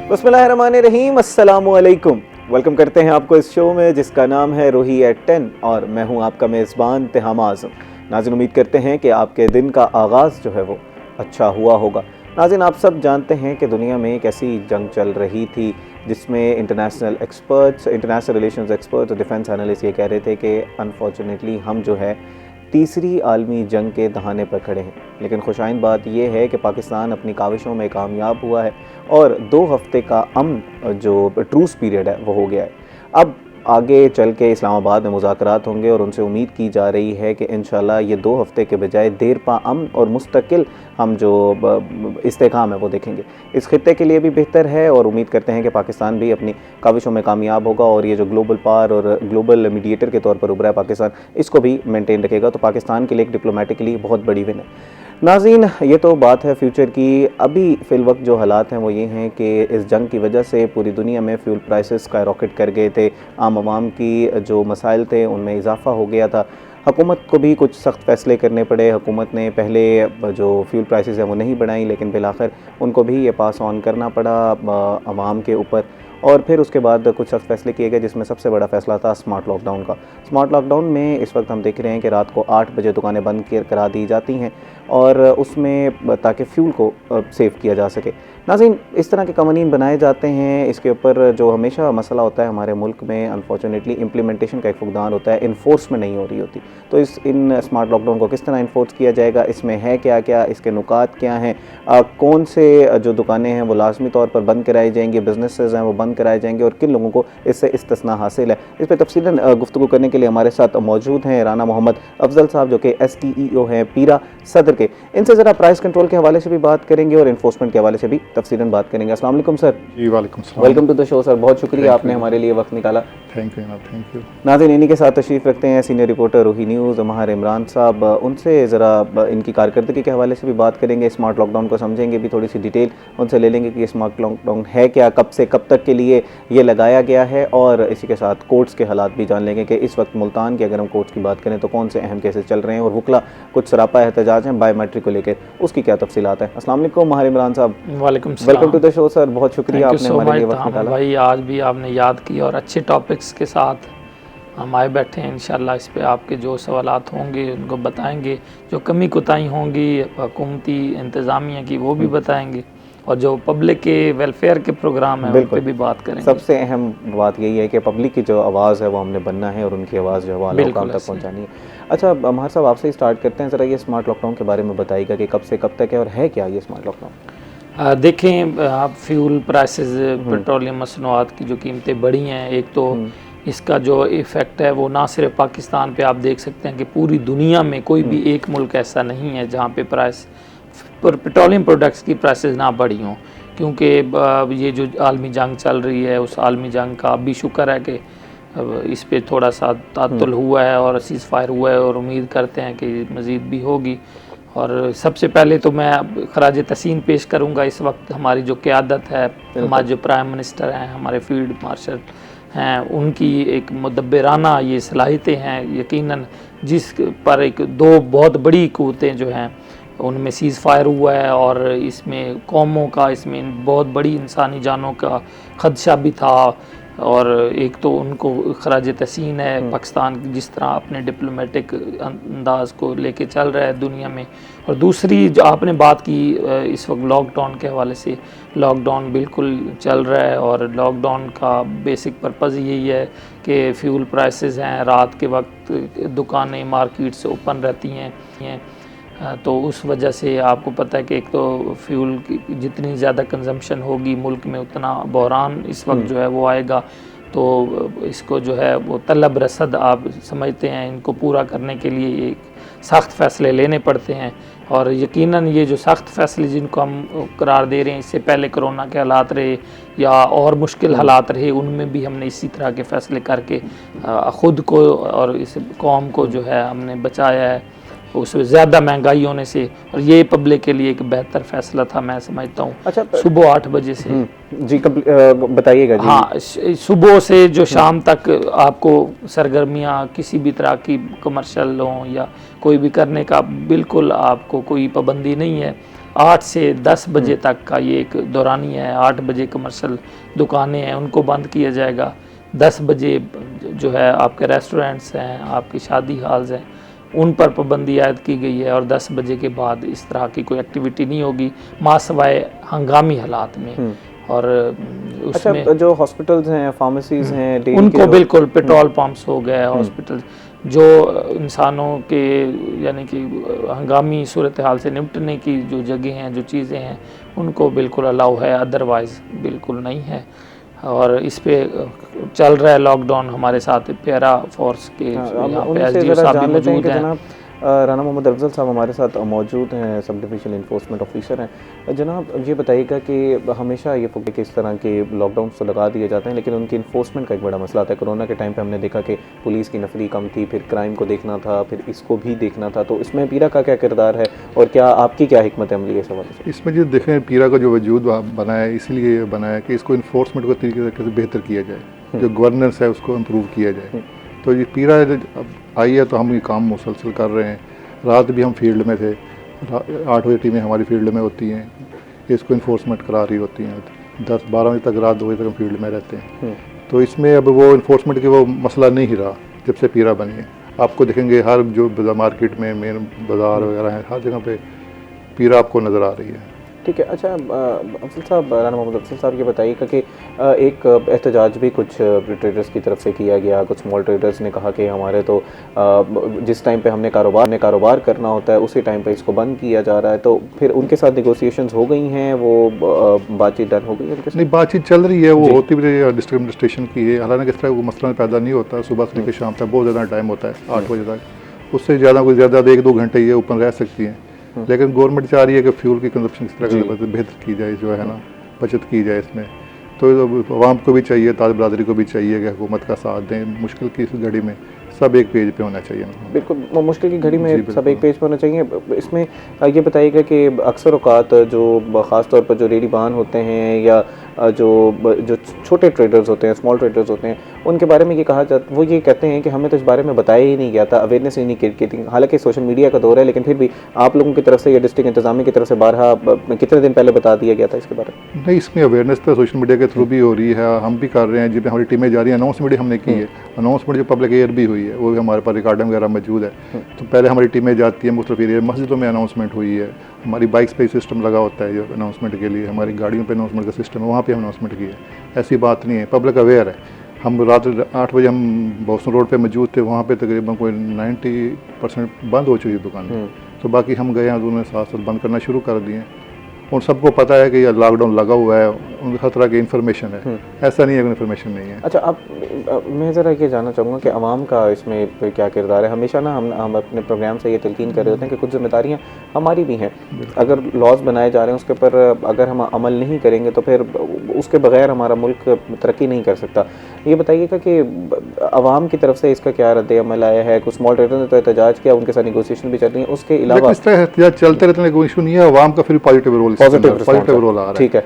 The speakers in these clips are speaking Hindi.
बिस्मिल्लाहिर्रहमानिर्रहीम, अस्सलामुअलैकुम। वेलकम करते हैं आपको इस शो में जिसका नाम है रूही एट 10 और मैं हूं आपका मेज़बान तिहाम आज़म। नाज़रीन, उम्मीद करते हैं कि आपके दिन का आगाज़ जो है वो अच्छा हुआ होगा। नाज़रीन, आप सब जानते हैं कि दुनिया में एक ऐसी जंग चल रही थी जिसमें इंटरनेशनल रिलेशंस एक्सपर्ट्स और डिफेंस एनालिस्ट ये कह रहे थे कि अनफॉर्चुनेटली हम जो है तीसरी आलमी जंग के दहाने पर खड़े हैं। लेकिन खुशाइंद बात यह है कि पाकिस्तान अपनी काविशों में कामयाब हुआ है और 2 हफ्ते का अमन जो ट्रूस पीरियड है वो हो गया है। अब आगे चल के इस्लामाबाद में मुज़ाकरात होंगे और उनसे उम्मीद की जा रही है कि इंशाल्लाह ये 2 हफ्ते के बजाय देर पा अमन और मुस्तकिल हम जो इस्तेकाम है वो देखेंगे। इस खित्ते के लिए भी बेहतर है और उम्मीद करते हैं कि पाकिस्तान भी अपनी काविशों में कामयाब होगा और ये जो ग्लोबल पावर और ग्लोबल मीडिएटर के तौर पर उभरा है पाकिस्तान, इसको भी मेंटेन रखेगा। तो पाकिस्तान के लिए एक डिप्लोमेटिकली बहुत बड़ी विन है। नाज़रीन, ये तो बात है फ्यूचर की। अभी फ़िलवक्त जो हालात हैं वो ये हैं कि इस जंग की वजह से पूरी दुनिया में फ्यूल प्राइसेस स्काईरॉकेट कर गए थे। आम आवाम की जो मसाइल थे उनमें इजाफ़ा हो गया था। हुकूमत को भी कुछ सख्त फ़ैसले करने पड़े। हुकूमत ने पहले जो फ्यूल प्राइसेस हैं वो नहीं बढ़ाई, लेकिन बिलाखिर उनको भी ये पास ऑन करना पड़ा आवाम के ऊपर। और फिर उसके बाद कुछ सख्त फैसले किए गए जिसमें सबसे बड़ा फ़ैसला था स्मार्ट लॉकडाउन का। स्मार्ट लॉकडाउन में इस वक्त हम देख रहे हैं कि रात को 8 बजे दुकानें बंद करा दी जाती हैं और उसमें ताकि फ्यूल को सेव किया जा सके। नाज़रीन, इस तरह के कवानीन बनाए जाते हैं। इसके ऊपर जो हमेशा मसला होता है हमारे मुल्क में, अनफॉर्चुनेटली इम्प्लीमेंटेशन का एक फुकदान होता है, इन्फोर्समेंट नहीं हो रही होती। तो इन स्मार्ट लॉकडाउन को किस तरह इन्फोर्स किया जाएगा, इसमें है क्या क्या, इसके नुकात क्या हैं, कौन से जो दुकानें हैं वो लाजमी तौर पर बंद कराई जाएंगी, बिजनेसेस हैं वो बंद कराए जाएंगे और किन लोगों को इससे इस्तिस्ना हासिल है, इस पर तफसीलन गुफ्तगू करने के लिए हमारे साथ मौजूद हैं राना मोहम्मद अफजल साहब जो कि STEO हैं पीरा सदर के। इनसे ज़रा प्राइस कंट्रोल के हवाले से भी बात करेंगे और इन्फोर्समेंट के हवाले से भी तफसीलन बात करेंगे। अस्सलाम वालेकुम सर। जी वालेकुम सलाम। Welcome to the show sir, बहुत शुक्रिया आपने हमारे लिए वक्त निकाला। Thank you. नाज़रीन, इन्हीं के साथ तशरीफ़ रखते हैं सीनियर रिपोर्टर रूही न्यूज़ माहिर इमरान साहब। उनसे ज़रा इनकी कारकर्दगी के हवाले से भी बात करेंगे, स्मार्ट लॉकडाउन को समझेंगे भी, थोड़ी सी डिटेल उनसे ले लेंगे कि ये स्मार्ट लॉकडाउन है क्या, कब से कब तक के लिए ये लगाया गया है, और इसी के साथ कोर्ट्स के हालात भी जान लेंगे कि इस वक्त मुल्तान की अगर हम कोर्ट्स की बात करें तो कौन से अहम केसेस चल रहे हैं और वकला कुछ सरापा एहतजाज हैं बायोमेट्रिक को लेकर, उसकी क्या तफसीलात है। अस्सलाम वालेकुम Mahir Imran sahab. Welcome to the show sir, बहुत शुक्रिया आपने हमारे लिए वक्त निकाला। भाई आज भी आपने याद किया और अच्छे टॉपिक्स के साथ हम आए बैठे हैं। इंशाल्लाह इस पे आपके जो सवालात होंगे उनको बताएंगे, जो कमी कोताही होंगी हुकूमती इंतज़ामिया की वो भी बताएंगे, और जो पब्लिक के वेलफेयर के प्रोग्राम है उन पे भी बात करेंगे। सबसे अहम बात यही है कि पब्लिक की जो आवाज़ है वो हमने बनना है और उनकी आवाज़ जो है वो आला मुकाम तक पहुँचानी है। अच्छा माहिर साहब, आपसे ही स्टार्ट करते हैं, ज़रा ये स्मार्ट लॉकडाउन के बारे में बताइएगा कि कब से कब तक है और है क्या ये स्मार्ट लॉकडाउन। देखें, आप फ्यूल प्राइसेस, पेट्रोलियम मसनूआत की जो कीमतें बढ़ी हैं, एक तो इसका जो इफ़ेक्ट है वो ना सिर्फ पाकिस्तान पे, आप देख सकते हैं कि पूरी दुनिया में कोई भी एक मुल्क ऐसा नहीं है जहाँ पे प्राइस पेट्रोलियम प्रोडक्ट्स की प्राइसेस ना बढ़ी हों, क्योंकि ये जो आलमी जंग चल रही है उस आलमी जंग का भी शुक्र है कि इस पे थोड़ा सा तातुल हुआ है और सीज़ फायर हुआ है, और उम्मीद करते हैं कि मज़ीद भी होगी। और सबसे पहले तो मैं खराज तहसीन पेश करूँगा इस वक्त हमारी जो क़यादत है, हमारे जो प्राइम मिनिस्टर हैं, हमारे फील्ड मार्शल हैं, उनकी एक मुदब्बिराना ये सलाहियतें हैं, यकीनन जिस पर एक 2 बहुत बड़ी क़ुव्वतें जो हैं उनमें सीज़ फायर हुआ है और इसमें कौमों का, इसमें बहुत बड़ी इंसानी जानों का ख़दशा भी था। और एक तो उनको खराज तहसीन है पाकिस्तान जिस तरह अपने डिप्लोमेटिक अंदाज को लेके चल रहा है दुनिया में, और दूसरी जो आपने बात की इस वक्त लॉकडाउन के हवाले से, लॉकडाउन बिल्कुल चल रहा है और लॉकडाउन का बेसिक पर्पज़ यही है कि फ्यूल प्राइसेस हैं, रात के वक्त दुकानें मार्केट्स ओपन रहती हैं, तो उस वजह से आपको पता है कि एक तो फ्यूल की जितनी ज़्यादा कंजम्पशन होगी मुल्क में उतना बहरान इस वक्त जो है वो आएगा। तो इसको जो है वो तलब रसद आप समझते हैं, इनको पूरा करने के लिए एक सख्त फ़ैसले लेने पड़ते हैं, और यकीनन ये जो सख्त फ़ैसले जिनको हम करार दे रहे हैं, इससे पहले कोरोना के हालात रहे या और मुश्किल हालात रहे, उनमें भी हमने इसी तरह के फ़ैसले करके ख़ुद को और इस कौम को जो है हमने बचाया है उसमें ज़्यादा महंगाई होने से, और ये पब्लिक के लिए एक बेहतर फ़ैसला था मैं समझता हूँ। अच्छा, सुबह 8 बजे से जी बताइएगा जी। हाँ, सुबह से जो शाम तक आपको सरगर्मियाँ किसी भी तरह की कमर्शियल हों या कोई भी करने का बिल्कुल आपको कोई पाबंदी नहीं है। 8 से 10 बजे तक का ये एक दौरानिया है। 8 बजे कमर्शियल दुकानें हैं उनको बंद किया जाएगा। 10 बजे जो है आपके रेस्टोरेंट्स हैं, आपकी शादी हॉल्स हैं, उन पर पाबंदी आयद की गई है और 10 बजे के बाद इस तरह की कोई एक्टिविटी नहीं होगी माँ सिवाय हंगामी हालात में। और उसमें अच्छा, जो हॉस्पिटल्स हैं, फार्मेसीज हैं, डेयरी उनको के बिल्कुल पेट्रोल पंप्स हो गए, हॉस्पिटल जो इंसानों के यानी कि हंगामी सूरत हाल से निपटने की जो जगह हैं, जो चीज़ें हैं, उनको बिल्कुल अलाउ है, अदरवाइज़ बिल्कुल नहीं है। और इस पे चल रहा है लॉकडाउन। हमारे साथ पैरा फोर्स के यहाँ पे एसडीओ साहब भी मौजूद हैं। जनाब राना मोहम्मद अफजल साहब हमारे साथ मौजूद हैं, सब डिविजनल इन्फोर्समेंट ऑफिसर हैं। जनाब ये बताइएगा कि हमेशा ये कि इस तरह के लॉकडाउन तो लगा दिए जाते हैं, लेकिन उनकी इन्फोर्समेंट का एक बड़ा मसला आता है। कोरोना के टाइम पे हमने देखा कि पुलिस की नफरी कम थी, फिर क्राइम को देखना था, फिर इसको भी देखना था। तो इसमें पीरा का क्या किरदार है और क्या आपकी क्या हिकमत अमली है इस हवाले से? इसमें जो देखें, पीरा का जो वजूद बना है इसलिए बना है कि इसको इन्फोर्समेंट को तरीके से बेहतर किया जाए, जो गवर्नेंस है उसको इम्प्रूव किया जाए। तो ये पीरा अब आई है तो हम ये काम मुसलसल कर रहे हैं। रात भी हम फील्ड में थे, 8 बजे टीमें हमारी फील्ड में होती हैं, इसको इन्फोर्समेंट करा रही होती हैं। 10-12 बजे तक, रात 2 बजे तक हम फील्ड में रहते हैं। तो इसमें अब वो इन्फोर्समेंट की वो मसला नहीं ही रहा जब से पीरा बनी है। आपको देखेंगे हर जो मार्केट में मेन बाज़ार वगैरह है, हर जगह पे पीरा आपको नज़र आ रही है। ठीक है। अच्छा अफजल साहब, राना मोहम्मद अफजल साहब, ये बताइएगा कि एक एहतजाज भी कुछ ट्रेडर्स की तरफ से किया गया। कुछ स्मॉल ट्रेडर्स ने कहा कि हमारे तो जिस टाइम पे हमने कारोबार करना होता है उसी टाइम पे इसको बंद किया जा रहा है। तो फिर उनके साथ नेगोशिएशंस हो गई हैं, वो बातचीत डन हो गई है उनके साथ? नहीं, बातचीत चल रही है, वो होती भी रही है, डिस्ट्रिक्ट एडमिनिस्ट्रेशन की है। हालांकि इस तरह वो मसला पैदा नहीं होता, सुबह से लेकर शाम तक बहुत ज़्यादा टाइम होता है, 8 बजे तक। उससे ज़्यादा कोई ज़्यादा 1-2 घंटे ये ओपन रह सकती हैं। लेकिन गवर्नमेंट चाह रही है कि फ्यूल की कंजप्शन इस तरह से बेहतर की जाए, जो है ना, बचत की जाए इसमें। तो आवाम को भी चाहिए, ताज बरादरी को भी चाहिए कि हुकूमत का साथ दें। मुश्किल की इस घड़ी में सब एक पेज पे होना चाहिए। बिल्कुल, मुश्किल की घड़ी में सब एक पेज पे होना चाहिए। इसमें ये बताइएगा कि अक्सर औकात जो ख़ास तौर पर जो रेडी बान होते हैं या जो छोटे ट्रेडर्स होते हैं, स्मॉल ट्रेडर्स होते हैं, उनके बारे में ये कहा जाता, वो ये कहते हैं कि हमें तो इस बारे में बताया ही नहीं गया था, अवेयरनेस ही नहीं की थी। हालांकि सोशल मीडिया का दौर है, लेकिन फिर भी आप लोगों की तरफ से या डिस्ट्रिक्ट इंतजामिया की तरफ से बारहा कितने दिन पहले बता दिया गया था इसके बारे में? नहीं, इसमें अवेयरनेस तो सोशल मीडिया के थ्रू भी हो रही है, हम भी कर रहे हैं। जिसमें हमारी टीमें जा रही हैं, अनाउंसमेंट हमने की है। अनाउंसमेंट जो पब्लिक एयर भी हुई है, वो भी हमारे पास रिकॉर्डिंग वगैरह मौजूद है। तो पहले हमारी टीमें जाती हैं मुख्तलिफ एरिया, मस्जिदों में अनाउंसमेंट हुई है, हमारी बाइक्स पे सिस्टम लगा होता है जो अनाउंसमेंट के लिए, हमारी गाड़ियों पे अनाउंसमेंट का सिस्टम है, वहाँ पे हम अनाउंसमेंट की है। ऐसी बात नहीं है, पब्लिक अवेयर है। हम रात 8 बजे हम बोस्टन रोड पे मौजूद थे, वहाँ पे तकरीबन कोई 90% बंद हो चुकी है दुकान। तो बाकी हम गए हैं, उन्होंने साथ बंद करना शुरू कर दिए। उन सबको पता है कि यह लॉकडाउन लगा हुआ है, उनके हर तरह की इन्फॉर्मेशन है, ऐसा नहीं है कि इन्फॉर्मेशन नहीं है। अच्छा, मैं ज़रा ये जानना चाहूँगा कि आवाम का इसमें क्या किरदार है? हमेशा ना हम अपने प्रोग्राम से ये तलकीन कर रहे होते हैं कि कुछ जिम्मेदारियाँ हमारी भी हैं। अगर लॉज बनाए जा रहे हैं उसके ऊपर अगर हम अमल नहीं करेंगे तो फिर उसके बगैर हमारा मुल्क तरक्की नहीं कर सकता। ये बताइएगा कि आवाम की तरफ से इसका क्या रद्द-ए-अमल आया है? कुछ स्मॉल ट्रेडर ने तो एहतजाज किया, उनके साथ नेगोशिएशन भी चल रही है, उसके अलावा इस तरह एहतजाज चलते रहते हैं, कोई इशू नहीं है। आवाम का फिर पॉजिटिव रोल रोल आ रहा है। ठीक है,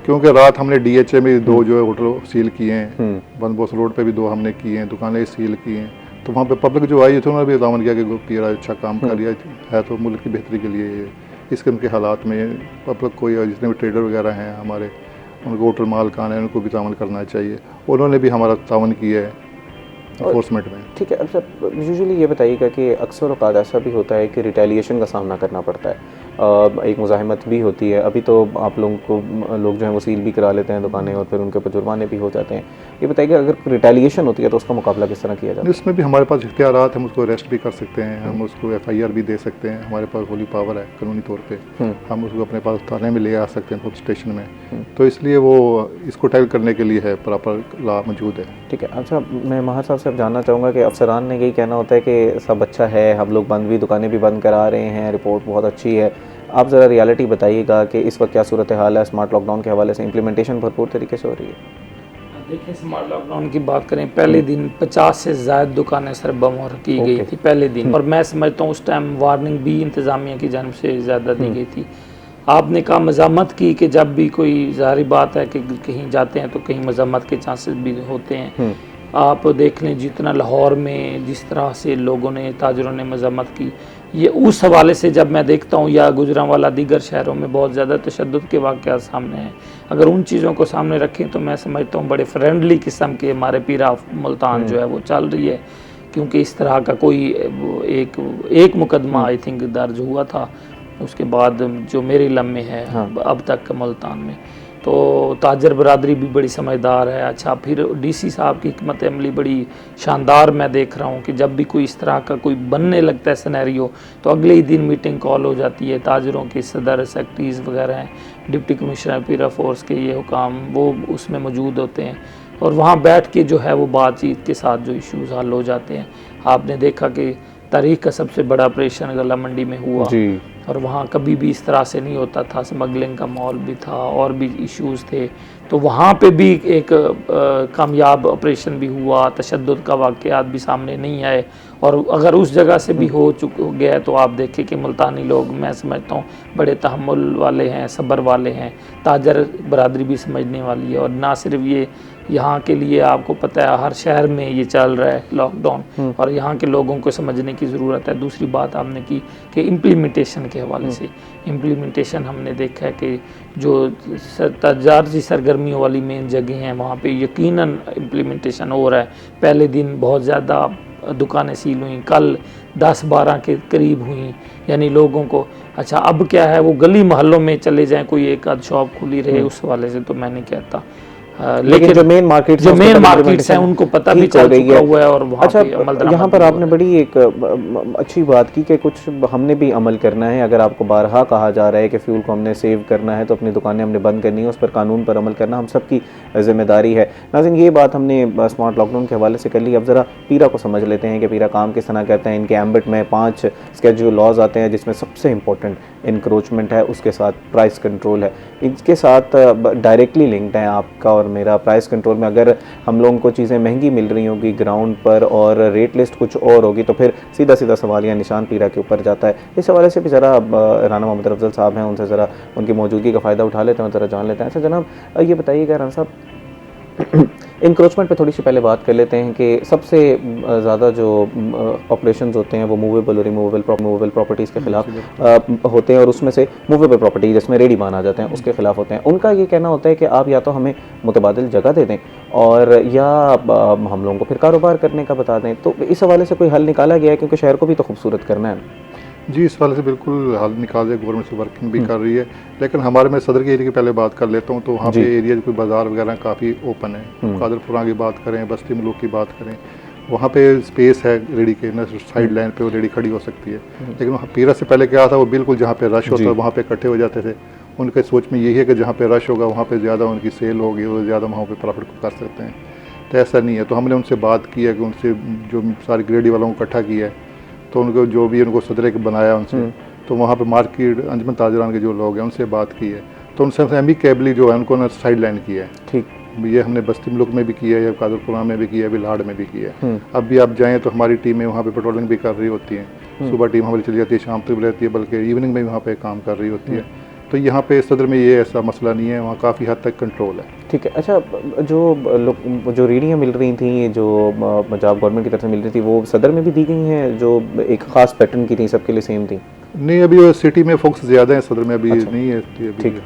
क्योंकि रात हमने DHA में 2 जो है होटल सील किए हैं, बनबोस रोड पे भी 2 हमने किए हैं, दुकानें सील की हैं। तो वहाँ पे पब्लिक जो आई थी उन्होंने भी दामन किया कि पीरा अच्छा काम कर रहा है, तो मुल्क की बेहतरी के लिए इस किस्म के हालात में पब्लिक को या जितने भी ट्रेडर वगैरह हैं हमारे, उनको होटल मालकान है, उनको भी तावन करना चाहिए। उन्होंने भी हमारा तावन किया है एनफोर्समेंट में। ठीक है। अच्छा, यूजुअली ये बताइएगा कि अक्सर औक़ात ऐसा भी होता है कि रिटेलिएशन का सामना करना पड़ता है, एक मुज़ाहमत भी होती है। अभी तो आप लोगों को लोग जो हैं वो सील भी करा लेते हैं दुकानें और फिर उनके ऊपर जुर्माने भी हो जाते हैं। ये बताइएगा अगर रिटेलिएशन होती है तो उसका मुकाबला किस तरह किया जाता है? इसमें भी हमारे पास इख्तियारात, हम उसको अरेस्ट भी कर सकते हैं, हम उसको FIR भी दे सकते हैं, हमारे पास होली पावर है कानूनी तौर पे। हम उसको अपने पास थाने में ले आ सकते हैं, पुलिस स्टेशन में। तो इसलिए वो इसको टैकल करने के लिए है प्रॉपर लॉ मौजूद है। ठीक है। अच्छा, मैं महार साहब से अब जानना चाहूँगा कि अफसरान ने यही कहना होता है कि सब अच्छा है, हम लोग बंद भी दुकानें भी बंद करा रहे हैं, रिपोर्ट बहुत अच्छी है। आप ज़रा रियलिटी बताइएगा कि इस वक्त क्या सूरत हाल है? स्मार्ट लॉकडाउन के हवाले से इम्प्लीमेंटेशन भरपूर तरीके से हो रही है? देखिए, स्मार्ट लॉकडाउन की बात करें, पहले दिन 50 से ज़्यादा दुकानें सर बमोर की गई थी पहले दिन, और मैं समझता हूँ उस टाइम वार्निंग भी इंतज़ामिया की जानिब से ज़्यादा दी गई थी। आपने कहा मज़ामत की कि जब भी कोई ज़ाहिर बात है कि कहीं जाते हैं तो कहीं मज़ामत के चांसेस भी होते हैं। आप देख लें जितना लाहौर में जिस तरह से लोगों ने, ताजरों ने मज़ामत की, ये उस हवाले से जब मैं देखता हूँ या गुजरांवाला दीगर शहरों में बहुत ज़्यादा तशद्दुद के वाक़यात सामने हैं, अगर उन चीज़ों को सामने रखें तो मैं समझता हूँ बड़े फ्रेंडली किस्म के हमारे पीरा मुल्तान जो है वो चल रही है, क्योंकि इस तरह का कोई एक मुकदमा आई थिंक दर्ज हुआ था, उसके बाद जो मेरी लम्हे है अब तक मुल्तान में, तो ताजर बरादरी भी बड़ी समझदार है। अच्छा, फिर डीसी साहब की हिकमत अमली बड़ी शानदार मैं देख रहा हूँ कि जब भी कोई इस तरह का कोई बनने लगता है सिनेरियो तो अगले ही दिन मीटिंग कॉल हो जाती है, ताजरों के सदर सेक्रेटरीज वगैरह हैं, डिप्टी कमिश्नर पीरा फोर्स के ये हुकाम वो उसमें मौजूद होते हैं और वहाँ बैठ के जो है वो बातचीत के साथ जो इश्यूज़ हल हो जाते हैं। आपने देखा कि तारीख का सबसे बड़ा ऑपरेशन गला मंडी में हुआ जी। और वहाँ कभी भी इस तरह से नहीं होता था, स्मगलिंग का माहौल भी था और भी इश्यूज़ थे, तो वहाँ पे भी एक कामयाब ऑपरेशन भी हुआ, तशद्दुद का वाक़यात भी सामने नहीं आए। और अगर उस जगह से भी हो गया तो आप देखें कि मुल्तानी लोग मैं समझता हूँ बड़े तहम्मुल वाले हैं, सब्र वाले हैं, ताजर बरादरी भी समझने वाली है। और ना सिर्फ ये यहाँ के लिए, आपको पता है हर शहर में ये चल रहा है लॉकडाउन और यहाँ के लोगों को समझने की ज़रूरत है। दूसरी बात आपने की कि इम्प्लीमेंटेशन के हवाले से, इम्प्लीमेंटेशन हमने देखा है कि जो तजारती सरगर्मियों वाली मेन जगह हैं वहाँ पे यकीनन इम्प्लीमेंटेशन हो रहा है। पहले दिन बहुत ज़्यादा दुकानें सील हुई, कल 10-12 के करीब हुई, यानी लोगों को अच्छा अब क्या है वो गली मोहल्लों में चले जाएं, कोई एक आध शॉप खुली रहे, उस हवाले से तो मैं नहीं कहता। लेकिन जो मेन मार्केट्स हैं उनको पता भी चल चुका हुआ है और वहाँ अच्छा, पे अमल दरामद यहाँ पर आपने बड़ी एक अच्छी बात की कि कुछ हमने भी अमल करना है। अगर आपको बारहा कहा जा रहा है कि फ्यूल को हमने सेव करना है तो अपनी दुकानें हमने बंद करनी है, उस पर कानून पर अमल करना हम सबकी जिम्मेदारी है। नाज़रीन, ये बात हमने स्मार्ट लॉकडाउन के हवाले से कर ली। अब ज़रा पीरा को समझ लेते हैं कि पीरा काम किस तरह करते हैं। इनके एम्बिट में 5 स्केड्यूल लॉज आते हैं जिसमें सबसे इंपॉर्टेंट इंक्रोचमेंट है, उसके साथ प्राइस कंट्रोल है। इसके साथ डायरेक्टली लिंक्ड है आपका और मेरा प्राइस कंट्रोल में। अगर हम लोगों को चीज़ें महंगी मिल रही होगी ग्राउंड पर और रेट लिस्ट कुछ और होगी तो फिर सीधा सीधा सवाल या निशान पीरा के ऊपर जाता है। इस हवाले से भी ज़रा राना मोहम्मद अफजल साहब हैं, उनसे ज़रा उनकी मौजूदगी का फ़ायदा उठा लेते हैं, ज़रा जान लेते हैं। अच्छा जनाब, ये बताइएगा राना साहब, इंक्रोचमेंट पे थोड़ी सी पहले बात कर लेते हैं कि सबसे ज़्यादा जो ऑपरेशंस होते हैं वो मूवेबल और रिमूवेबल प्रॉपर्टीज़ के ख़िलाफ़ होते हैं और उसमें से मूवेबल प्रॉपर्टी जिसमें रेडी बांध आ जाते हैं उसके ख़िलाफ़ होते हैं। उनका ये कहना होता है कि आप या तो हमें मुतबादिल जगह दे दें और या हम लोगों को फिर कारोबार करने का बता दें। तो इस हवाले से कोई हल निकाला गया है, क्योंकि शहर को भी तो खूबसूरत करना है। जी, इस वाले से बिल्कुल हल निकाल रही है, गवर्नमेंट से वर्किंग भी कर रही है। लेकिन हमारे मैं सदर के एरिया की पहले बात कर लेता हूँ, तो वहाँ पे एरिया कोई बाज़ार वगैरह काफ़ी ओपन है। कादरपुरा की बात करें, बस्ती मलूक की बात करें, वहाँ पे स्पेस है रेडी के ना, साइड लाइन पे वो रेडी खड़ी हो सकती है। लेकिन वहाँ पीरा से पहले क्या था, वो बिल्कुल जहाँ पे रश होता है वहाँ पे इकट्ठे हो जाते थे। उनके सोच में यही है कि जहाँ पे रश होगा वहाँ पे ज़्यादा उनकी सेल होगी, वो ज़्यादा वहाँ पे प्रॉफिट कर सकते हैं। तो ऐसा नहीं है। तो हमने उनसे बात की है कि उनसे जो सारी ग्रेडी वालों को इकट्ठा किया है, तो उनको जो भी उनको सदर के बनाया उनसे, तो वहाँ पे मार्केट अंजमन ताजरान के जो लोग हैं उनसे बात की है, तो उनसे एमिकेबली जो है उनको साइड लाइन किया है। ठीक, ये हमने बस्ती मुल्क में भी किया है, कादरपुरा में भी किया है, बिलाड़ में भी किया है। अब भी आप जाएँ तो हमारी टीमें वहाँ पे पेट्रोलिंग भी कर रही होती हैं। सुबह टीम हमारी चली जाती है, शाम तक भी रहती है, बल्कि इवनिंग में भी वहाँ पे काम कर रही होती है। तो यहाँ पे सदर में ये ऐसा मसला नहीं है, वहाँ काफ़ी हद तक कंट्रोल है। ठीक है। अच्छा, जो रेडियाँ मिल रही थी, जो पंजाब गवर्नमेंट की तरफ से मिल रही थी, वो सदर में भी दी गई हैं जो एक ख़ास पैटर्न की थी, सबके लिए सेम थी? नहीं, अभी सिटी में फोकस ज़्यादा है, सदर में अभी नहीं है। ठीक।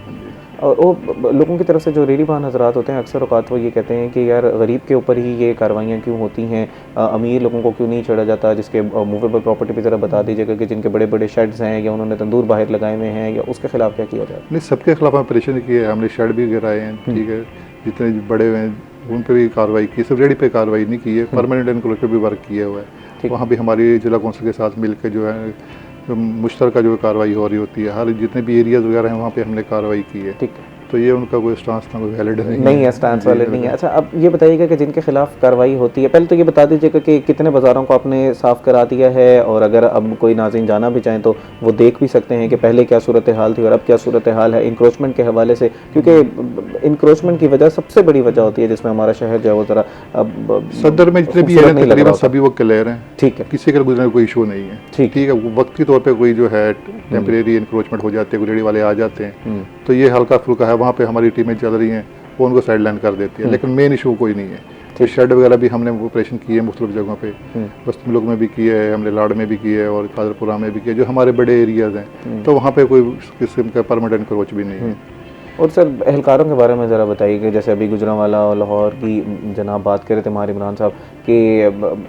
और वो लोगों की तरफ से जो रेडी बान हजरात होते हैं अक्सर औकात वो ये कहते हैं कि यार गरीब के ऊपर ही ये कार्रवाइयाँ क्यों होती हैं, अमीर लोगों को क्यों नहीं छेड़ा जाता। जिसके मूवेबल प्रॉपर्टी पे ज़रा बता दीजिएगा कि जिनके बड़े बड़े शेड्स हैं या उन्होंने तंदूर बाहर लगाए हुए हैं, या उसके खिलाफ क्या किया जाए? नहीं, सबके खिलाफ हम ऑपरेशन किए, हमने शेड भी गिराए हैं। ठीक है, जितने बड़े हुए हैं उन पर भी कार्रवाई की, सिर्फ रेडी पे कार्रवाई नहीं की है, परमानेंट एनक्लोजर पे भी वर्क किया हुआ है। वहाँ भी हमारी जिला कौंसिल के साथ मिल के जो है मुश्तरका जो कार्रवाई हो रही होती है, हर जितने भी एरियाज वगैरह हैं वहाँ पे हमने कार्रवाई की है। ठीक है, तो ये उनका कोई स्टांस था, कोई वैलिड नहीं है, स्टांस वैलिड नहीं है। अच्छा, अब ये बताइएगा कि जिनके खिलाफ कार्रवाई होती है, पहले तो ये बता दीजिएगा कि कितने बाज़ारों को आपने साफ़ करा दिया है, और अगर अब कोई नाज़रीन जाना भी चाहें तो वो देख भी सकते हैं कि पहले क्या सूरत हाल थी और अब क्या सूरत हाल है इंक्रोचमेंट के हवाले से, क्योंकि इंक्रोचमेंट की वजह सबसे बड़ी वजह होती है जिसमें हमारा शहर जो है वो ज़रा सदर में जितने भी है तकरीबन सभी वो क्लियर हैं। ठीक है, किसी का गुजरने कोई इशू नहीं है। ठीक है, वक्ती तौर पर कोई जो है टेम्परेरी इंक्रोचमेंट हो जाते हैं, रेडी वाले आ जाते हैं, तो ये हल्का फुल्का है, वहाँ पे हमारी टीमें चल रही हैं, वो उनको साइड लाइन कर देती है, लेकिन मेन इशू कोई नहीं है। तो शेड वगैरह भी हमने ऑपरेशन किए मुख्तलिफ जगहों पे, वस्त मुल्क में भी किए है, हमने लाड़ में भी किए है और कादरपुरा में भी किए, जो हमारे बड़े एरियाज़ हैं, तो वहाँ पे कोई किस्म का परमानेंट इंक्रोच भी नहीं है। और सर एहलकारों के बारे में ज़रा बताइए कि जैसे अभी गुजरांवाला और लाहौर की जनाब बात कर रहे थे माहिर इमरान साहब कि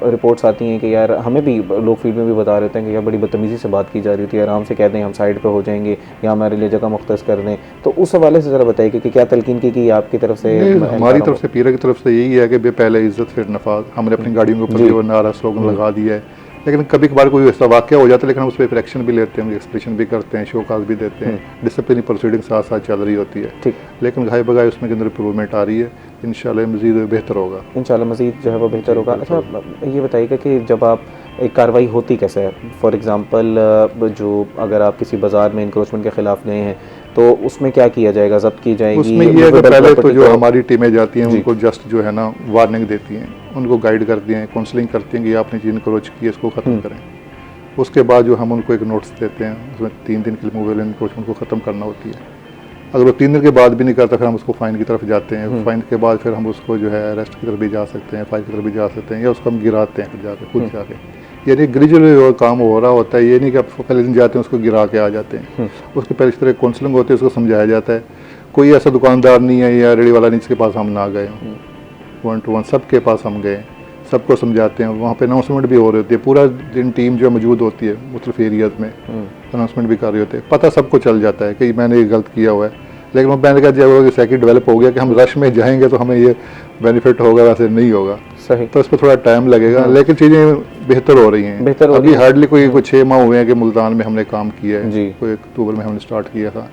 रिपोर्ट्स आती हैं कि यार हमें भी लोग फील्ड में भी बता रहे होते हैं कि यार बड़ी बदतमीज़ी से बात की जा रही थी, आराम से कहते हैं हम साइड पे हो जाएंगे या हमारे लिए जगह मुख्तस कर दें, तो उस हवाले से ज़रा बताइए कि क्या तलकीन की आपकी तरफ से? हमारी तरफ से पीरा की तरफ से यही है कि पहले इज्जत फिर नफाज, हमने अपनी गाड़ियों के ऊपर जो नारा स्लोगन लगा दिया है, लेकिन कभी कभार कोई ऐसा वाक़या हो जाता है, लेकिन हम उस पर एक्शन भी लेते हैं, एक्सप्रेशन भी करते हैं, शो काज भी देते हैं, डिसिप्लिनरी प्रोसीडिंग साथ साथ चल रही होती है, ठीक, लेकिन घाय बगाए उसमें के अंदर इंप्रूवमेंट आ रही है, इंशाल्लाह मज़ीद बेहतर होगा, इंशाल्लाह मज़ीद जो है वो बेहतर होगा। अच्छा ये बताइएगा कि जब आप एक कार्रवाई होती कैसे है? फॉर एग्ज़ाम्पल जो अगर आप किसी बाज़ार में इंक्रोचमेंट के ख़िलाफ़ गए हैं तो उसमें क्या किया जाएगा? जब्त की जाएगी? उसमें ये है कि पहले तो जो हमारी टीमें जाती हैं उनको जस्ट जो है ना वार्निंग देती हैं, उनको गाइड करती हैं, काउंसलिंग करती हैं कि आपने चीज़ इंक्रोच की है इसको ख़त्म करें। उसके बाद जो हम उनको एक नोटिस देते हैं, उसमें 3 दिन के लिए मोबाइल इंक्रोचमेंट को ख़त्म करना होती है। अगर वो 3 दिन के बाद भी नहीं करता फिर हम उसको फ़ाइन की तरफ जाते हैं, फ़ाइन के बाद फिर हम उसको जो है अरेस्ट की तरफ भी जा सकते हैं, फाइन की तरफ भी जा सकते हैं, या उसको हम गिराते हैं फिर जाके खुद जाके, यानी ग्रेजुअली काम हो रहा होता है, ये नहीं कि आप पहले दिन जाते हैं उसको गिरा के आ जाते हैं। उसके पहले इस तरह काउंसलिंग होती है, उसको समझाया जाता है। कोई ऐसा दुकानदार नहीं है या रेडी वाला नहीं जिसके पास हम ना गए हों, 1 to 1 सबके पास हम गए, सबको समझाते हैं। वहाँ पे अनाउंसमेंट भी हो रही होती है, पूरा दिन टीम जो मौजूद होती है मुख्तलिफ एरियाज़ में अनाउंसमेंट भी कर रही होती है, पता सबको चल जाता है कि मैंने ये गलत किया हुआ है। लेकिन मैंने कहा जब सेकंड डेवलप हो गया कि हम रश में जाएंगे तो हमें ये बेनिफिट होगा, वैसे नहीं होगा, सही, तो इस पर थोड़ा टाइम लगेगा, लेकिन चीज़ें बेहतर हो रही हैं। अभी हार्डली कोई 6 माह हुए हैं कि मुल्तान में हमने काम किया है, कोई अक्टूबर में हमने स्टार्ट किया था,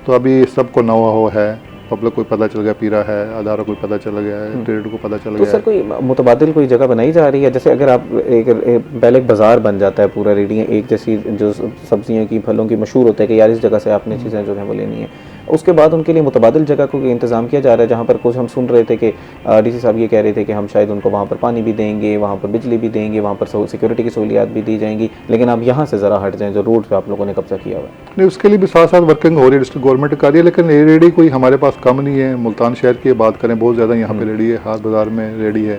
तो अभी सबको नवा हो है, पब्लिक को पता चल गया, पीरा है, अदारा को पता चल गया है, ट्रेड को पता चल गया। तो सर कोई मुतबादिल कोई जगह बनाई जा रही है? जैसे अगर आप पहले एक बाज़ार बन जाता है पूरा रेडियाँ एक जैसी, जो सब्जियों की फलों की मशहूर होता है कि यार इस जगह से आपने चीज़ें जो है वो लेनी है, उसके बाद उनके लिए मुतबादिल जगह को इंतज़ाम किया जा रहा है, जहाँ पर कुछ हम सुन रहे थे कि डीसी साहब ये कह रहे थे कि हम शायद उनको वहाँ पर पानी भी देंगे, वहाँ पर बिजली भी देंगे, वहाँ पर सिक्योरिटी की सहूलियात भी दी जाएंगी, लेकिन आप यहाँ से ज़रा हट जाएँ जो रोड पर आप लोगों ने कब्जा किया हुआ है। नहीं, उसके लिए भी साथ साथ वर्किंग हो रही है, डिस्ट्रिक्ट गवर्नमेंट कर रही है, लेकिन रेडी कोई हमारे पास कम नहीं है। मुल्तान शहर की बात करें, बहुत ज़्यादा यहाँ पे रेडी है, हाथ बाज़ार में रेडी है,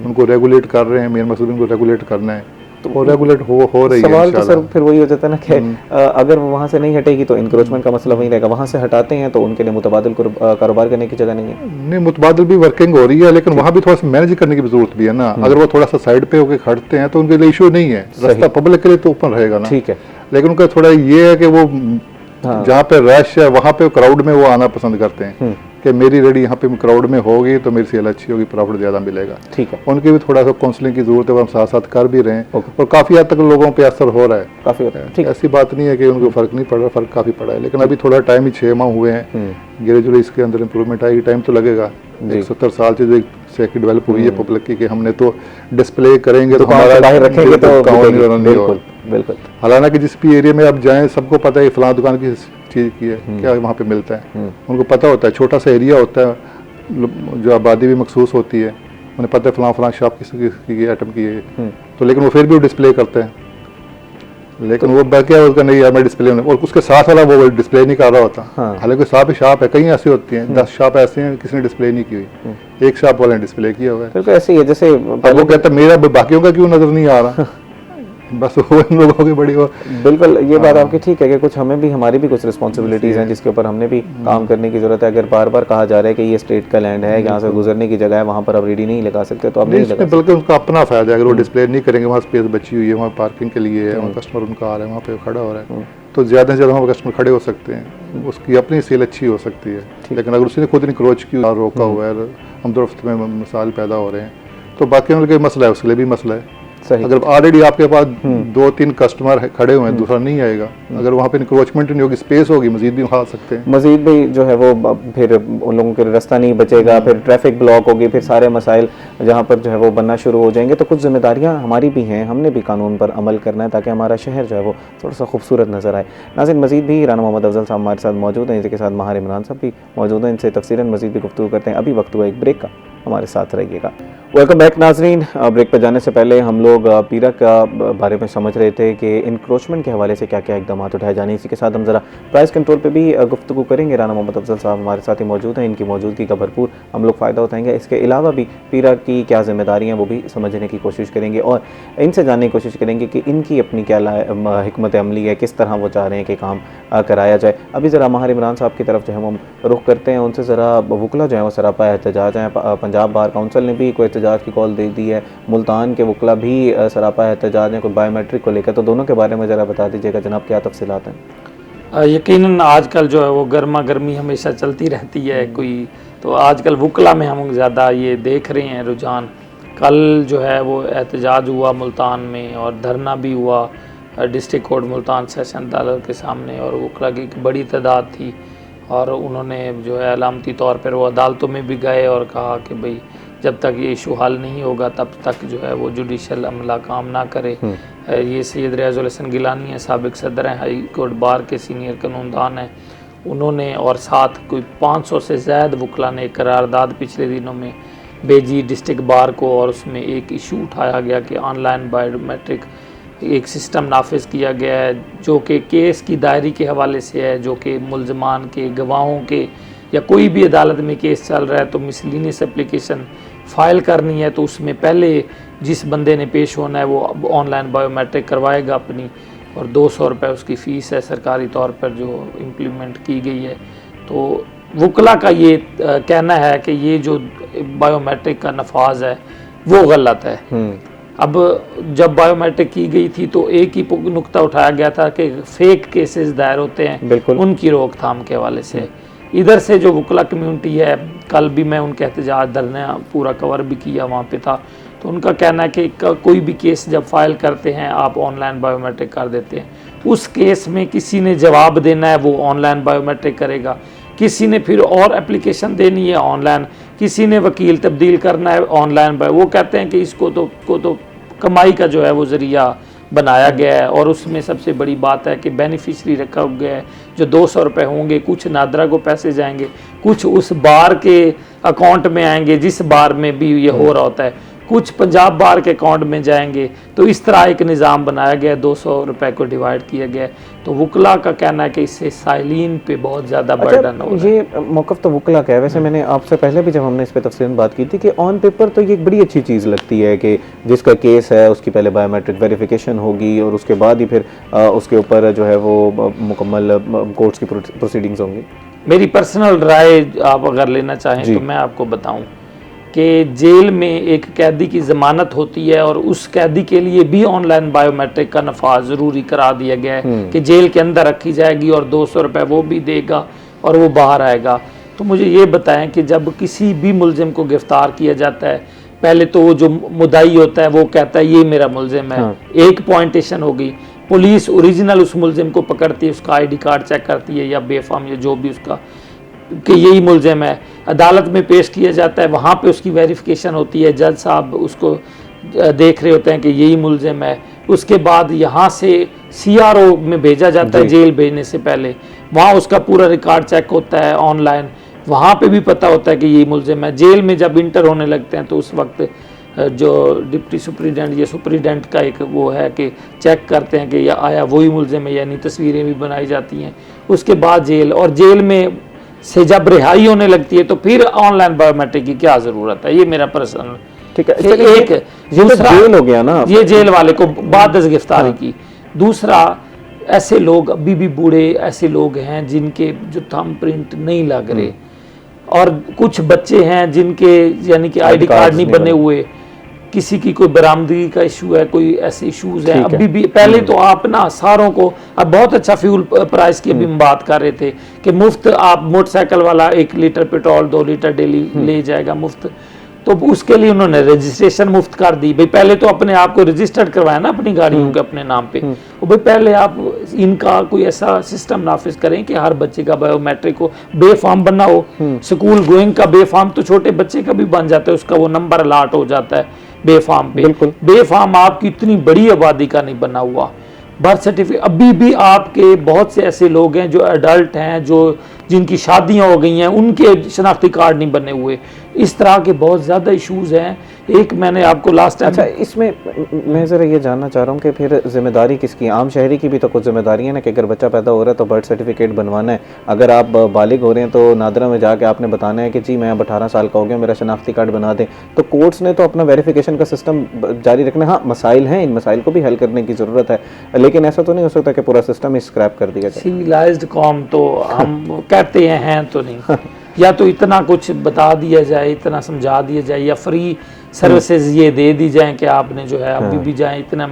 उनको रेगुलेट कर रहे हैं, मेन मकसद उनको रेगुलेट करना है, तो रेगुलेट हो रही है। सवाल तो सर फिर वही हो जाता है ना कि अगर वो वहाँ से नहीं हटेगी तो इंक्रोचमेंट का मसला वहीं रहेगा, वहाँ से हटाते हैं तो उनके लिए मुतबादिल कारोबार करने की जगह नहीं है। नहीं, मुतबादिल भी वर्किंग हो रही है, लेकिन वहाँ भी थोड़ा सा मैनेज करने की जरूरत भी है ना। अगर वो थोड़ा सा साइड पे होकर खड़ते हैं तो उनके लिए इशू नहीं है, रास्ता पब्लिक के लिए तो ओपन रहेगा ना, ठीक है, लेकिन उनका थोड़ा ये है कि वो जहाँ पे रश है वहाँ पे क्राउड में वो आना पसंद करते हैं कि मेरी रेडी यहाँ पे क्राउड में होगी तो मेरी सेल अच्छी होगी, प्रॉफिट ज़्यादा मिलेगा। ठीक है, उनकी भी थोड़ा सा काउंसलिंग की जरूरत है, वो हम साथ साथ कर भी रहे हैं और काफ़ी हद तक लोगों पे असर हो रहा है, काफ़ी होता है। ठीक, ऐसी बात नहीं है कि उनको फ़र्क नहीं पड़ रहा, फ़र्क काफ़ी पड़ा है, लेकिन अभी थोड़ा टाइम ही 6 माह हुए हैं, ग्रेजुअली इसके अंदर इंप्रूवमेंट आएगी, टाइम तो लगेगा। 70 साल से जो एक सेक्टर डेवलप हुई है पब्लिक की कि हमने तो डिस्प्ले करेंगे तो हमारा बाहर रखेंगे तो बिल्कुल बिल्कुल। हालांकि जिस भी एरिया में आप जाएं सबको पता है फलां दुकान की चीज़ की है, क्या वहाँ पे मिलता है, उनको पता होता है। छोटा सा एरिया होता है, जो आबादी भी मखसूस होती है, उन्हें पता है फलां फलां शॉप किसी आइटम की है, तो लेकिन वो फिर भी डिस्प्ले करते हैं, लेकिन वो क्या उसका नहीं यार मैं डिस्प्ले में, और उसके साथ वाला वो डिस्प्ले नहीं कर रहा होता। हालांकि साफ शॉप है, कई ऐसी होती हैं 10 शॉप ऐसे हैं किसी ने डिस्प्ले नहीं की हुई, एक शॉप वाले ने डिस्प्ले किया हुआ है। तो ऐसे ही है जैसे वो कहता है मेरा बाकियों का क्यों नजर नहीं आ रहा, बस वो इन लोगों की बड़ी वो। बिल्कुल ये बात आपकी ठीक है कि कुछ हमें भी, हमारी भी कुछ रिस्पॉन्सिबिलिटीज़ हैं जिसके ऊपर हमने भी काम करने की ज़रूरत है। अगर बार बार कहा जा रहा है कि ये स्टेट का लैंड है, यहाँ से गुजरने की जगह है, वहाँ पर आप रेडी नहीं लगा सकते तो आप नहीं लगा, बल्कि उनका अपना फायदा है। अगर वो डिस्प्ले नहीं करेंगे, वहाँ स्पेस बची हुई है, वहाँ पार्किंग के लिए है, वहाँ कस्टमर उनका आ रहा है, वहाँ पे खड़ा हो रहा है, तो ज़्यादा से ज़्यादा वहाँ कस्टमर खड़े हो सकते हैं, उसकी अपनी सेल अच्छी हो सकती है। लेकिन अगर उसने खुद इंक्रोच की रोका हुआ है, हम दुरुस्त में मिसाल पैदा हो रहे हैं, तो बाकी उनके मसला है, उसके लिए भी मसला है। अगर ऑलरेडी आपके पास 2-3 कस्टमर खड़े हुए हैं, दूसरा नहीं आएगा। अगर वहाँ पे इंक्रोचमेंट नहीं होगी, स्पेस होगी, मजीद भी खा सकते हैं, मजीद भी जो है वो फिर उन लोगों के रास्ता नहीं बचेगा, फिर ट्रैफिक ब्लॉक होगी, फिर सारे मसाइल जहाँ पर जो है वो बनना शुरू हो जाएंगे। तो कुछ जिम्मेदारियाँ हमारी भी हैं, हमने भी कानून पर अमल करना है ताकि हमारा शहर जो है वो थोड़ा सा खूबसूरत नजर आए। नाज़रीन, मजीद भी राना मोहम्मद अफजल साहब हमारे साथ मौजूद हैं, इनके साथ माहिर इमरान साहब भी मौजूद हैं, इनसे तफसीलन मजीद भी गुफ्तगू करते हैं। अभी वक्त हुआ एक ब्रेक का, हमारे साथ रहिएगा। वेलकम बैक नाजरीन। ब्रेक पर जाने से पहले हम लोग पीरा का बारे में समझ रहे थे कि इंक्रोचमेंट के हवाले से क्या क्या इकदाम उठाए जाने। इसी के साथ हम ज़रा प्राइस कंट्रोल पे भी गुफ्तगू करेंगे। राना मोहम्मद अफजल साहब हमारे साथ ही मौजूद हैं, इनकी मौजूदगी का भरपूर हम लोग फ़ायदा उठाएंगे। इसके अलावा भी पीरा की क्या जिम्मेदारियाँ वो भी समझने की कोशिश करेंगे और इनसे जानने की कोशिश करेंगे कि इनकी अपनी क्या हिकमत अमली है, किस तरह वो चाह रहे हैं कि काम कराया जाए। अभी ज़रा माहिर इमरान साहब की तरफ जो है हम रुख करते हैं, उनसे ज़रा वकला जो है वो सरापा एहतजाज हैं। पंजाब बार काउंसिल ने भी कोई एहतजाज की कॉल दे दी है, मुल्तान के वकला भी सरापा एहतजाज हैं कोई बायोमेट्रिक को लेकर। तो दोनों के बारे में ज़रा बता दीजिएगा जनाब, क्या तफसीलात हैं। यकीनन आजकल जो है वो गर्मा गर्मी हमेशा चलती रहती है कोई, तो आजकल वकला में हम ज़्यादा ये देख रहे हैं रुझान। कल जो है वो एहतजाज हुआ मुल्तान में और धरना भी हुआ डिस्ट्रिक्ट कोर्ट मुल्तान सेशन अदालत के सामने, और वकला की एक बड़ी तादाद थी और उन्होंने जो है अलामती तौर पर वो अदालतों में भी गए और कहा कि भाई जब तक ये इशू हल नहीं होगा तब तक जो है वो जुडिशल अमला काम ना करे। ये सैयद रियाजुल हसन गिलानी है, साबिक सदर हैं हाई कोर्ट बार के, सीनियर कानूनदान हैं, उन्होंने और साथ कोई 500 से ज़्यादा वकला ने करारदाद पिछले दिनों में भेजी डिस्ट्रिक्ट बार को, और उसमें एक इशू उठाया गया कि ऑनलाइन बायोमेट्रिक एक सिस्टम नाफिज किया गया है जो कि केस की दायरी के हवाले से है, जो कि मुल्ज़मान के, गवाहों के, या कोई भी अदालत में केस चल रहा है तो मिसलिनियस एप्लीकेशन फ़ाइल करनी है तो उसमें पहले जिस बंदे ने पेश होना है वो अब ऑनलाइन बायोमेट्रिक करवाएगा अपनी, और 200 रुपये उसकी फ़ीस है सरकारी तौर पर जो इम्प्लीमेंट की गई है। तो वकला का ये कहना है कि ये जो बायोमेट्रिक का नफाज है वो गलत है। अब जब बायोमेट्रिक की गई थी तो एक ही नुक्ता उठाया गया था कि फेक केसेस दायर होते हैं, उनकी रोकथाम के हवाले से। इधर से जो वकला कम्युनिटी है, कल भी मैं उनके एहतजाज धरना पूरा कवर भी किया, वहाँ पे था, तो उनका कहना है कि कोई भी केस जब फाइल करते हैं आप ऑनलाइन बायोमेट्रिक कर देते हैं, उस केस में किसी ने जवाब देना है वो ऑनलाइन बायोमेट्रिक करेगा, किसी ने फिर और एप्लीकेशन देनी है ऑनलाइन, किसी ने वकील तब्दील करना है ऑनलाइन। वो कहते हैं कि इसको तो कमाई का जो है वो ज़रिया बनाया गया है, और उसमें सबसे बड़ी बात है कि बेनिफिशरी रखा गया है जो 200 रुपये होंगे, कुछ नादरा को पैसे जाएंगे, कुछ उस बार के अकाउंट में आएंगे जिस बार में भी ये हो रहा होता है, कुछ पंजाब बार के अकाउंट में जाएंगे। तो इस तरह एक निज़ाम बनाया गया है, 200 रुपये को डिवाइड किया गया है। तो वकला का कहना है कि इससे साइलिन पे बहुत ज़्यादा बर्डन हो रहा है। ये मौक़िफ़ तो वकला का है। वैसे मैंने आपसे पहले भी जब हमने इस पर तफसीलन बात की थी कि ऑन पेपर तो ये एक बड़ी अच्छी चीज़ लगती है कि जिसका केस है उसकी पहले बायोमेट्रिक वेरिफिकेशन होगी और उसके बाद ही फिर उसके ऊपर जो है वो मुकम्मल कोर्ट्स की प्रोसीडिंग्स होंगी। मेरी पर्सनल राय आप अगर लेना चाहें तो मैं आपको बताऊं कि जेल में एक कैदी की ज़मानत होती है और उस कैदी के लिए भी ऑनलाइन बायोमेट्रिक का नफाज ज़रूरी करा दिया गया है कि जेल के अंदर रखी जाएगी और 200 रुपये वो भी देगा और वो बाहर आएगा। तो मुझे ये बताएं कि जब किसी भी मुलजिम को गिरफ्तार किया जाता है, पहले तो वो जो मुद्दाई होता है वो कहता है ये मेरा मुलजिम है, एक पॉइंटेशन हो गई, पुलिस ओरिजिनल उस मुलजिम को पकड़ती है, उसका ID कार्ड चेक करती है या बेफाम या जो भी उसका कि यही मुलजिम है, अदालत में पेश किया जाता है, वहाँ पे उसकी वेरिफिकेशन होती है, जज साहब उसको देख रहे होते हैं कि यही मुलजिम है। उसके बाद यहाँ से CRO में भेजा जाता है जेल भेजने से पहले, वहाँ उसका पूरा रिकॉर्ड चेक होता है ऑनलाइन, वहाँ पे भी पता होता है कि यही मुलजिम है। जेल में जब इंटर होने लगते हैं तो उस वक्त जो डिप्टी सुप्रीडेंट या सुप्रीडेंट का एक वो है कि चेक करते हैं कि या आया वही मुलजिम है, यानी तस्वीरें भी बनाई जाती हैं। उसके बाद जेल, और जेल में से जब रिहाई होने लगती है तो फिर ऑनलाइन बायोमेट्रिक की क्या ज़रूरत है, ये मेरा पर्सनल। ठीक है, एक दूसरा जेल हो गया ना, ये जेल वाले को बाद गिरफ्तारी की। दूसरा, ऐसे लोग अभी भी बूढ़े ऐसे लोग हैं जिनके जो थंब प्रिंट नहीं लग रहे, और कुछ बच्चे हैं जिनके यानी कि ID कार्ड नहीं बने हुए, किसी की कोई बरामदगी का इशू है, कोई ऐसे इश्यूज हैं अभी भी। पहले तो आप ना सारों को, अब बहुत अच्छा फ्यूल प्राइस की अभी हम बात कर रहे थे कि मुफ्त आप मोटरसाइकिल वाला 1 लीटर पेट्रोल 2 लीटर डेली ले जाएगा मुफ्त, तो उसके लिए उन्होंने रजिस्ट्रेशन मुफ्त कर दी। भाई पहले तो अपने आप को रजिस्टर्ड करवाया ना अपनी गाड़ियों के अपने नाम पे, और भाई पहले आप इनका कोई ऐसा सिस्टम नाफिज करें कि हर बच्चे का बायोमेट्रिक हो, बेफार्म बनना हो। स्कूल गोइंग का बेफार्म तो छोटे बच्चे का भी बन जाता है, उसका वो नंबर अलाट हो जाता है बेफार्म पे। बेफार्म आपकी इतनी बड़ी आबादी का नहीं बना हुआ। बर्थ सर्टिफिकेट अभी भी आपके बहुत से ऐसे लोग हैं जो एडल्ट हैं, जो जिनकी शादियां हो गई हैं, उनके शनाख्ती कार्ड नहीं बने हुए। इस तरह के बहुत ज़्यादा इश्यूज़ हैं। एक मैंने आपको लास्ट टाइम अच्छा, इसमें मैं ज़रा ये जानना चाह रहा हूँ कि फिर जिम्मेदारी किसकी? आम शहरी की भी तो कुछ जिम्मेदारी है ना, कि अगर बच्चा पैदा हो रहा है तो बर्थ सर्टिफिकेट बनवाना है, अगर आप बालिग हो रहे हैं तो नादरा में जाके आपने बताना है कि जी मैं अब 18 साल का हो गया, मेरा शनाख्ती कार्ड बना दें। तो कोर्ट्स ने तो अपना वेरिफिकेशन का सिस्टम जारी रखना। हाँ, मसाइल हैं, इन मसाइल को भी हल करने की ज़रूरत है, लेकिन ऐसा तो नहीं हो सकता कि पूरा सिस्टम ही स्क्रैप कर दिया जाए। सिविलाइज्ड कौम तो हम कहते हैं तो नहीं, या तो इतना कुछ बता दिया जाए, इतना समझा दिया जाए, या फ्री सर्विसेज ये दे दी जाए कि आपने जो है अभी भी जाएं, इतना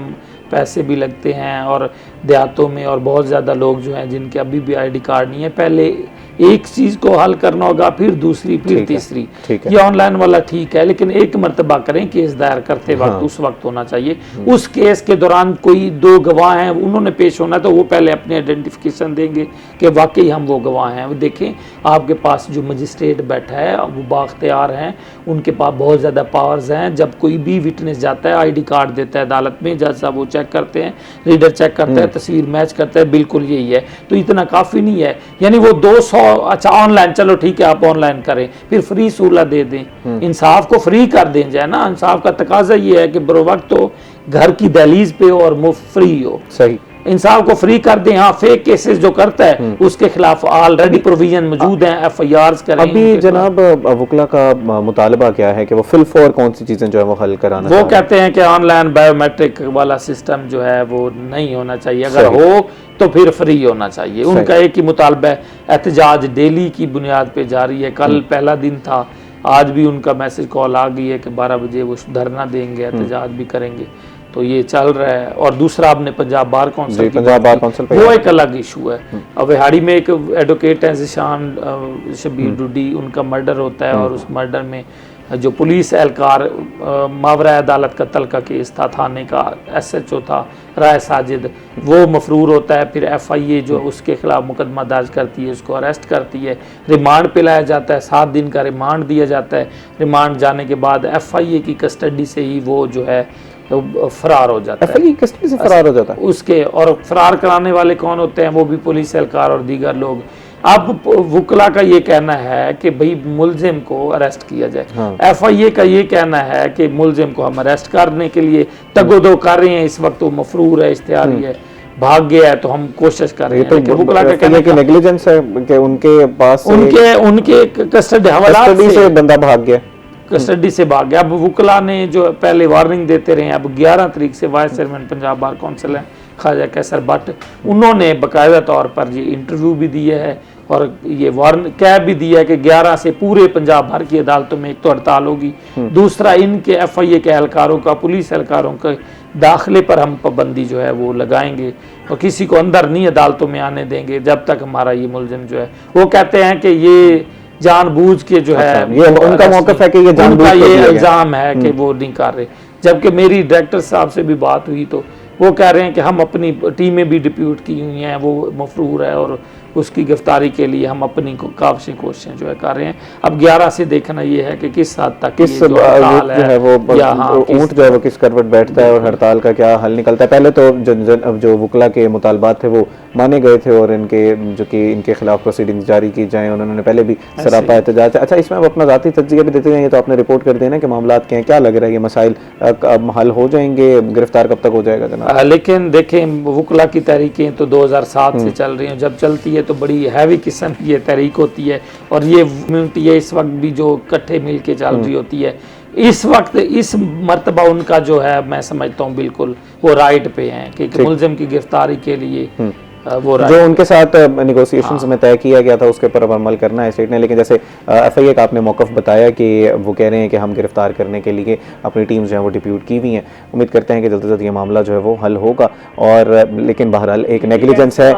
पैसे भी लगते हैं, और देहातों में और बहुत ज़्यादा लोग जो हैं जिनके अभी भी आईडी कार्ड नहीं है। पहले एक चीज़ को हल करना होगा, फिर दूसरी, फिर तीसरी। ये ऑनलाइन वाला ठीक है, लेकिन एक मरतबा करें, केस दायर करते वक्त उस वक्त होना चाहिए। उस केस के दौरान कोई 2 गवाह हैं, उन्होंने पेश होना है, तो वो पहले अपनी आइडेंटिफिकेशन देंगे कि वाकई हम वो गवाह हैं। वो देखें, आपके पास जो मजिस्ट्रेट बैठा है वो बाख्तियार हैं, उनके पास बहुत ज़्यादा पावर्स हैं। जब कोई भी विटनेस जाता है, आईडी कार्ड देता है अदालत में, जज साहब वो चेक करते हैं, रीडर चेक करता है, तस्वीर मैच करता है, बिल्कुल यही है। तो इतना काफ़ी नहीं है, यानी वो 200 अच्छा ऑनलाइन, चलो ठीक है आप ऑनलाइन करें, फिर फ्री सहूलत दे दें, इंसाफ को फ्री कर दें जाए ना। इंसाफ का तकाजा ये है कि बरो वक्त तो घर की दहलीज पे हो और मुफ्त फ्री हो। सही, इंसाफ को फ्री कर दें। हाँ, फेक केसेस जो करता है उसके खिलाफ ऑलरेडी प्रोविजन मौजूद हैं, FIRs करें। अभी जनाब वकला का मुतालबा क्या है कि वो फिल फॉर कौन सी चीज़ें जो है वो हल कराना? वो कहते हैं कि ऑनलाइन बायोमेट्रिक वाला सिस्टम जो है वो नहीं होना चाहिए, अगर हो तो फिर फ्री होना चाहिए। उनका एक ही मुतालबा है। एहतजाज डेली की बुनियाद पे जारी है, कल पहला दिन था, आज भी उनका मैसेज कॉल आ गई है कि 12 बजे वो धरना देंगे, एहतजाज भी करेंगे। तो ये चल रहा है। और दूसरा आपने पंजाब बार काउंसिल, वो एक अलग इशू है। अब विहाड़ी में एक एडवोकेट है ज़िशान शबीर डुडी, उनका मर्डर होता है, और उस मर्डर में जो पुलिस एहलकार, मावरा अदालत का तलका केस था, थाने का SHO था राय साजिद, वो मफरूर होता है। फिर FIA जो उसके खिलाफ मुकदमा दर्ज करती है, उसको अरेस्ट करती है, रिमांड पे लाया जाता है, 7 दिन का रिमांड दिया जाता है। रिमांड जाने के बाद FIA की कस्टडी से ही वो जो है तो फरार हो जाता है। FIA की कस्टडी से फरार हो जाता है उसके, और फरार कराने वाले कौन होते हैं? वो भी पुलिस एहलकार और दीगर लोग। अब वकला का ये कहना है कि भाई मुलजिम को अरेस्ट किया जाए। FIA का ये कहना है कि मुलजिम को हम अरेस्ट करने के लिए तगोदो कर रहे हैं, इस वक्त वो मफरूर है, इश्तिहारी है, भाग गया है, तो हम कोशिश कर रहे हैं। तो वकला का कहना है कि नेग्लिजेंस है कि उनके पास उनके कस्टडी हवालात से बंदा भाग गया, कस्टडी से भाग गया। अब वकला ने जो पहले वार्निंग देते रहे, अब 11 तारीख से vice chairman Punjab bar council है ख्वाजा कैसर भट्ट, उन्होंने बाकायदा तौर पर ये इंटरव्यू भी दिया है और ये वार्न कह भी दिया है कि 11 से पूरे पंजाब भर की अदालतों में एक तो हड़ताल होगी, दूसरा इनके FIA के एहलकारों का, पुलिस एहलकारों के दाखिले पर हम पाबंदी जो है वो लगाएंगे, और किसी को अंदर नहीं अदालतों में आने देंगे जब तक हमारा ये मुलजिम जो है। वो कहते हैं कि ये जानबूझ के जो है, ये उनका मौक़िफ़ है कि ये जानबूझ के ये इल्ज़ाम है कि वो नहीं कर रहे। जबकि मेरी डायरेक्टर साहब से भी बात हुई तो वो कह रहे हैं कि हम अपनी टीमें भी डिप्यूट की हुई हैं, वो मफरूर है और उसकी गिरफ्तारी के लिए हम अपनी काफ़ी कोशिशें जो है कर रहे हैं। अब 11 से देखना ये है कि किस हद तक किस जो है वो ऊँट जो है वो किस करवट बैठता है और हड़ताल का क्या हल निकलता है। पहले तो जो वकला के मुतालबात थे वो माने गए थे और इनके खिलाफ प्रोसीडिंग्स जारी की जाएँ, उन्होंने पहले भी सरापा एहतजाज। अच्छा, इसमें आप अपना ज़ाती तज्ज़िया भी देते हैं, ये तो आपने रिपोर्ट कर देना कि मामला क्या हैं, क्या लग रहा है ये मसाइल हल हो जाएंगे, गिरफ्तार कब तक हो जाएगा जनाब? लेकिन देखें, वकला की तहरीकें तो 2007 से चल रही हैं, जब चलती है तो बड़ी हैवी किस्म की ये तहरीक होती है, और ये कम्यूनिटी है इस वक्त भी जो इकट्ठे मिल के चल रही होती है। इस वक्त इस मर्तबा उनका जो है मैं समझता हूँ बिल्कुल वो राइट पे हैं कि मुलजिम की गिरफ्तारी के लिए वो जो उनके साथ नेगोशिएशंस में तय किया गया था उसके ऊपर अमल करना है स्टेट ने। लेकिन जैसे FIA का आपने मौक़िफ़ बताया कि वो कह रहे हैं कि हम गिरफ्तार करने के लिए अपनी टीम्स जो है वो डिप्यूट की हुई हैं, उम्मीद करते हैं कि जल्द से जल्द ये मामला जो है वो हल होगा। और लेकिन बहरहाल एक नेग्लिजेंस है,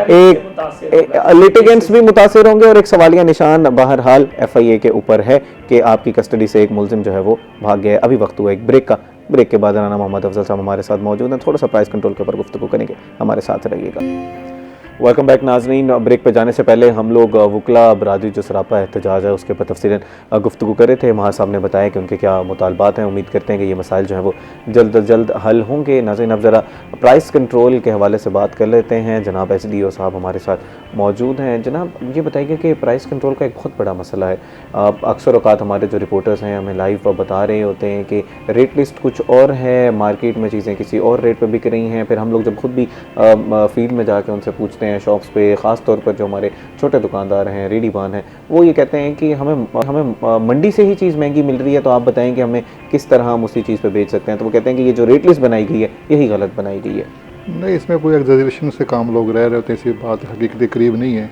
एक लिटिगेंट्स भी मुतासिर होंगे और एक सवालिया निशान बहरहाल FIA के ऊपर है कि आपकी कस्टडी से एक मुलजिम जो है वो भाग गया है। अभी वक्त हुआ एक ब्रेक का। ब्रेक के बाद राना मोहम्मद अफजल साहब हमारे साथ मौजूद हैं, थोड़ा सा प्राइस कंट्रोल के ऊपर गुफ्तगू करेंगे, हमारे साथ रहिएगा। वेलकम बैक नाजरीन। ब्रेक पे जाने से पहले हम लोग वकला बरादरी जो सरापा एहतजाज है उसके ऊपर तफसीलन गुफ्तगू कर रहे थे। वहाँ साहब ने बताया कि उनके क्या मुतालबात हैं। उम्मीद करते हैं कि ये मसाइल जो हैं वो जल्द अज जल्द हल होंगे। नाजरीन, अब ज़रा प्राइस कंट्रोल के हवाले से बात कर लेते हैं। जनाब SDO साहब हमारे साथ मौजूद हैं। जनाब, ये बताइए कि प्राइस कंट्रोल का एक बहुत बड़ा मसला है। अक्सर औक़ात हमारे जो रिपोर्टर्स हैं हमें लाइव बता रहे होते हैं कि रेट लिस्ट कुछ और है, मार्केट में चीज़ें किसी और रेट पर बिक रही हैं। फिर हम लोग जब खुद भी फील्ड में जाके उनसे पूछते हैं शॉप्स पे, ख़ास तौर पर जो हमारे छोटे दुकानदार हैं, रेडीबान हैं, वो ये कहते हैं कि हमें मंडी से ही चीज़ महंगी मिल रही है, तो आप बताएं कि हमें किस तरह हम उसी चीज़ पे बेच सकते हैं। तो वो कहते हैं कि ये जो रेट लिस्ट बनाई गई है यही गलत बनाई गई है। नहीं, इसमें कोई एग्जैजरेशन से काम लोग रह रहे होते हैं, ऐसी बात हकीकत के करीब नहीं है।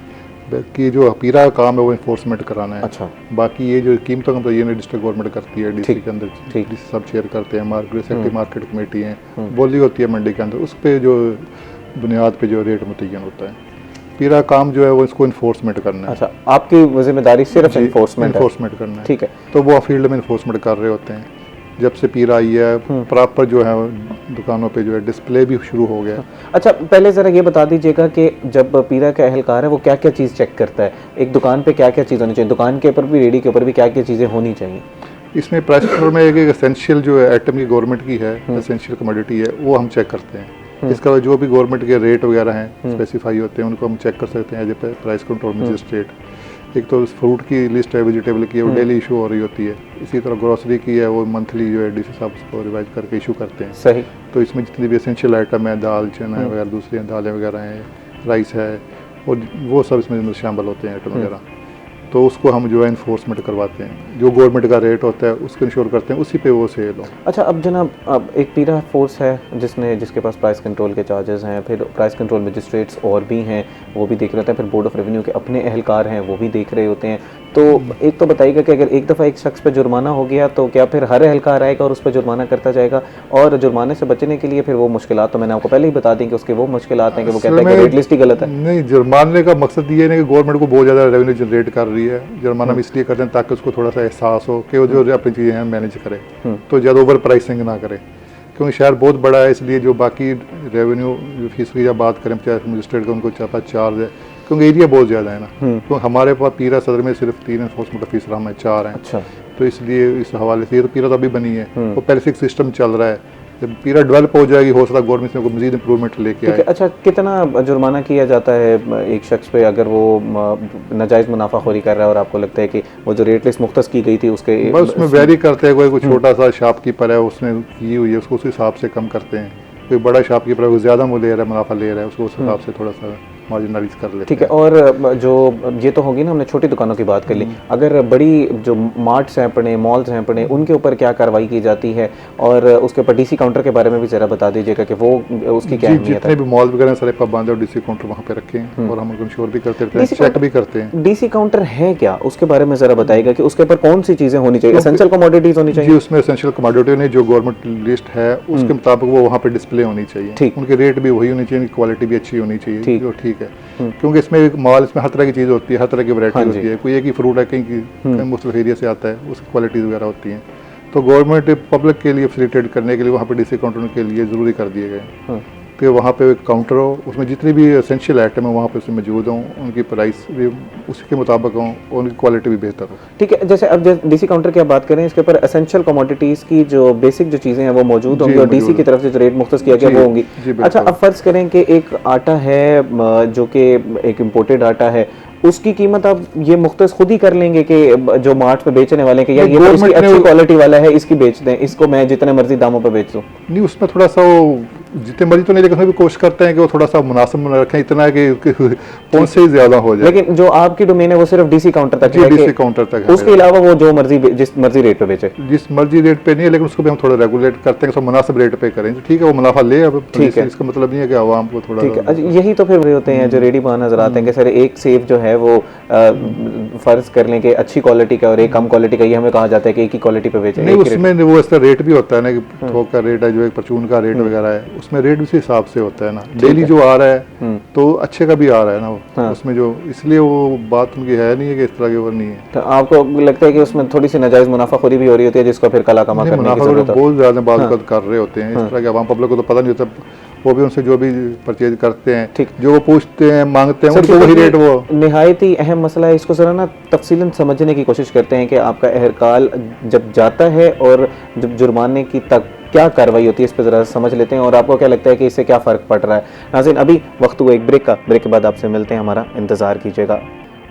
कि जो पीरा का काम है वो इन्फोर्समेंट कराना है। अच्छा। बाकी ये जो कीमतों का तो ये डिस्ट्रिक्ट गवर्नमेंट करती है, DC के अंदर DC सब चेयर करते हैं, मार्केट कमेटी हैं, बोली होती है मंडी के अंदर, उस पर जो बुनियाद पे जो रेट मुतय्यन होता है। पीरा काम जो है वो इसको इन्फोर्समेंट करना है। अच्छा, आपकी जिम्मेदारी सिर्फ इन्फोर्समेंट करना है। ठीक है। तो वो फील्ड में इन्फोर्समेंट कर रहे होते हैं। जब से पीरा आई है प्रॉपर जो है दुकानों पे जो है डिस्प्ले भी शुरू हो गया। अच्छा, पहले ज़रा ये बता दीजिएगा कि जब पीरा का अहलकार है वो क्या क्या चीज़ चेक करता है, एक दुकान पे क्या क्या चीज़ होनी चाहिए, दुकान के ऊपर भी रेडी के ऊपर भी क्या क्या चीज़ें होनी चाहिए? इसमें प्राइस कंट्रोल में एक एसेंशियल जो है आइटम की गवर्नमेंट की है, एसेंशियल कमोडिटी है, वो हम चेक करते हैं। इसके अलावा जो भी गवर्नमेंट के रेट वगैरह हैं स्पेसिफाई होते हैं, उनको हम चेक कर सकते हैं as a price control magistrate. एक तो फ्रूट की लिस्ट है, वेजिटेबल की है, वो डेली इशू हो रही होती है। इसी तरह ग्रोसरी की है, वो मंथली जो है DC साहब उसको रिवाइज करके इशू करते हैं। सही। तो इसमें जितनी भी एसेंशियल आइटम है, दाल चना वगैरह, दूसरी दालें वगैरह हैं, राइस है, और वो सब इसमें शामिल होते हैं आइटम वगैरह। तो उसको हम जो है इन्फोर्समेंट करवाते हैं, जो गवर्नमेंट का रेट होता है उसको इंश्योर करते हैं, उसी पे वो सेल हो। अच्छा, अब जनाब, अब एक पीरा फोर्स है जिसके पास प्राइस कंट्रोल के चार्जेस हैं, फिर प्राइस कंट्रोल मजिस्ट्रेट्स और भी हैं, वो भी देख रहे होते हैं, फिर बोर्ड ऑफ रेवेन्यू के अपने अहलकार हैं वो भी देख रहे होते हैं। तो एक तो बताइएगा कि अगर एक दफ़ा एक शख्स पे जुर्माना हो गया तो क्या फिर हर अहलकार आएगा और उस पर जुर्माना करता जाएगा? और जुर्माने से बचने के लिए फिर वो मुश्किलात तो मैंने आपको पहले ही बता दी कि उसके वो मुश्किलात हैं कि वो कहते हैं कि रेट लिस्ट ही गलत है। नहीं, जुर्माने का मकसद ये नहीं कि गवर्नमेंट को बहुत ज़्यादा रेवेन्यू जनरेट कर रही है। जुर्माना इसलिए करते हैं ताकि उसको थोड़ा सा एहसास हो कि वो जो अपनी चीज़ें हैं मैनेज करे, तो ज़्यादा ओवर प्राइसिंग ना करे, क्योंकि शहर बहुत बड़ा है। इसलिए जो बाकी रेवेन्यू फीस की जब बात करें, चाहे मजिस्ट्रेट का उनको चार्ज है, क्योंकि एरिया बहुत ज़्यादा है ना। तो हमारे पास पीरा सदर में सिर्फ 3 एनफोर्समेंट ऑफिसर हम 4 हैं। अच्छा। तो इसलिए इस हवाले से ये तो पीरा तो अभी बनी है, वो पहले से एक सिस्टम चल रहा है। जब पीरा डेवलप हो जाएगी, हो सकता है गवर्नमेंट से मजीद इंप्रूवमेंट लेके आए। अच्छा, कितना जुर्माना किया जाता है एक शख्स पे अगर वो नाजायज़ मुनाफाखोरी कर रहा है और आपको लगता है कि वो जो रेट लिस्ट मुख्तस की गई थी उसके बस उसमें वेरी करते हैं। कोई छोटा सा शॉपकीपर है, उसने की हुई है, उसको उस हिसाब से कम करते हैं। कोई बड़ा शॉपकीपर है, वो ज़्यादा ले रहा है, मुनाफा ले रहा है, उसको उस हिसाब से थोड़ा सा मार्जिनलाइज कर लेते हैं। ठीक है। और जो ये तो होगी ना, हमने छोटी दुकानों की बात कर ली, अगर बड़ी जो मार्ट्स हैं अपने, मॉल्स हैं अपने, उनके ऊपर क्या कार्रवाई की जाती है? और उसके ऊपर DC काउंटर के बारे में भी ज़रा बता दीजिएगा कि वो उसकी क्या अहमियत है? जितने भी मॉल वगैरह सारे पाबंद और DC काउंटर वहाँ पे रखे हैं, और हम उनको इंश्योर भी करते रहते हैं, चेक भी करते हैं। DC काउंटर है क्या, उसके बारे में ज़रा बताइएगा कि उसके ऊपर कौन सी चीज़ें होनी चाहिए? एसेंशियल कमोडिटीज़ होनी चाहिए? जी, उसमें एसेंशियल कमोडिटी नहीं, जो गवर्नमेंट लिस्ट है उसके मुताबिक वो वहाँ पे डिस्प्ले होनी चाहिए। ठीक। उनके रेट भी वही होनी चाहिए, क्वालिटी भी अच्छी होनी चाहिए, जो ठीक है। क्योंकि इसमें माल, इसमें हर तरह की चीज़ होती है, हर तरह की वैरायटी होती है। कोई एक ही फ्रूट है, कहीं मुख्तलिफ एरिया से आता है, उसकी क्वालिटीज़ वगैरह होती हैं। तो गवर्नमेंट पब्लिक के लिए फैसिलिटेट करने के लिए वहाँ पे DC काउंटर के लिए ज़रूरी कर दिए गए कि वहाँ पे एक काउंटर हो, उसमें जितनी भी एसेंशियल आइटम है वहाँ पे उसमें मौजूद हों, उनकी प्राइस भी उसी के मुताबिक हों और उनकी क्वालिटी भी बेहतर हो। ठीक है। जैसे अब DC काउंटर की आप बात करें, इसके ऊपर एसेंशियल कमोडिटीज़ की जो बेसिक जो चीज़ें हैं वो मौजूद होंगी और DC की तरफ से जो रेट मुख्तस किया गया वो होंगी। अच्छा, अब फ़र्ज़ करें कि एक आटा है जो कि एक इम्पोर्टेड आटा है, उसकी कीमत आप ये मुख्तस खुद ही कर लेंगे कि जो मार्ट पे बेचने वाले के, या ये तो इसकी अच्छी क्वालिटी वाला है, इसकी बेच दें, इसको मैं जितने मर्जी दामों पे बेच दूं? नहीं, उसमें थोड़ा सा वो जितने मर्जी तो नहीं, लेकिन उसमें भी कोशिश करते हैं कि वो थोड़ा सा मुनासिब रखें, इतना है कि कौन से ज़्यादा हो जाए। लेकिन जो आपकी डोमेन है वो सिर्फ DC काउंटर तक है? DC काउंटर तक है। उसके अलावा वो जो मर्जी, जिस मर्जी रेट पे बेचे? जिस मर्जी रेट पे नहीं है, लेकिन उसको भी हम थोड़ा रेगुलेट करते हैं, मुनासिब रेट पे करें। ठीक है, वो मुनाफा ले, अब ठीक है, इसका मतलब नहीं है कि आवाम को थोड़ा। ठीक है। यही तो फिर होते हैं जो रेडी बान नजर आते हैं कि सर एक सेब जो है वो फर्ज कर लें कि अच्छी क्वालिटी का और एक कम क्वालिटी का, ये हमें कहा जाता है कि एक ही क्वालिटी पे बेचें। नहीं, उसमें वो इसका रेट भी होता है ना, कि थोक का रेट है, जो एक परचून का रेट वगैरह है, उसमें रेट उसी हिसाब से होता है ना। डेली जो आ रहा है तो अच्छे का भी आ रहा है ना वो, उसमें जो, इसलिए वो बात उनकी है नहीं है कि इस तरह की वो नहीं है। तो आपको लगता है कि उसमें थोड़ी सी नाजायज मुनाफाखोरी भी हो रही होती है जिसको फिर कला कमा करने की जरूरत है? बहुत ज़्यादा बात कर रहे होते हैं इस तरह के, आवाम पब्लिक को तो पता नहीं होता। वो भी उनसे जो भी परचेज करते हैं, ठीक। जो वो पूछते हैं मांगते हैं सर, उनको वही क्योंकि रेट वो। निहायत ही अहम मसला है, इसको ज़रा ना तफसीलन समझने की कोशिश करते हैं कि आपका अहरकाल जब जाता है और जब जुर्माने की तक क्या कार्रवाई होती है, इस पर ज़रा समझ लेते हैं और आपको क्या लगता है कि इससे क्या फ़र्क पड़ रहा है। नाज़रीन, अभी वक्त हुआ एक ब्रेक का, ब्रेक के बाद आपसे मिलते हैं, हमारा इंतज़ार कीजिएगा।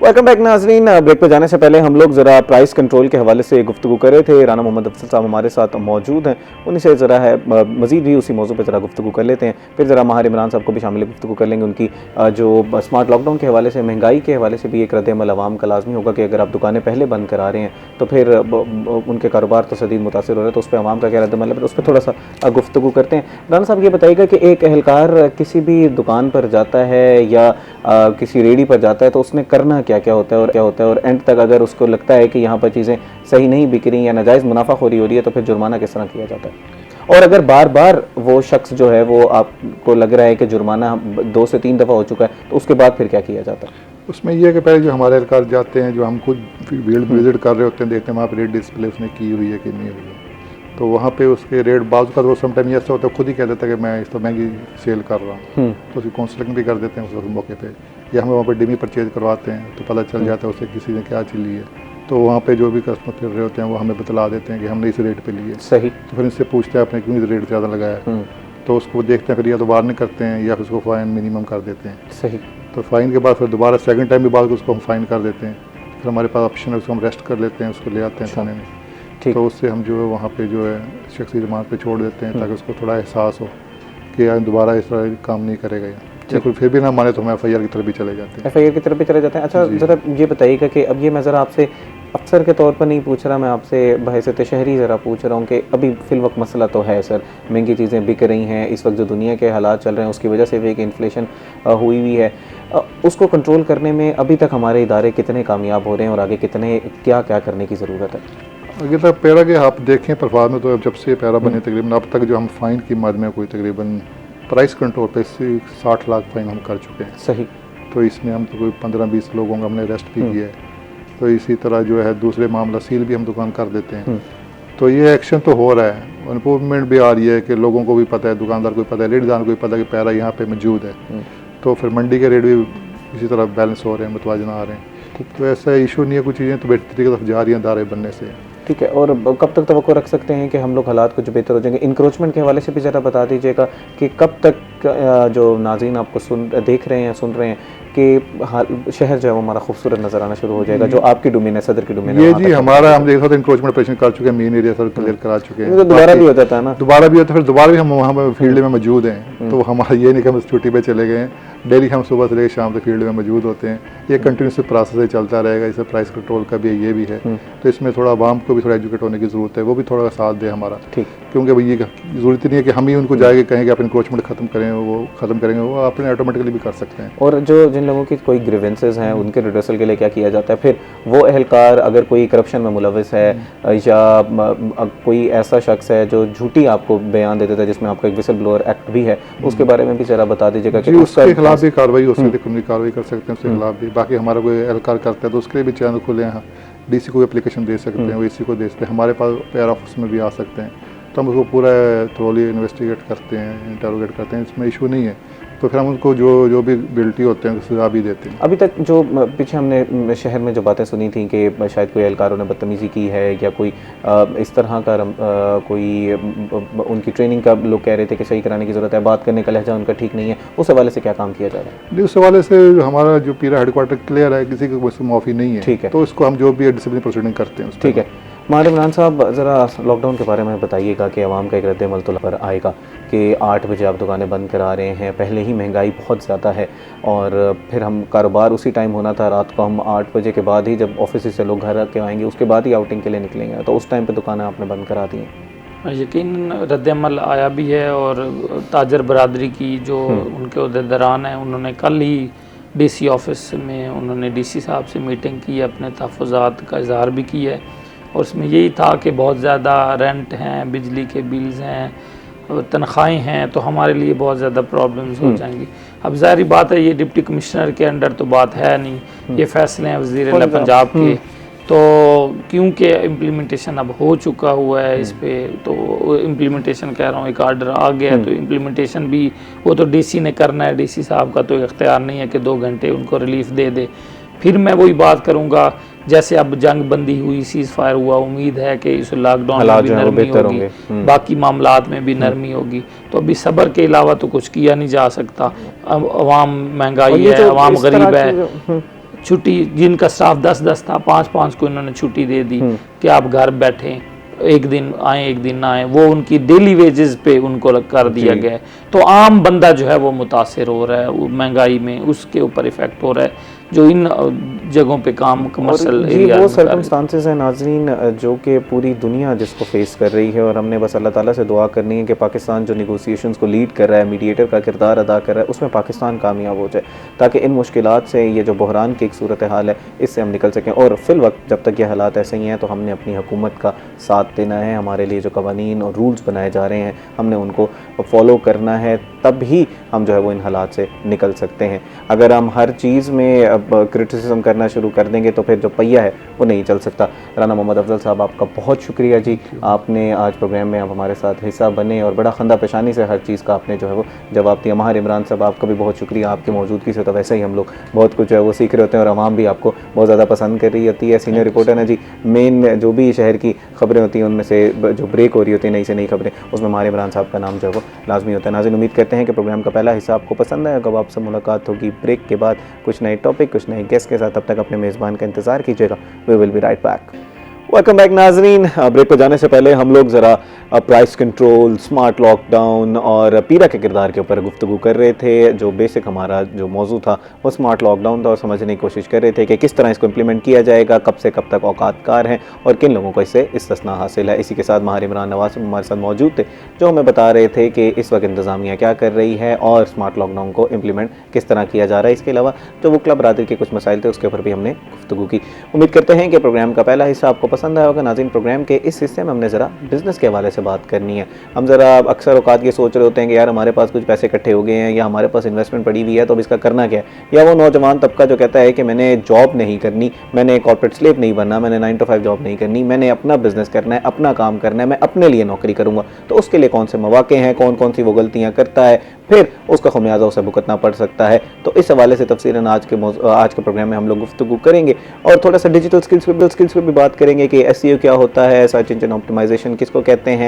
वेलकम बैक नाज़रीन। ब्रेक पर जाने से पहले हम लोग ज़रा प्राइस कंट्रोल के हवाले से गुफ्तगू कर रहे थे। राना मोहम्मद अफसल साहब हमारे साथ मौजूद हैं, उन्हीं से ज़रा है मज़ीद भी उसी मौजू पर ज़रा गुफ्तगू कर लेते हैं। फिर ज़रा माहिर इमरान साहब को भी शामिल गुफ्तगू कर लेंगे, उनकी जो स्मार्ट लॉकडाउन के हवाले से, महंगाई के हवाले से भी एक रद्द-ए-अमल अवाम का लाजमी होगा कि अगर आप दुकानें पहले बंद करा रहे हैं तो फिर उनके कारोबार तो शदीद मुतासर हो रहे हैं, तो उस पर अवाम का क्या रद्द-ए-अमल है, उस पर थोड़ा सा गुफ्तगू करते हैं। राना साहब ये बताइएगा कि एक एहलकार किसी भी दुकान पर जाता है या किसी रेडी पर जाता है तो उसने करना क्या क्या होता है और एंड तक अगर उसको लगता है कि यहाँ पर चीज़ें सही नहीं बिक रही या नाजायज़ मुनाफाखोरी हो रही है तो फिर जुर्माना किस तरह किया जाता है। और अगर बार बार वो शख्स जो है वो आपको लग रहा है कि जुर्माना 2 से 3 दफ़ा हो चुका है, तो उसके बाद फिर क्या किया जाता है? उसमें यह है कि पहले जो हमारे एहलकार जाते हैं, जो हम खुद फील्ड विजिट कर रहे होते हैं, देखते हैं वहाँ पर रेट डिस्प्ले उसने की हुई है कि नहीं हुई है, तो वहाँ पे उसके रेट बाजू का वो समटाइम ऐसा होता है खुद ही कह देता है कि मैं इस तो महंगी सेल कर रहा हूँ, तो उसकी काउंसलिंग भी कर देते हैं उस मौके पे, या हम वहाँ पर डिमी परचेज करवाते हैं तो पता चल जाता है उसे किसी ने क्या चीज़ ली है, तो वहाँ पे जो भी कस्टमर फिर रहे होते हैं वो हमें बतला देते हैं कि हमने इस रेट पे लिए। सही। तो फिर इससे पूछते हैं आपने क्यों इस रेट ज़्यादा लगाया है, तो उसको देखते हैं, फिर या तो वार्निंग करते हैं या फिर उसको फ़ाइन मिनिमम कर देते हैं। सही। तो फ़ाइन के बाद फिर दोबारा सेकंड टाइम के बाद उसको हम फ़ाइन कर देते हैं, फिर हमारे पास ऑप्शन है उसको हम रेस्ट कर लेते हैं, उसको ले आते हैं थाने में, तो उससे हम जो है वहाँ पे जो है शख्सी रिमांड पे छोड़ देते हैं ताकि उसको थोड़ा एहसास हो कि दोबारा इस तरह काम नहीं करेगा या फिर भी ना माने तो हम FIR की तरफ भी चले जाते हैं। FIR की तरफ भी चले जाते हैं। अच्छा, ज़रा ये बताइएगा कि अब ये मैं ज़रा आपसे अफसर के तौर पर नहीं पूछ रहा, मैं आपसे बहैसियत शहरी ज़रा पूछ रहा हूँ कि अभी फ़िलवक्त मसला तो है सर, महंगी चीज़ें बिक रही हैं, इस वक्त जो दुनिया के हालात चल रहे हैं उसकी वजह से भी एक इन्फ्लेशन हुई है, उसको कंट्रोल करने में अभी तक हमारे इदारे कितने कामयाब हो रहे हैं और आगे कितने क्या क्या करने की ज़रूरत है? अगर तक पैरा के आप देखें परफॉर्म में, तो जब से पैरा बने तकरीबन अब तक जो हम फ़ाइन की मद में कोई तकरीबन प्राइस कंट्रोल पे 60 लाख फ़ाइन हम कर चुके हैं। सही। तो इसमें हम तो कोई 15-20 लोगों का हमने अरेस्ट भी किया है, तो इसी तरह जो है दूसरे मामला सील भी हम दुकान कर देते हैं। तो ये एक्शन तो हो रहा है, इम्प्रूवमेंट भी आ रही है कि लोगों को भी पता है, दुकानदार को भी पता है, रेटदार को भी पता है कि पैरा यहाँ पे मौजूद है, तो फिर मंडी के रेट भी इसी तरह बैलेंस हो रहे हैं, मुतवाजना आ रहे हैं। तो ऐसा इशू नहीं है, कुछ चीज़ें तो बेहतरी की तरफ जा रही हैं दायरे बनने से। ठीक है, और कब तक तवक्को रख सकते हैं कि हम लोग हालात कुछ बेहतर हो जाएंगे? इंक्रोचमेंट के हवाले से भी ज़रा बता दीजिएगा कि कब तक जो नाज़रीन आपको देख रहे हैं, सुन रहे हैं कि शहर जो है वो हमारा खूबसूरत नज़र आना शुरू हो जाएगा, जो आपकी डोमेन है, सदर की डोमेन है? ये जी हमारा हम देखा था इंक्रोचमेंट ऑपरेशन कर चुके हैं, मेन एरिया सर क्लियर करा चुके हैं, तो दोबारा भी हो जाता है ना? दोबारा भी होता है, फिर दोबारा भी हम वहाँ फील्ड में मौजूद हैं, तो हमारा ये नहीं कि हम छुट्टी पे चले गए हैं, डेली हम सुबह से लेकर शाम तक फील्ड में मौजूद होते हैं। ये कंटिन्यूस प्रोसेस चलता रहेगा, इससे प्राइस कंट्रोल का भी ये भी है, तो इसमें थोड़ा आवाम को भी थोड़ा एजुकेट होने की ज़रूरत है, वो भी थोड़ा साथ दे हमारा, क्योंकि भाई ये ज़रूरत नहीं है कि हम ही उनको जाके कहें कि आप इंक्रोचमेंट ख़त्म करें, वो ख़त्म करेंगे, वो अपने ऑटोमेटिकली भी कर सकते हैं। और जो जिन लोगों की कोई ग्रीवेंसेस हैं उनके रिड्रेसल के लिए क्या किया जाता है? फिर वो एहलकार अगर कोई करप्शन में मुलविस है या कोई ऐसा शख्स है जो झूठी आपको बयान दे देता है, जिसमें आपका एक विसल ब्लोअर एक्ट भी है, उसके बारे में भी ज़रा बता दीजिएगा कि उसके खिलाफ भी कार्रवाई हो सकती है, कानूनी कार्रवाई कर सकते हैं उसके खिलाफ भी। बाकी हमारा कोई एहलकार करता है तो उसके लिए भी चैनल खुले हैं, DC को एप्लीकेशन दे सकते हैं, वो AC को दे सकते हैं, हमारे पास पैरा ऑफिस में भी आ सकते हैं, तो हम उसको पूरा थ्रोली इन्वेस्टिगेट करते हैं, इंटरोगेट करते हैं, इसमें इशू नहीं है, तो फिर हम उनको जो भी गिल्टी होते हैं सजा भी देते हैं। अभी तक जो पीछे हमने शहर में जो बातें सुनी थी कि शायद कोई एहलकारों ने बदतमीज़ी की है या कोई इस तरह का कोई उनकी ट्रेनिंग का लोग कह रहे थे कि सही कराने की ज़रूरत है, बात करने का लहजा उनका ठीक नहीं है, उस हवाले से क्या काम किया जा रहा है? उस हवाले से हमारा जो पीरा हेडक्वार्टर क्लियर है, किसी को माफ़ी नहीं है, ठीक है, तो इसको हम जो भी डिसिप्लिन प्रोसीडिंग करते हैं। ठीक है, माहिर इमरान साहब ज़रा लॉकडाउन के बारे में बताइएगा कि आवाम का एक रद्द-ए-अमल तो पर आएगा कि 8 बजे आप दुकानें बंद करा रहे हैं, पहले ही महंगाई बहुत ज़्यादा है और फिर हम कारोबार उसी टाइम होना था, रात को हम 8 बजे के बाद ही जब ऑफिस से लोग घर के आएंगे उसके बाद ही आउटिंग के लिए निकलेंगे, तो उस टाइम पर दुकानें आपने बंद करा दी हैं। यकीन रद्द-ए-अमल आया भी है और ताजर बरादरी की जो उनके उहदेदारान हैं उन्होंने कल ही DC ऑफिस में उन्होंने DC साहब से मीटिंग की, अपने तहफ़्फ़ुज़ात का इज़हार भी किया है और उसमें यही था कि बहुत ज़्यादा रेंट हैं, बिजली के बिल्स हैं, तनख्वाहें हैं, तो हमारे लिए बहुत ज़्यादा प्रॉब्लम्स हो जाएंगी। अब ज़ाहिर बात है ये डिप्टी कमिश्नर के अंडर तो बात है नहीं, ये फ़ैसले हैं वज़ीर आला पंजाब के तो क्योंकि इम्प्लीमेंटेशन अब हो चुका हुआ है इस पे, तो इम्प्लीमेंटेशन कह रहा हूँ, एक आर्डर आ गया है, तो इम्प्लीमेंटेशन भी वो तो डीसी ने करना है। डीसी साहब का तो इख्तियार नहीं है कि 2 घंटे उनको रिलीफ दे दे। फिर मैं वही बात करूँगा, जैसे अब जंग बंदी हुई, सीज फायर हुआ, उम्मीद है कि इस लॉकडाउन में भी नरमी होगी, बाकी मामलात में भी नरमी होगी। तो अभी सब्र के अलावा तो कुछ किया नहीं जा सकता। अब अवाम महंगाई है, अवाम गरीब है, छुट्टी जिनका स्टाफ 10-10 था, 5-5 को इन्होंने छुट्टी दे दी कि आप घर बैठें, एक दिन आए एक दिन ना आए, वो उनकी डेली वेजेस पे उनको कर दिया गया है। तो आम बंदा जो है वो मुतासिर हो रहा है, वो महंगाई में उसके ऊपर इफेक्ट हो रहा है जो इन जगहों पे काम कमर्शियल एरिया। वो सर्कमस्टांसेस हैं नाज़रीन जो कि पूरी दुनिया जिसको फेस कर रही है, और हमने बस अल्लाह ताला से दुआ करनी है कि पाकिस्तान जो निगोसिएशंस को लीड कर रहा है, मीडिएटर का किरदार अदा कर रहा है, उसमें पाकिस्तान कामयाब हो जाए, ताकि इन मुश्किलात से, ये जो बहरान की एक सूरत हाल है, इससे हम निकल सकें। और फिल वक्त जब तक ये हालात ऐसे ही हैं तो हमने अपनी हुकूमत का साथ देना है। हमारे लिए जो कवानीन और रूल्स बनाए जा रहे हैं हमने उनको फॉलो करना है, तब ही हम जो है वो इन हालात से निकल सकते हैं। अगर हम हर चीज़ में अब क्रिटिसिज्म करना शुरू कर देंगे तो फिर जो पहिया है वो नहीं चल सकता। राना मोहम्मद अफजल साहब, आपका बहुत शुक्रिया जी, आपने आज प्रोग्राम में आप हमारे साथ हिस्सा बने और बड़ा खंदा पेशानी से हर चीज़ का आपने जो है वो जवाब दिया। महार इमरान साहब, आपका भी बहुत शुक्रिया, आपकी मौजूदगी से तो वैसे ही हम लोग बहुत कुछ जो है वो सीख रहे होते हैं और आवाम भी आपको बहुत ज़्यादा पसंद कर रही होती है। सीनियर रिपोर्टर है जी, मेन जो भी शहर की खबरें होती हैं उनमें से जो ब्रेक हो रही होती है नई से नई खबरें, उसमें महार इमरान साहब का नाम जो है वो लाजमी होता है। नाज़रीन, उम्मीद करते हैं कि प्रोग्राम का पहला हिस्सा आपको पसंद आएगा। अब आपसे मुलाकात होगी ब्रेक के बाद कुछ नए टॉपिक, कुछ नए गेस्ट के साथ। तब तक अपने मेज़बान का इंतज़ार कीजिएगा। We will be right back. Welcome back नाजरीन। ब्रेक पर जाने से पहले हम लोग ज़रा प्राइस कंट्रोल, स्मार्ट लॉकडाउन और पीरा के किरदार के ऊपर गुफ्तगू कर रहे थे। जो बेसिक हमारा जो मौजू था वो स्मार्ट लॉकडाउन था और समझने की कोशिश कर रहे थे कि किस तरह इसको इम्प्लीमेंट किया जाएगा, कब से कब तक औकात कार हैं और किन लोगों को इससे इस्तिस्ना हासिल है। इसी के साथ महार इमरान नवाज हमारे साथ मौजूद थे जो हमें बता रहे थे कि इस वक्त इंतज़ामिया क्या कर रही है और स्मार्ट लॉकडाउन को इम्प्लीमेंट किस तरह किया जा रहा है। इसके अलावा जो वो क्लब बरादरी के कुछ मसाइल थे उसके ऊपर भी हमने गुफ्तगू की। उम्मीद करते हैं कि प्रोग्राम का पहला हिस्सा आपको पसंद आया होगा। नाज़रीन, प्रोग्राम के इस हिस्से में हमने ज़रा बिज़नेस के हवाले से बात करनी है। हम ज़रा अक्सर औकात ये सोच रहे होते हैं कि यार हमारे पास कुछ पैसे इकट्ठे हो गए हैं या हमारे पास इन्वेस्टमेंट पड़ी हुई है तो अब इसका करना क्या है। या वो नौजवान तबका जो कहता है कि मैंने जॉब नहीं करनी, मैंने कॉर्पोरेट स्लेव नहीं बनना, मैंने 9 to 5 जॉब नहीं करनी, मैंने अपना बिजनेस करना है, अपना काम करना है, मैं अपने लिए नौकरी करूँगा। तो उसके लिए कौन से मौके हैं, कौन कौन सी वो गलतियाँ करता है, फिर उसका खमियाजा उसे भुगतना पड़ सकता है। तो इस हवाले से तफसीलन आज के प्रोग्राम में हम लोग गुफ्तगू करेंगे और थोड़ा सा डिजिटल स्किल्स पे भी बात करेंगे कि SEO क्या होता है, सर्च इंजन ऑप्टिमाइजेशन किसको कहते हैं,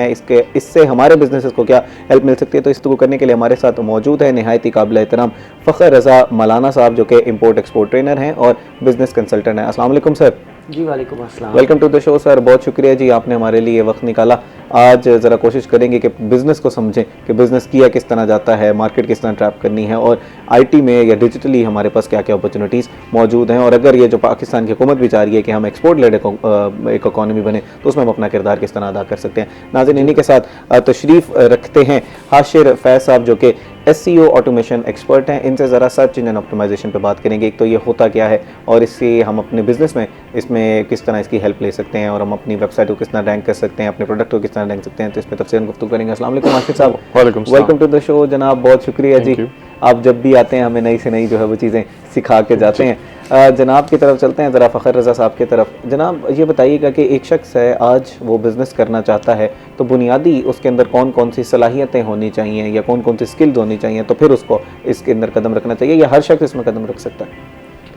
इससे हमारे बिजनेसेस को क्या हेल्प मिल सकती है। तो इस गुफ्तगू करने के लिए हमारे साथ मौजूद है निहायत ही काबिल एहतराम फ़खर रज़ा मलाना साहब जो कि इंपोर्ट एक्सपोर्ट ट्रेनर हैं और बिजनेस कंसल्टेंट हैं। अस्सलाम वालेकुम सर। जी वालेकुम अस्सलाम। Welcome to the show sir, बहुत शुक्रिया जी आपने हमारे लिए वक्त निकाला। आज ज़रा कोशिश करेंगे कि बिज़नेस को समझें कि बिज़नेस किया किस तरह जाता है, मार्केट किस तरह ट्रैप करनी है और IT में या डिजिटली हमारे पास क्या क्या अपॉर्चुनिटीज़ मौजूद हैं। और अगर ये जो पाकिस्तान की हुकूमत भी चाह रही है कि हम एक्सपोर्ट लेड एक इकॉनमी बने तो उसमें हम अपना किरदार किस तरह अदा कर सकते हैं। नाज़रीन, इन्हीं के साथ तशरीफ़ रखते हैं हाशिर फैज़ साहब जो कि SEO ऑटोमेशन एक्सपर्ट हैं। इनसे ज़रा सर्च इंजन ऑप्टिमाइजेशन पे बात करेंगे। एक तो ये होता क्या है और इससे हम अपने बिजनेस में इसमें किस तरह इसकी हेल्प ले सकते हैं और हम अपनी वेबसाइट को किस तरह रैंक कर सकते हैं, अपने प्रोडक्ट को किस तरह रैंक सकते हैं। तो इसमें तफसीलन गुफ्तगू करेंगे। अस्सलाम वालेकुम आशिफ साहब। वालेकुम सलाम। वेलकम टू द शो जनाब, बहुत शुक्रिया जी। आप जब भी आते हैं हमें नई से नई जो है वो चीज़ें सिखा के जाते हैं। जनाब की तरफ चलते हैं ज़रा, फ़खर रज़ा साहब की तरफ। जनाब ये बताइएगा कि एक शख्स है आज वो बिज़नेस करना चाहता है तो बुनियादी उसके अंदर कौन कौन सी सलाहियतें होनी चाहिए या कौन कौन सी स्किल्स होनी चाहिए तो फिर उसको इसके अंदर कदम रखना चाहिए या हर शख्स इसमें कदम रख सकता है?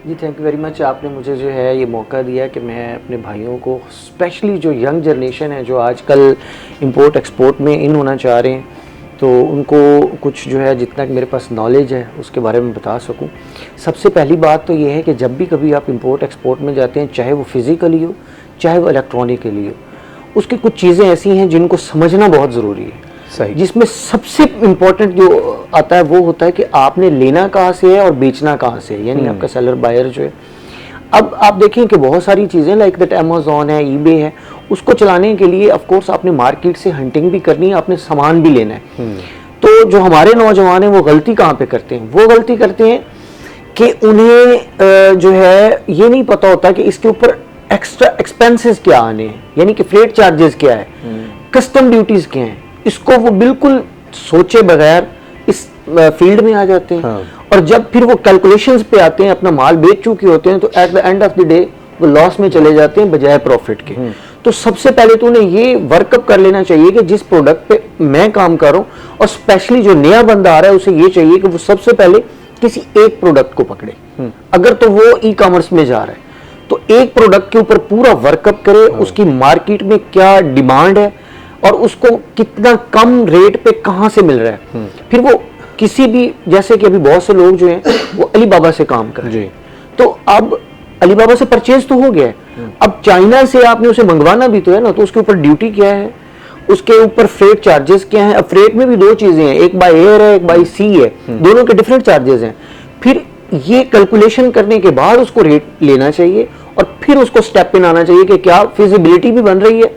जी थैंक यू वेरी मच। आपने मुझे जो है ये मौका दिया कि मैं अपने भाइयों को, स्पेशली जो यंग जनरेशन है जो आजकल इंपोर्ट एक्सपोर्ट में इन होना चाह रहे हैं, तो उनको कुछ जो है जितना कि मेरे पास नॉलेज है उसके बारे में बता सकूं। सबसे पहली बात तो ये है कि जब भी कभी आप इंपोर्ट एक्सपोर्ट में जाते हैं, चाहे वो फिज़िकली हो चाहे वो इलेक्ट्रॉनिकली हो, उसकी कुछ चीज़ें ऐसी हैं जिनको समझना बहुत ज़रूरी है। सही। जिसमें सबसे इम्पोर्टेंट जो आता है वो होता है कि आपने लेना कहाँ से है और बेचना कहाँ से है, यानी आपका सेलर बायर जो है। अब आप देखें कि बहुत सारी चीज़ें लाइक दैट अमेज़ॉन है, ईबे है, उसको चलाने के लिए ऑफ कोर्स आपने मार्केट से हंटिंग भी करनी है, आपने सामान भी लेना है। तो जो हमारे नौजवान हैं वो गलती कहाँ पे करते हैं? वो गलती करते हैं कि उन्हें जो है ये नहीं पता होता कि इसके ऊपर एक्स्ट्रा एक्सपेंसेस क्या आने हैं, यानी कि फ्रेट चार्जेस क्या है, कस्टम ड्यूटीज़ क्या हैं। इसको वो बिल्कुल सोचे बगैर इस फील्ड में आ जाते हैं। और जब फिर वो कैलकुलेशंस पे आते हैं, अपना माल बेच चुके होते हैं, तो at the end of the day वो लॉस में चले जाते हैं बजाय प्रॉफिट के। तो सबसे पहले तो उन्हें ये वर्कअप कर लेना चाहिए कि जिस प्रोडक्ट पे मैं काम कर रहा हूँ, और स्पेशली जो नया बंदा आ रहा है उसे ये चाहिए कि वो सबसे पहले किसी एक प्रोडक्ट को पकड़े। अगर तो वो ई कॉमर्स में जा रहा है तो एक प्रोडक्ट के ऊपर पूरा वर्कअप करे, उसकी मार्केट में क्या डिमांड है और उसको कितना कम रेट पे कहाँ से मिल रहा है। फिर वो किसी भी, जैसे कि अभी बहुत से लोग जो हैं वो अलीबाबा से काम कर रहे हैं, तो अब अलीबाबा से परचेज तो हो गया है, अब चाइना से आपने उसे मंगवाना भी तो है ना, तो उसके ऊपर ड्यूटी क्या है, उसके ऊपर फ्रेट चार्जेस क्या हैं। अब फ्रेट में भी दो चीजें हैं, एक बाय एयर है, एक बाय सी है, दोनों के डिफरेंट चार्जेस हैं। फिर ये कैलकुलेशन करने के बाद उसको रेट लेना चाहिए और फिर उसको स्टेप इन आना चाहिए कि क्या फिजिबिलिटी भी बन रही है,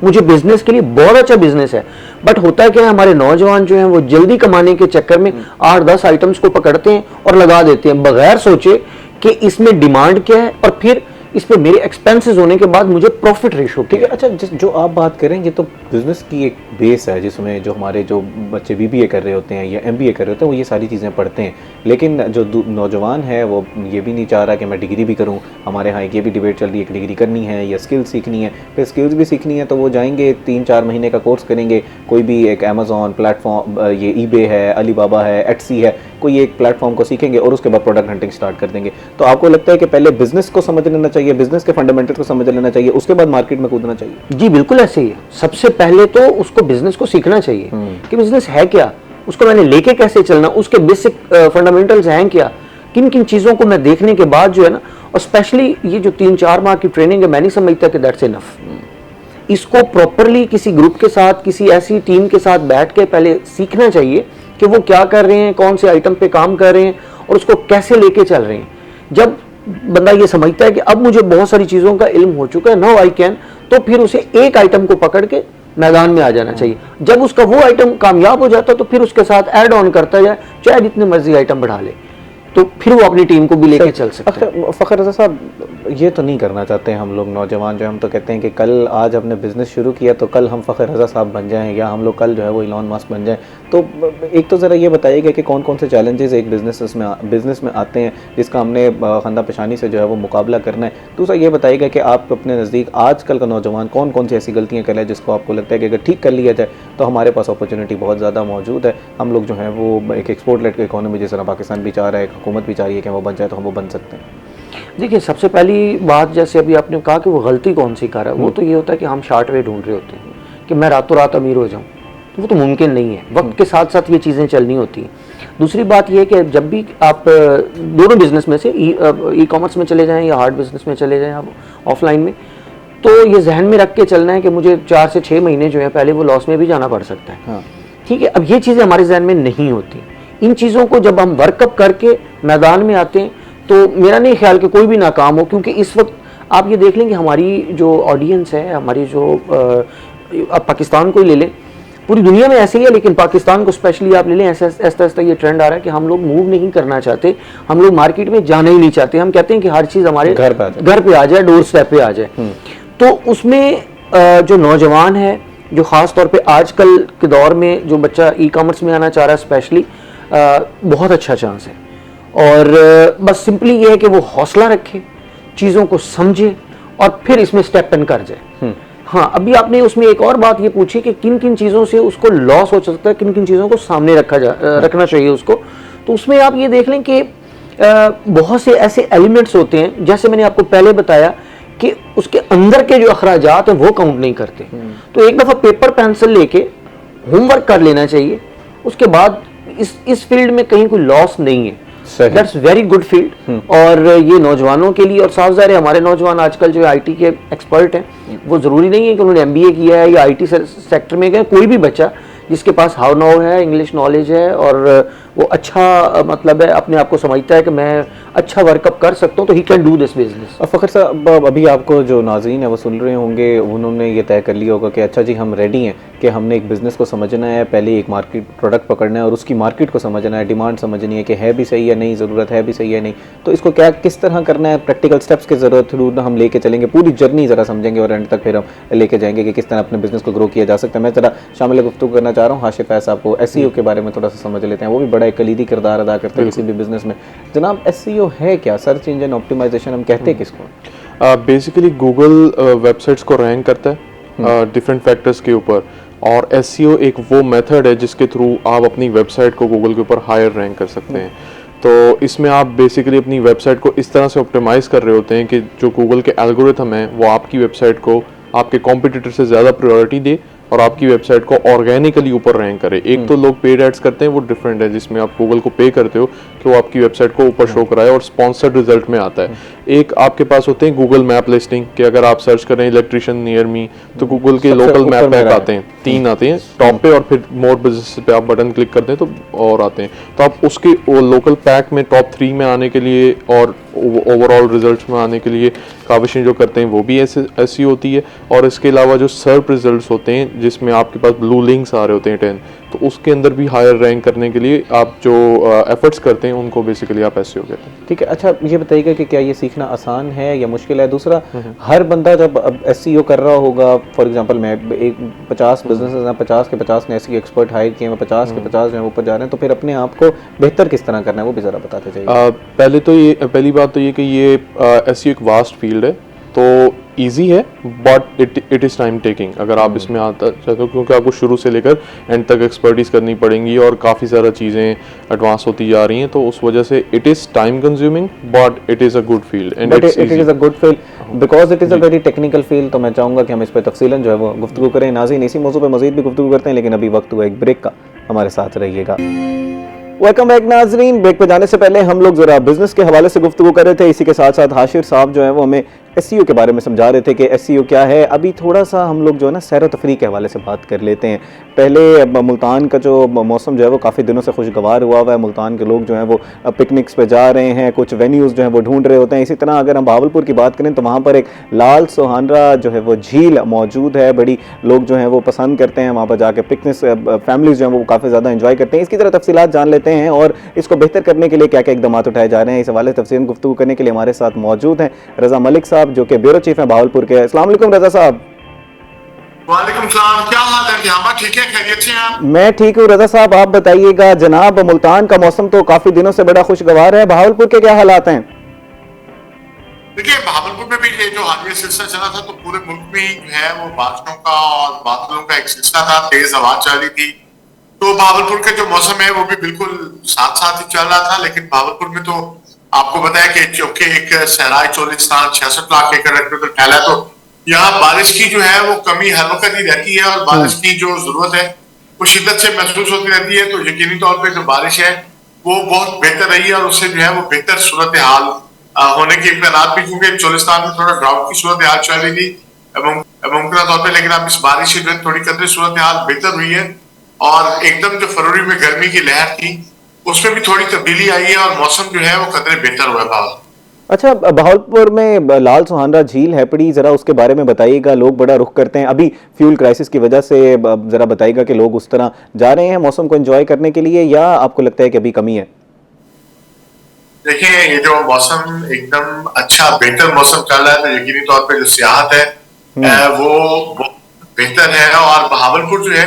मुझे बिजनेस के लिए बहुत अच्छा बिजनेस है। बट होता क्या है, हमारे नौजवान जो हैं वो जल्दी कमाने के चक्कर में 8-10 आइटम्स को पकड़ते हैं और लगा देते हैं बगैर सोचे कि इसमें डिमांड क्या है और फिर इस पे मेरे एक्सपेंसेस होने के बाद मुझे प्रॉफिट रेशो ठीक है। अच्छा, जो आप बात करें ये तो बिजनेस की एक बेस है जिसमें जो हमारे जो बच्चे बीबीए कर रहे होते हैं या एमबीए कर रहे होते हैं वो ये सारी चीज़ें पढ़ते हैं, लेकिन जो नौजवान है वो ये भी नहीं चाह रहा कि मैं डिग्री भी करूं। हमारे यहाँ ये भी डिबेट चल रही है कि डिग्री करनी है या स्किल्स सीखनी है। फिर स्किल्स भी सीखनी है तो वो जाएंगे 3-4 महीने का कोर्स करेंगे, कोई भी एक अमेजोन प्लेटफॉर्म, ये ईबे है, अलीबाबा है, एटसी है, कोई एक प्लेटफॉर्म को सीखेंगे और उसके बाद प्रोडक्ट हंटिंग स्टार्ट कर देंगे। तो आपको लगता है कि पहले बिजनेस को समझ लेना चाहिए, बिजनेस के फंडामेंटल को समझ लेना चाहिए, उसके बाद मार्केट में कूदना चाहिए? जी बिल्कुल ऐसे ही है। सबसे पहले तो उसको बिजनेस को सीखना चाहिए कि बिजनेस है क्या, उसको मैंने लेके कैसे चलना, उसके बेसिक फंडामेंटल्स हैं क्या, किन किन चीज़ों को मैं देखने के बाद जो है ना, और स्पेशली ये जो 3-4 माह की ट्रेनिंग है, मैं नहीं समझता कि दैट्स इनफ। इसको प्रॉपरली किसी ग्रुप के साथ, किसी ऐसी टीम के साथ बैठ के पहले सीखना चाहिए कि वो क्या कर रहे हैं, कौन से आइटम पे काम कर रहे हैं और उसको कैसे लेके चल रहे हैं। जब बंदा ये समझता है कि अब मुझे बहुत सारी चीज़ों का इल्म हो चुका है, नाउ आई कैन, तो फिर उसे एक आइटम को पकड़ के मैदान में आ जाना चाहिए। जब उसका वो आइटम कामयाब हो जाता है तो फिर उसके साथ ऐड ऑन करता जाए, चाहे जितने मर्जी आइटम बढ़ा ले, तो फिर वो अपनी टीम को भी लेके चल सकते हैं। फ़खर रज़ा साहब, ये तो नहीं करना चाहते हैं हम लोग नौजवान जो हम तो कहते हैं कि कल आज हमने बिज़नेस शुरू किया तो कल हम फ़खर रज़ा साहब बन जाएं या हम लोग कल जो है वो इलॉन मस्क बन जाएं। तो एक तो ज़रा ये बताइएगा कि कौन कौन से चैलेंजेस एक बिज़नेस में आते हैं जिसका हमने खंदा पेशानी से जो है वो मुकाबला करना है। दूसरा ये बताइएगा कि आप अपने नज़दीक आजकल का नौजवान कौन कौन सी ऐसी गलतियाँ कर रहा है जिसको आपको लगता है कि अगर ठीक कर लिया जाए तो हमारे पास अपॉर्चुनिटी बहुत ज़्यादा मौजूद है। हम लोग जो है वो एक एक्सपोर्ट लेड इकोनॉमी जिस तरह पाकिस्तान भी चाह रहा है, हुकूमत भी चाह रही है कि वो बन जाए, तो हम वो बन सकते हैं। देखिए, सबसे पहली बात जैसे अभी आपने कहा कि वो गलती कौन सी कर रहा है, वो तो ये होता है कि हम शॉर्ट वे ढूंढ रहे होते हैं कि मैं रातों रात अमीर हो जाऊं, तो वो तो मुमकिन नहीं है। वक्त के साथ साथ ये चीज़ें चलनी होती हैं। दूसरी बात ये है कि जब भी आप दोनों बिजनेस में से ई कॉमर्स में चले जाएं या हार्ड बिजनेस में चले जाएं, आप ऑफलाइन में, तो ये जहन में रख के चलना है कि मुझे 4 से 6 महीने जो है पहले वो लॉस में भी जाना पड़ सकता है। हाँ। ठीक है, अब ये चीज़ें हमारे जहन में नहीं होती। इन चीज़ों को जब हम वर्कअप करके मैदान में आते हैं तो मेरा नहीं ख्याल कि कोई भी नाकाम हो, क्योंकि इस वक्त आप ये देख लें कि हमारी जो ऑडियंस है, हमारी जो अब पाकिस्तान को ही ले लें, पूरी दुनिया में ऐसे ही है, लेकिन पाकिस्तान को स्पेशली आप ले लें, ऐसा ये ट्रेंड आ रहा है कि हम लोग मूव नहीं करना चाहते, हम लोग मार्केट में जाना ही नहीं चाहते। हम कहते हैं कि हर चीज़ हमारे घर पे आ जाए, डोर स्टेप पे आ जाए। तो उसमें जो नौजवान है, जो ख़ास तौर पे आजकल के दौर में जो बच्चा ई कॉमर्स में आना चाह रहा है स्पेशली, बहुत अच्छा चांस है। और बस सिंपली ये है कि वो हौसला रखे, चीज़ों को समझे और फिर इसमें स्टेप इन कर जाए। हाँ, अभी आपने उसमें एक और बात ये पूछी कि किन किन चीज़ों से उसको लॉस हो सकता है, किन किन चीज़ों को सामने रखना चाहिए उसको। तो उसमें आप ये देख लें कि बहुत से ऐसे एलिमेंट्स होते हैं, जैसे मैंने आपको पहले बताया कि उसके अंदर के जो अखराजात हैं वो काउंट नहीं करते। तो एक दफ़ा पेपर पेंसिल लेके होमवर्क कर लेना चाहिए, उसके बाद इस फील्ड में कहीं कोई लॉस नहीं है। That's very good field. और ये नौजवानों के लिए, और साफ ज़ाहिर है हमारे नौजवान आजकल जो आईटी के एक्सपर्ट हैं, वो ज़रूरी नहीं है कि उन्होंने एमबीए किया है या आईटी सेक्टर में गए। कोई भी बच्चा जिसके पास हाउ नाउ है, इंग्लिश नॉलेज है और वो अच्छा मतलब है, अपने आप को समझता है कि मैं अच्छा वर्कअप कर सकता हूँ, तो he can do this business. Fakhar साहब, अभी आपको जो नाज़रीन है वो सुन रहे होंगे, उन्होंने ये तय कर लिया होगा कि अच्छा जी हम रेडी हैं कि हमने एक बिज़नेस को समझना है, पहले एक मार्केट प्रोडक्ट पकड़ना है और उसकी मार्केट को समझना है, डिमांड समझनी है कि है भी सही या नहीं, ज़रूरत है भी सही या नहीं। तो इसको क्या किस तरह करना है, प्रैक्टिकल स्टेप्स की ज़रूरत थ्रू हम लेके चलेंगे, पूरी जर्नी ज़रा समझेंगे और एंड तक फिर हम लेके जाएंगे कि किस तरह अपने बिज़नेस को ग्रो किया जा सकता है। मैं ज़रा शामिल गुफ्तगू करना चाह रहा हूँ हाशिफ साहब को, एसईओ के बारे में थोड़ा सा समझ लेते हैं। वो भी बड़ा एक कलीदी किरदार अदा करते हैं किसी भी बिजनेस में। जनाब, एसईओ है क्या? सर्च इंजन ऑप्टिमाइजेशन हम कहते हैं किसको? बेसिकली गूगल वेबसाइट्स को रैंक करता है डिफरेंट फैक्टर्स के ऊपर, और एसईओ एक वो मेथड है जिसके थ्रू आप अपनी वेबसाइट को गूगल के ऊपर हायर रैंक कर सकते हैं। तो इसमें आप बेसिकली अपनी वेबसाइट को इस तरह से ऑप्टिमाइज़ कर रहे होते हैं कि जो गूगल के एल्गोरिथम है वो आपकी वेबसाइट को आपके कॉम्पिटिटर से ज़्यादा प्रायोरिटी दे और आपकी वेबसाइट को ऑर्गेनिकली ऊपर रैंक करे। एक तो लोग पेड एड्स करते हैं, वो डिफरेंट है, जिसमें आप गूगल को पे करते हो कि वो आपकी वेबसाइट को ऊपर शो कराए और स्पॉन्सर्ड रिजल्ट में आता है। एक आपके पास होते हैं गूगल मैप लिस्टिंग, कि अगर आप सर्च करें इलेक्ट्रिशियन नियर मी तो गूगल के लोकल मैप पैक आते हैं, 3 आते हैं टॉप पे, और फिर मोर बिजनेस पे आप बटन क्लिक करते हैं तो और आते हैं। तो आप उसके लोकल पैक में टॉप 3 में आने के लिए और ओवरऑल रिजल्ट्स में आने के लिए काविशें जो करते हैं वो भी ऐसी होती है। और इसके अलावा जो सर्च रिजल्ट्स होते हैं जिसमें आपके पास ब्लू लिंक्स आ रहे होते हैं 10, तो उसके अंदर भी हायर रैंक करने के लिए आप जो एफर्ट्स करते हैं उनको बेसिकली आप एसईओ कहते हैं। ठीक है, अच्छा ये बताइएगा कि क्या ये सीखना आसान है या मुश्किल है? दूसरा, हर बंदा जब अब एसईओ कर रहा होगा, फॉर एग्जांपल मैं एक 50 बिजनेसेस हैं, 50 के 50 ने एसईओ एक्सपर्ट हायर किए हैं, 50 के 50 जो हैं ऊपर जा रहे हैं, तो फिर अपने आप को बेहतर किस तरह करना है वो भी ज़रा बताते जाइए। पहली बात तो ये कि ये एसईओ एक वास्ट फील्ड है, तो इजी है but it is time taking अगर आप इसमें आता चाहते हो, क्योंकि आपको शुरू से लेकर एंड तक एक्सपर्टीज करनी पड़ेंगी और काफ़ी सारा चीज़ें एडवांस होती जा रही हैं, तो उस वजह से it is time consuming but it is a good field and it is a good field because it is a very technical field. तो मैं चाहूँगा कि हम इस पर तफसीलन जो है वो गुफ्तगू करें। नाज़रीन, इसी मौजू पर मज़ीद भी गुफ्तगू करते हैं, लेकिन अभी वक्त हुआ एक ब्रेक का, हमारे साथ रहिएगा। वेलकम बैक नाजरीन। ब्रेक पे जाने से पहले हम लोग जरा बिजनेस के हवाले से गुफ्तगू कर रहे थे, इसी के साथ साथ हाशिर साहब जो है वो हमें एसईओ के बारे में समझा रहे थे कि एसईओ क्या है। अभी थोड़ा सा हम लोग जो है ना सैर व तफरीह के हवाले से बात कर लेते हैं। पहले मुल्तान का जो मौसम जो है वो काफ़ी दिनों से खुशगवार हुआ है, मुल्तान के लोग जो हैं वो पिकनिक्स पे जा रहे हैं, कुछ वेन्यूज़ जो हैं वो ढूंढ रहे होते हैं। इसी तरह अगर हम बहावलपुर की बात करें तो वहाँ पर एक लाल सुहानरा जो है वो झील मौजूद है, बड़ी लोग जो हैं वो पसंद करते हैं वहाँ पर जाके पिकनिक, फैमिलीज़ जो हैं वो काफ़ी ज़्यादा इंजॉय करते हैं। इसकी तरह तफसीलात जान लेते हैं और इसको बेहतर करने के लिए क्या क्या इकदाम उठाए जा रहे हैं, इस हवाले से तफसील गुफ्तगू करने के लिए हमारे साथ मौजूद हैं रज़ा मलिक साहब, जो कि ब्यूरो चीफ हैं बहावलपुर के। अस्सलाम वालेकुम रज़ा साहब। वालेकुम सलाम, क्या हाल है? क्या ठीक है, खैरियत से हैं आप? मैं ठीक हूँ रज़ा साहब, आप बताइएगा। जनाब, मुल्तान का मौसम तो काफ़ी दिनों से बड़ा खुशगवार है, बहावलपुर के क्या हालात हैं? देखिए, बहावलपुर में भी ये जो हालिया सिलसिला चला था, तो पूरे मुल्क में ही जो है वो बारिशों का और बादलों का एक सिलसिला था, तेज हवा चल रही थी। तो बहावलपुर का जो मौसम है वो भी बिल्कुल साथ साथ ही चल रहा था। लेकिन बहावलपुर में तो आपको बताया कि चूंकि एक सहराई चोलिस्तान 66 लाख एकड़ रकबे पर फैला है, तो यहाँ बारिश की जो है वो कमी हर वक्त ही रहती है और बारिश की जो जरूरत है वो शिद्दत से महसूस होती रहती है। तो यकीनी तौर पर जो बारिश है वो बहुत बेहतर रही है और उससे जो है वो बेहतर सूरत हाल होने के इम्कान भी, क्योंकि चोलिस्तान में थोड़ा ड्राउट की सूरत हाल चल रही थी मुमकिन तौर पर, लेकिन अब इस बारिश से जो है थोड़ी कदर सूरत हाल बेहतर हुई है और एकदम जो फरवरी में गर्मी की लहर थी उसमें भी थोड़ी तब्दीली आई है और मौसम जो है वो कदर बेहतर हुआ था। अच्छा, बहावलपुर में लाल सुहानरा झील है पड़ी, ज़रा उसके बारे में बताइएगा। लोग बड़ा रुख करते हैं अभी फ्यूल क्राइसिस की वजह से, ज़रा बताइएगा कि लोग उस तरह जा रहे हैं मौसम को एंजॉय करने के लिए या आपको लगता है कि अभी कमी है? देखिए, ये जो मौसम एकदम अच्छा बेहतर मौसम चल रहा है, तो यकीनी तौर पे जो सियाहत है वो बेहतर है और बहावलपुर जो है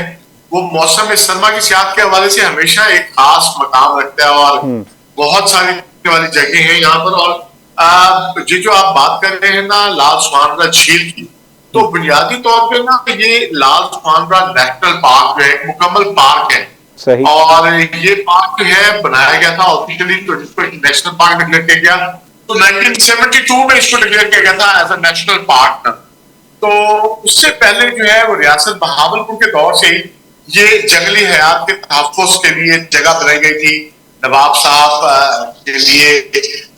वो मौसम सरमा की सियाहत के हवाले से हमेशा एक खास मकाम रखता है और बहुत सारी वाली जगह है यहाँ पर। और ये जो आप बात कर रहे हैं ना लाल सुहानरा झील की, तो बुनियादी तौर पे ना ये लाल सुहानरा नेशनल पार्क जो है एक मुकम्मल पार्क है। सही। और ये पार्क जो है बनाया गया था ऑफिशियली, तो जिसको नेशनल पार्क डिक्लेयर किया गया तो 1972 में इसको डिक्लेयर किया गया था एज अ नेशनल पार्क। तो उससे पहले जो है वो रियासत बहावलपुर के दौर से ही ये जंगली हयात के तहफ़्फ़ुज़ के लिए जगह बनाई गई थी। नवाब साहब के लिए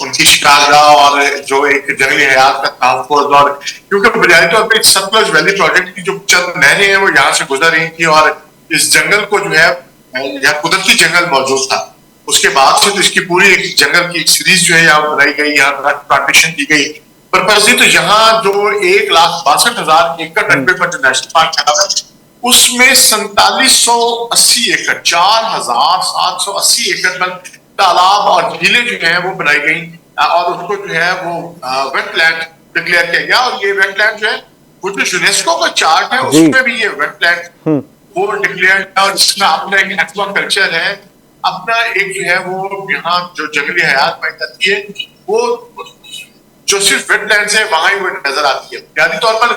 उनकी शिकारगाह और जो एक जंगली हयात का तहफ़्फ़ुज़, और क्योंकि बुनियादी तौर पर सतलुज वैली प्रोजेक्ट की जो चंद नहरें हैं वो यहाँ से गुजर रही थी और इस जंगल को जो है यहाँ कुदरती जंगल मौजूद था। उसके बाद से तो इसकी पूरी एक जंगल की एक सीरीज जो है यहाँ बनाई गई, यहाँ प्लांटेशन की गई पर्पज। तो यहाँ जो 1,62,000 एकड़ रकबे पर जो नेशनल पार्क चला है उसमें 4780 एकड़ 4780 एकड़ पर तालाब और झीलें जो है वो बनाई गई और उसको जो है वो वेटलैंड डिक्लेयर किया गया। और ये वेटलैंड जो है वो जो यूनेस्को का चार्ट है उसमें भी ये वेटलैंड वो डिक्लेयर है और इसमें अपना एक एक्वाकल्चर है, अपना एक जो है वो यहाँ जो जंगली हयात पाई जाती है वो जो सिर्फ वेटलैंड्स है वहां ही वो नजर आती है। बुनियादी तौर पर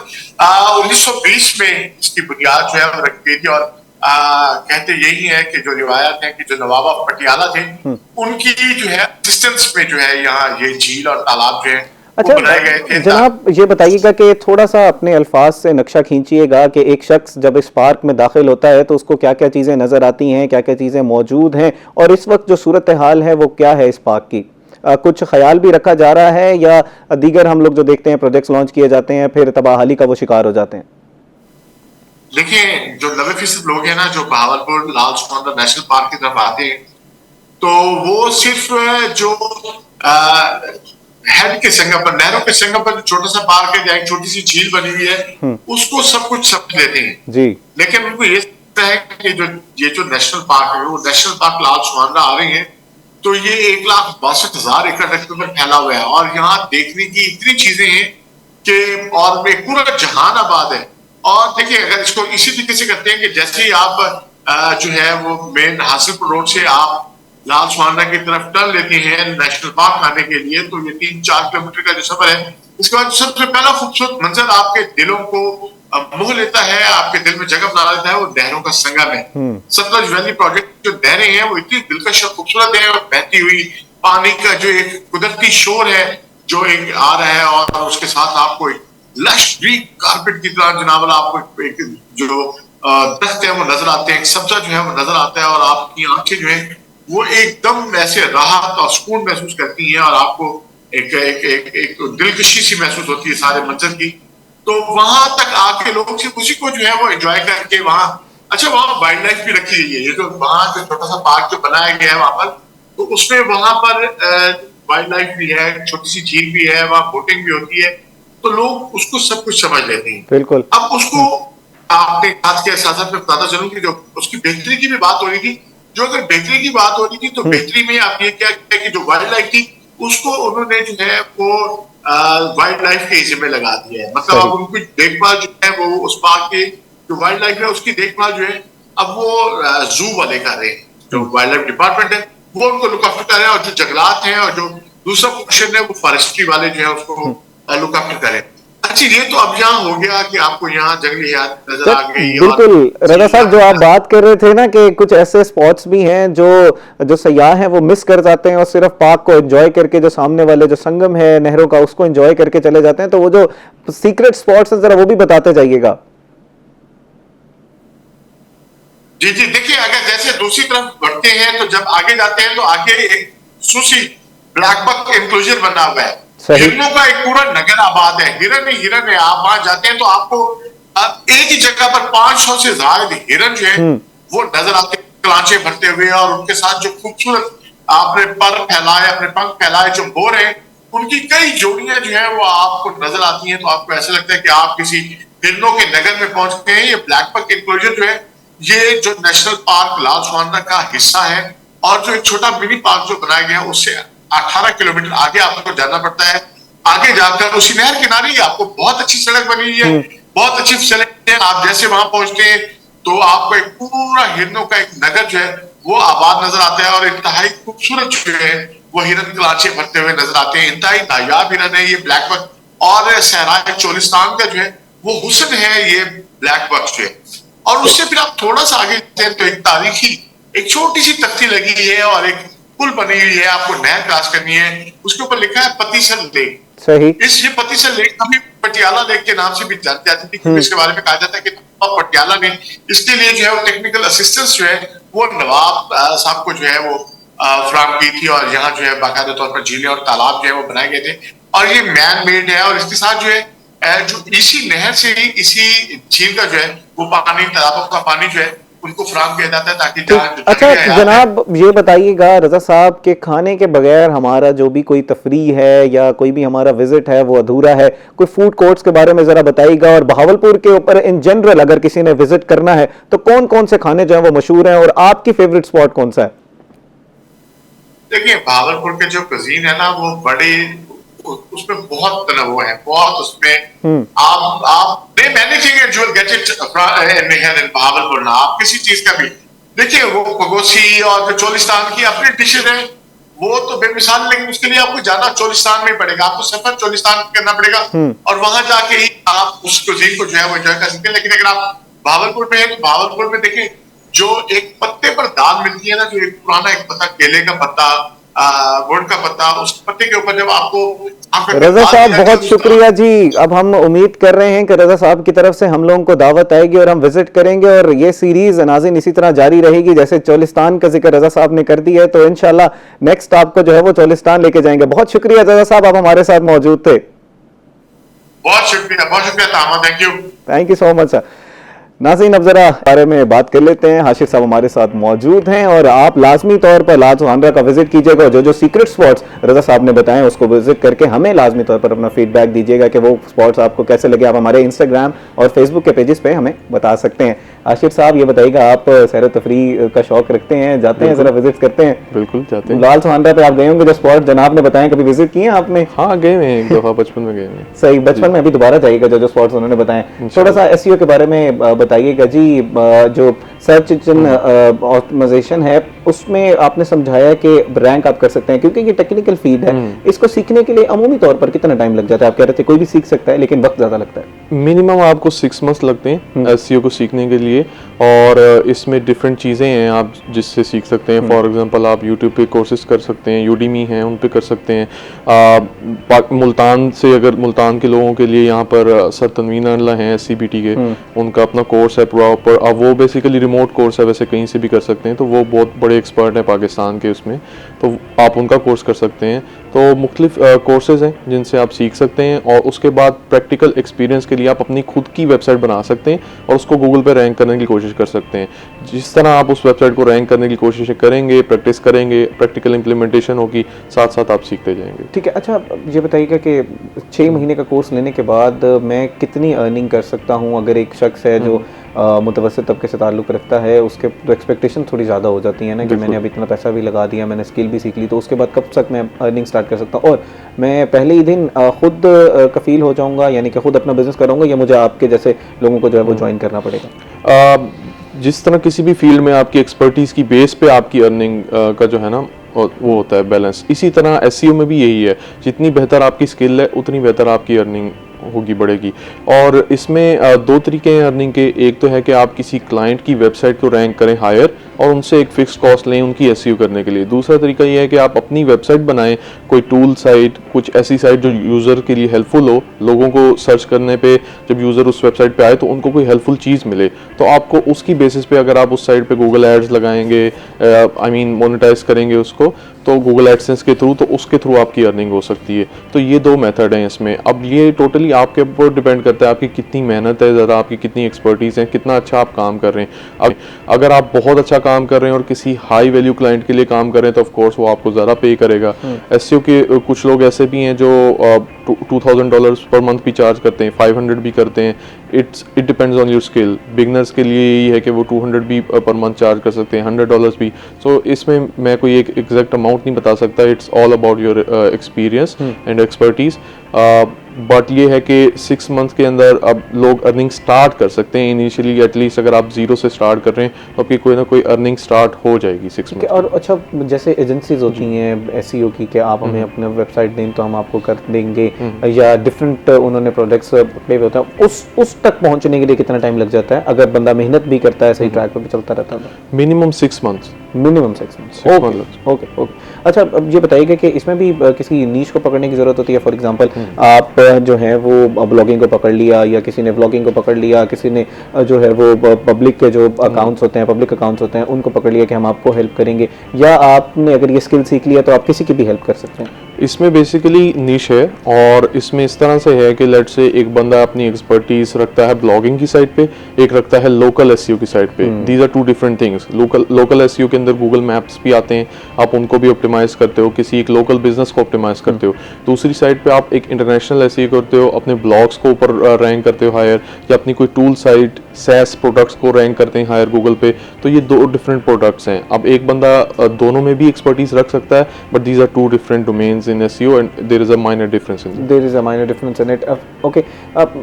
1920 में इसकी बुनियाद जो है वो रखी गई थी और कहते यही है कि जो रिवायत है कि जो नवाब ऑफ पटियाला थे उनकी जो है असिस्टेंस में जो है यहाँ ये झील और तालाब जो है अच्छा जनाब, ये बताइएगा कि थोड़ा सा अपने अल्फाज से नक्शा खींचिएगा कि एक शख्स जब इस पार्क में दाखिल होता है तो उसको क्या क्या चीज़ें नज़र आती हैं, क्या क्या चीज़ें मौजूद हैं, और इस वक्त जो सूरत हाल है वो क्या है इस पार्क की? कुछ ख्याल भी रखा जा रहा है या दीगर हम लोग जो देखते हैं प्रोजेक्ट्स लॉन्च किए जाते हैं फिर तबाहाली का वो शिकार हो जाते हैं? देखिए, जो 90% लोग हैं ना जो बहावलपुर लाल सुमंदर नेशनल पार्क की तरफ आते हैं तो वो सिर्फ जो हेड के संगम पर, नहरों के संगम पर छोटा सा पार्क है, एक छोटी सी झील बनी हुई है, उसको सब कुछ समझ लेते हैं जी। लेकिन उनको ये लगता है कि ये जो नेशनल पार्क है वो नेशनल पार्क लाल सुमंदर आ रही है तो ये 1,62,000 एकड़ रकबे पर फैला हुआ है और यहाँ देखने की इतनी चीजें हैं कि और एक पूरा जहान आबाद है। और देखिए, अगर इसको इसी तरीके से करते हैं कि जैसे ही आप जो है वो मेन हासिलपुर रोड से आप लाल सुमंदर की तरफ टर्न लेते हैं नेशनल पार्क आने के लिए तो ये 3-4 किलोमीटर का जो सफर है, इसके बाद सबसे पहला खूबसूरत मंजर आपके दिलों को मोह लेता है, आपके दिल में जगह बना लेता है, वो नहरों का संगम है। सतलज वैली प्रोजेक्ट जो नहरें हैं वो इतनी दिलकश और खूबसूरत है और बहती हुई पानी का जो एक कुदरती शोर है जो एक आ रहा है और उसके साथ आपको एक लश ग्रीन कारपेट की तरह जनाब आपको एक जो दरख्त है वो नजर आते हैं, सब्जा जो है वो नजर आता है और आपकी आंखें जो है वो एकदम ऐसे राहत और सुकून महसूस करती हैं और आपको एक एक एक, एक दिलकशी सी महसूस होती है सारे मंजर की। तो वहां तक आके लोग सिर्फ उसी को जो है वो एंजॉय करके वहां, अच्छा वहां वाइल्ड लाइफ भी रखी गई है, ये जो वहां जो छोटा सा पार्क जो बनाया गया है वहां पर, तो उसमें वहां पर वाइल्ड लाइफ भी है, छोटी सी झील भी है, वहां बोटिंग भी होती है, तो लोग उसको सब कुछ समझ लेते हैं। बिल्कुल। अब उसको आपने आज के साथ में बताना चलूं कि जो उसकी बेहतरी की भी बात हो रही थी, जो अगर बेहतरी की बात हो रही थी तो बेहतरी में आप ये क्या कि जो वाइल्ड लाइफ थी उसको उन्होंने जो है वो वाइल्ड लाइफ के हिस्से में लगा दिया है। मतलब अब उनकी देखभाल जो है वो उस पार्क की जो वाइल्ड लाइफ है उसकी देखभाल जो है अब वो जू वाले कर रहे हैं, जो वाइल्ड लाइफ डिपार्टमेंट है वो उनको लुक आफ्टर कर रहे हैं और जो जंगलात हैं और जो दूसरा पोर्शन है वो फॉरेस्ट्री वाले जो है उसको लुक आफ्टर करें। अच्छा, ये तो अब यहाँ हो गया कि आपको यहाँ जंगली हयात नजर आ गई। बिल्कुल रजा साहब, जो आप बात कर रहे थे ना कि कुछ ऐसे स्पॉट्स भी हैं जो सयाह हैं वो मिस कर जाते हैं और सिर्फ पार्क को एंजॉय करके जो सामने वाले जो संगम है नहरों का उसको एंजॉय करके चले जाते हैं, तो वो जो सीक्रेट स्पॉट्स हैं जरा वो भी बताते जाइएगा। जी जी, देखिए अगर जैसे दूसरी तरफ बढ़ते हैं तो जब आगे जाते हैं तो आगे एक सुसी ब्लैक बक इंक्लूजन बना हुआ है, हिरणों का एक पूरा नगर आबाद है, हिरन ही हिरन है। आप वहां जाते हैं तो आपको एक ही जगह पर 500 से ज्यादा हिरन जो है वो नजर आते हैं कलांचे भरते हुए और उनके साथ जो खूबसूरत आपने पर फैलाए, अपने पंख फैलाए जो मोर है, उनकी कई जोड़ियां जो है वो आपको नजर आती हैं। तो आपको ऐसा लगता है कि आप किसी हिरनों के नगर में पहुंच गए हैं। ये ब्लैक बक इंक्लूजन जो है ये जो नेशनल पार्क लाल सुमंदर का हिस्सा है और जो एक छोटा मिनी पार्क जो बनाया गया है उससे 18 किलोमीटर आगे आपको जाना पड़ता है। आगे जाकर उसी नहर किनारे ही आपको बहुत अच्छी सड़क बनी हुई है, बहुत अच्छी सड़क है। आप जैसे वहां पहुंचते हैं तो आपको एक पूरा हिरनों का एक नगर जो है वो आबाद नजर आता है और इंतहाई खूबसूरत जो है वो हिरन कलाचे भरते हुए नजर आते हैं। इंतहाई नायाब हिरन है ये ब्लैक बक और सहराए चोलिस्तान का जो है वो हुस्न है ये ब्लैक बक जो है। और उससे फिर आप थोड़ा सा आगे जाते हैं तो एक तारीखी एक छोटी सी तख्ती लगी हुई है और एक पुल बनी हुई है, आपको नहर क्रॉस करनी है, उसके ऊपर लिखा है पतीसर लेक। सही। ये पतीसर लेक कभी पटियाला लेक के नाम से भी जानी जाती थी क्योंकि इसके बारे में कहा जाता है कि पटियाला ने इसके लिए जो है वो टेक्निकल असिस्टेंस जो है वो नवाब साहब को जो है वो फराहम की थी और यहाँ जो है बाकायदा तौर पर झीलें और तालाब जो है वो बनाए गए थे और ये मैन मेड है और इसके साथ जो है जो इसी नहर से ही इसी झील का जो है वो पानी, तालाबों का पानी जो है उनको फराहम किया जाता है ताकि अच्छा जनाब ये बताइएगा रजा साहब के खाने के बगैर हमारा जो भी कोई तफरीह है या कोई भी हमारा विजिट है वो अधूरा है। कोई फूड कोर्ट्स के बारे में जरा बताइएगा और बहावलपुर के ऊपर इन जनरल अगर किसी ने विजिट करना है तो कौन कौन से खाने जो है वो मशहूर हैं और आपकी फेवरेट स्पॉट कौन सा है? देखिए बहावलपुर के जो कुजीन है ना वो बड़े उसमें बहुत तनवो है, बहुत उसमें आप बहावलपुर ना आप किसी चीज का भी देखिए वो पगोसी और जो चोलिस्तान की अपनी डिशेज है वो तो बेमिसाल, लेकिन उसके लिए आपको जाना चोलिस्तान में पड़ेगा, आपको सफर चोलिस्तान करना पड़ेगा और वहां जाके ही आप उस कुजीन को जो है वो एंजॉय कर सकते हैं। लेकिन अगर आप भावलपुर में है तो भावलपुर में देखें, जो एक पत्ते पर दाल मिलती है ना, जो एक पुराना एक पत्ता, केले का पत्ता, गुड़ का पत्ता, उस पत्ते के ऊपर जब आपको रजा साहब बहुत शुक्रिया जी। अब हम उम्मीद कर रहे हैं कि रजा साहब की तरफ से हम लोगों को दावत आएगी और हम विजिट करेंगे, और ये सीरीज नाज़रीन इसी तरह जारी रहेगी। जैसे चोलिस्तान का जिक्र रजा साहब ने कर दिया है, तो इंशाल्लाह नेक्स्ट आपको जो है वो चोलिस्तान लेके जाएंगे। बहुत शुक्रिया रजा साहब, आप हमारे साथ मौजूद थे। बहुत शुक्रिया तामा, thank you. Thank you so much sir. नाज़रीन अब जरा बारे में बात कर लेते हैं। हाशिर साहब हमारे साथ मौजूद हैं और आप लाजमी तौर पर लाल सुहानरा का विजिट कीजिएगा। जो सीक्रेट स्पॉट्स रजा साहब ने बताए उसको विजिट करके हमें लाजमी तौर पर अपना फीडबैक दीजिएगा कि वो स्पॉट्स आपको कैसे लगे। आप हमारे इंस्टाग्राम और फेसबुक के पेजेस पे हमें बता सकते हैं। आशिर साहब ये बताइएगा, आप सैर तफरी का शौक रखते हैं, जाते हैं, जरा विजिट करते हैं? बिल्कुल जाते हैं। लाल सुहानरा पे आप गए होंगे, जो स्पॉट जनाब ने बताया, कभी विजिट किए हैं आपने? हाँ गए हैं, एक दफा बचपन में गए हैं। सही, बचपन में। अभी दोबारा जाइएगा जो स्पॉट्स उन्होंने बताए। थोड़ा सा एसईओ के बारे में बताइएगा जी। जो सर्च इंजन ऑप्टिमाइजेशन है उसमें आपने समझाया कि रैंक आप कर सकते हैं, क्योंकि ये टेक्निकल फील्ड है। इसको सीखने के लिए अमूमी तौर पर कितना टाइम लग जाता है? आप कह रहे थे कोई भी सीख सकता है, लेकिन वक्त ज्यादा लगता है। मिनिमम आपको 6 मंथ्स लगते हैं एसईओ को सीखने के लिए, और इसमें डिफरेंट चीज़ें हैं आप जिससे सीख सकते हैं। फॉर एग्जांपल आप यूट्यूब पे कोर्सेज कर सकते हैं, यूडीमी हैं उन पे कर सकते हैं। मुल्तान से, अगर मुल्तान के लोगों के लिए यहाँ पर सर तनवीन अल्लाह हैं SCBT के, उनका अपना कोर्स है प्रॉपर। अब वो बेसिकली रिमोट कोर्स है, वैसे कहीं से भी कर सकते हैं, तो वो बहुत बड़े एक्सपर्ट हैं पाकिस्तान के उसमें, तो आप उनका कोर्स कर सकते हैं। तो मुख्तलिफ कोर्सेज हैं जिनसे आप सीख सकते हैं, और उसके बाद प्रैक्टिकल एक्सपीरियंस के लिए आप अपनी खुद की वेबसाइट बना सकते हैं और उसको गूगल पे रैंक करने की कोशिश कर सकते हैं। जिस तरह आप उस वेबसाइट को रैंक करने की कोशिश करेंगे, प्रैक्टिस करेंगे, प्रैक्टिकल इंप्लीमेंटेशन होगी, साथ साथ आप सीखते जाएंगे। ठीक है। अच्छा ये बताइएगा कि 6 महीने का कोर्स लेने के बाद मैं कितनी अर्निंग कर सकता हूँ? अगर एक शख्स है जो मुतवस्सित तबके से ताल्लुक़ रखता है, उसके तो एक्सपेक्टेशन थोड़ी ज़्यादा हो जाती है ना कि मैंने अब इतना पैसा भी लगा दिया, मैंने स्किल भी सीख ली, तो उसके बाद कब तक मैं अर्निंग स्टार्ट कर सकता हूँ? और मैं पहले ही दिन खुद कफ़ील हो जाऊँगा, यानी कि खुद अपना बिजनेस कराऊँगा, या मुझे आपके जैसे लोगों को जो है वो ज्वाइन करना पड़ेगा? जिस तरह किसी भी फील्ड में आपकी एक्सपर्टीज़ की बेस पे आपकी अर्निंग का जो है ना वो होता है बैलेंस, इसी तरह एसईओ में भी यही है। जितनी बेहतर आपकी स्किल है उतनी बेहतर आपकी अर्निंग होगी, बढ़ेगी। और इसमें 2 तरीके हैं अर्निंग के। एक तो है कि आप किसी क्लाइंट की वेबसाइट को रैंक करें हायर और उनसे एक फिक्स कॉस्ट लें उनकी एसईओ करने के लिए। दूसरा तरीका ये है कि आप अपनी वेबसाइट बनाएं, कोई टूल साइट, कुछ ऐसी साइट जो यूज़र के लिए हेल्पफुल हो, लोगों को सर्च करने पे जब यूज़र उस वेबसाइट पे आए तो उनको कोई हेल्पफुल चीज़ मिले, तो आपको उसकी बेसिस पे अगर आप उस साइट पे गूगल एड्स लगाएंगे, मोनेटाइज करेंगे उसको, तो गूगल एडसेंस के थ्रू, तो उसके थ्रू आपकी अर्निंग हो सकती है। तो ये 2 मेथड हैं इसमें। अब ये टोटली आपके ऊपर डिपेंड करता है आपकी कितनी मेहनत है, ज़्यादा आपकी कितनी एक्सपर्टीज़ है, कितना अच्छा आप काम कर रहे हैं। अब अगर आप बहुत अच्छा काम कर रहे हैं और किसी हाई वैल्यू क्लाइंट के लिए काम कर रहे हैं तो ऑफ कोर्स वो आपको ज़्यादा पे करेगा। एसईओ के कुछ लोग ऐसे भी हैं जो $2000 पर मंथ भी चार्ज करते हैं, 500 भी करते हैं। It depends on your skill. Beginners के लिए यही है कि वो 200 भी पर मंथ चार्ज कर सकते हैं, $100 भी। सो इसमें मैं कोई एक एग्जैक्ट अमाउंट नहीं बता सकता। It's all about your experience and expertise. But ये है कि 6 मंथ के अंदर अब लोग अर्निंग स्टार्ट कर सकते हैं इनिशियली। एटलीस्ट अगर आप 0 से स्टार्ट कर रहे हैं तो आपकी कोई ना कोई अर्निंग स्टार्ट हो जाएगी 6 मंथ। और अच्छा, जैसे एजेंसीज होती हैं एसईओ की कि आप हमें अपने वेबसाइट दें तो हम आपको कर देंगे, या डिफरेंट उन्होंने प्रोडक्ट्स पे होता है, उस तक पहुंचने के लिए कितना टाइम लग जाता है अगर बंदा मेहनत भी करता है, सही ट्रैक पे भी चलता रहता है? Minimum 6 months. Minimum 6 months. Okay. अच्छा अब ये बताइएगा कि इसमें भी किसी नीश को पकड़ने की जरूरत होती है? फॉर एग्जांपल आप जो है वो ब्लॉगिंग को पकड़ लिया, या किसी ने व्लॉगिंग को पकड़ लिया, किसी ने जो है वो पब्लिक के जो अकाउंट्स होते हैं, पब्लिक अकाउंट्स होते हैं, उनको पकड़ लिया कि हम आपको हेल्प करेंगे, या आपने अगर ये स्किल सीख लिया तो आप किसी की भी हेल्प कर सकते हैं? इसमें बेसिकली निश है, और इसमें इस तरह से है कि लेट से एक बंदा अपनी एक्सपर्टीज रखता है ब्लॉगिंग की साइट पे, एक रखता है लोकल एसईओ की साइट पे। These are 2 different things. Local SEO के अंदर गूगल मैप्स भी आते हैं, आप उनको भी ऑप्टिमाइज करते हो, किसी एक लोकल बिजनेस को ऑप्टिमाइज करते हो। दूसरी साइट पे आप एक इंटरनेशनल एसईओ करते हो, अपने ब्लॉग्स को ऊपर रैंक करते हो हायर, या अपनी कोई टूल साइट SaaS प्रोडक्ट्स को रैंक करते हैं हायर गूगल पे, तो ये दो डिफरेंट प्रोडक्ट्स हैं। अब एक बंदा दोनों में भी एक्सपर्टीज रख सकता है, but these are two different domains in SEO and there is a minor difference in there is a minor difference in it. Okay, अब